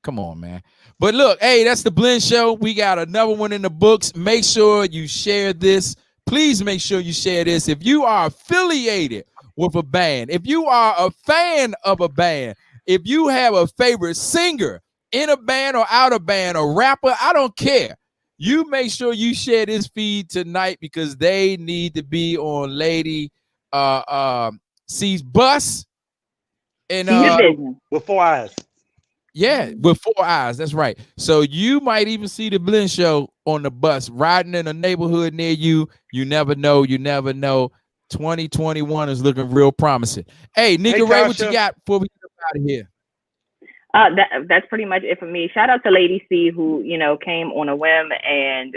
Come on, man. But look, hey, that's the Blend Show. We got another one in the books. Make sure you share this. Please make sure you share this. If you are affiliated with a band, if you are a fan of a band, if you have a favorite singer in a band or out of band, a rapper, I don't care. You make sure you share this feed tonight because they need to be on Lady C's bus. And with 4 eyes. Yeah, with 4 eyes. That's right. So you might even see the Blend Show on the bus riding in a neighborhood near you. You never know. You never know. 2021 is looking real promising. Hey, Nigga Ray, what you got before we get out of here? That's pretty much it for me. Shout out to Lady C, who came on a whim and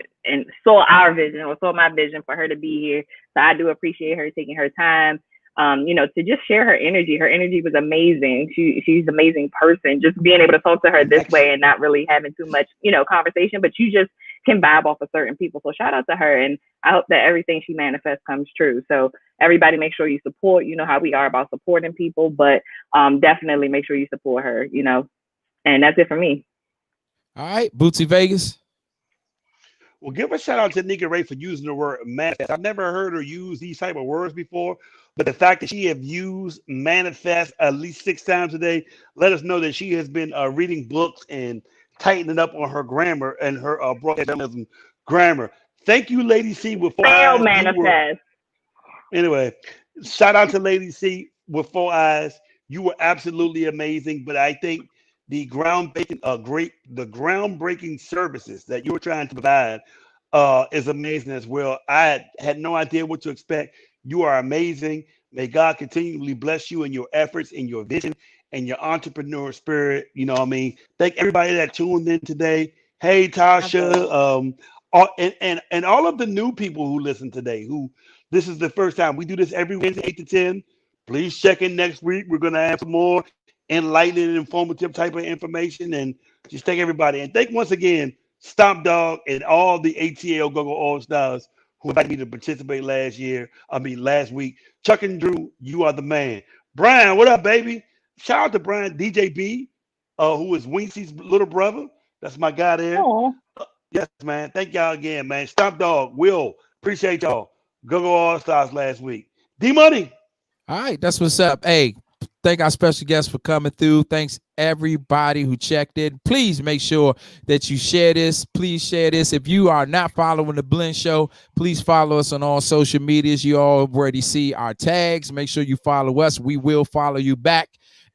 saw our vision or saw my vision for her to be here. So I do appreciate her taking her time. To just share her energy. Her energy was amazing. She's an amazing person. Just being able to talk to her this way and not really having too much, conversation, but you just can vibe off of certain people. So shout out to her. And I hope that everything she manifests comes true. So everybody make sure you support, how we are about supporting people, but definitely make sure you support her, and that's it for me. All right. Bootsy Vegas. Well, give a shout out to Nigga Ray for using the word manifest. I've never heard her use these type of words before, but the fact that she have used manifest at least 6 times a day, let us know that she has been reading books and tightening up on her grammar and her broadcasting grammar. Thank you, Lady C. With 4 eyes. Manifest. Anyway, shout out to Lady C with 4 eyes. You were absolutely amazing, but I think the groundbreaking services that you were trying to provide is amazing as well. I had no idea what to expect. You are amazing. May God continually bless you in your efforts, in your vision, and your entrepreneur spirit. You know what I mean? Thank everybody that tuned in today. Hey, Tasha, and all of the new people who listen today, who this is the first time. We do this every Wednesday, 8 to 10. Please check in next week. We're going to have some more enlightening and informative type of information. And just thank everybody. And thank once again, Stomp Dog and all the ATL Go-Go All-Stars who invited me to participate last week. Chuck and Drew, you are the man. Brian, what up, baby? Shout out to Brian, DJ B, who is Wincy's little brother. That's my guy there. Yes, man. Thank y'all again, man. Stomp Dog, Will, appreciate y'all. Go-Go All-Stars last week. D-Money. All right, that's what's up. Hey, thank our special guests for coming through. Thanks everybody who checked in. Please make sure that you share this. Please share this. If you are not following the Blend Show, please follow us on all social medias. You already see our tags. Make sure you follow us. We will follow you back.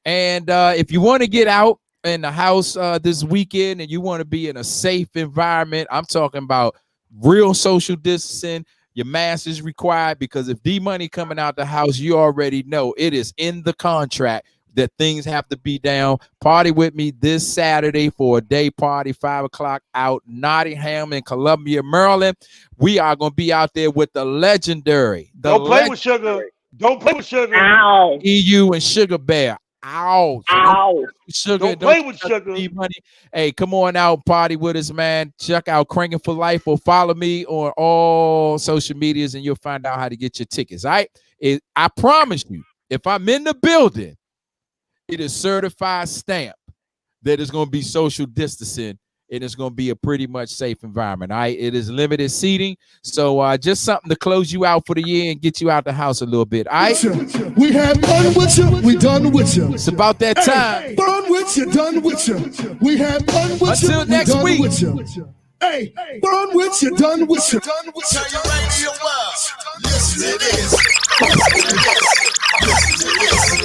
And if you want to get out in the house this weekend and you want to be in a safe environment, I'm talking about real social distancing. Your mask is required because if D-Money coming out the house, you already know it is in the contract that things have to be down. Party with me this Saturday for a day party, 5 o'clock out Nottingham in Columbia, Maryland. We are going to be out there with the legendary. Don't play with Sugar. Don't play with Sugar. Ow. EU and Sugar Bear. Ow. Ow. Sugar. Don't play with Sugar. Money. Hey, come on out, party with us, man. Check out Cranking for Life or follow me on all social medias and you'll find out how to get your tickets. All right. I promise you, if I'm in the building, it is certified stamp that is going to be social distancing and it's going to be a pretty much safe environment. All right. It is limited seating. So just something to close you out for the year and get you out the house a little bit. All right. We have fun with you. We done with you. It's about that time. Fun with you. Done with you. We have fun with you. Until next week. With you. Hey, fun with you. Done with you. Done with you. Turn your radio up. Listen to this.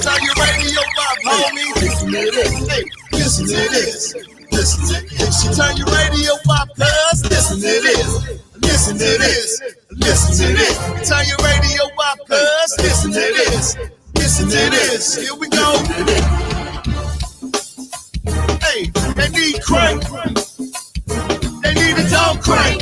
Turn your radio up, homie. Listen to this. Hey, listen to this. Listen to this. You turn your radio up, cuz. Listen to this. Listen to this. Listen to this. Turn your radio up, cuz. Listen to this. Listen to this. Here we go. Hey, they need crank. They need a dog crank.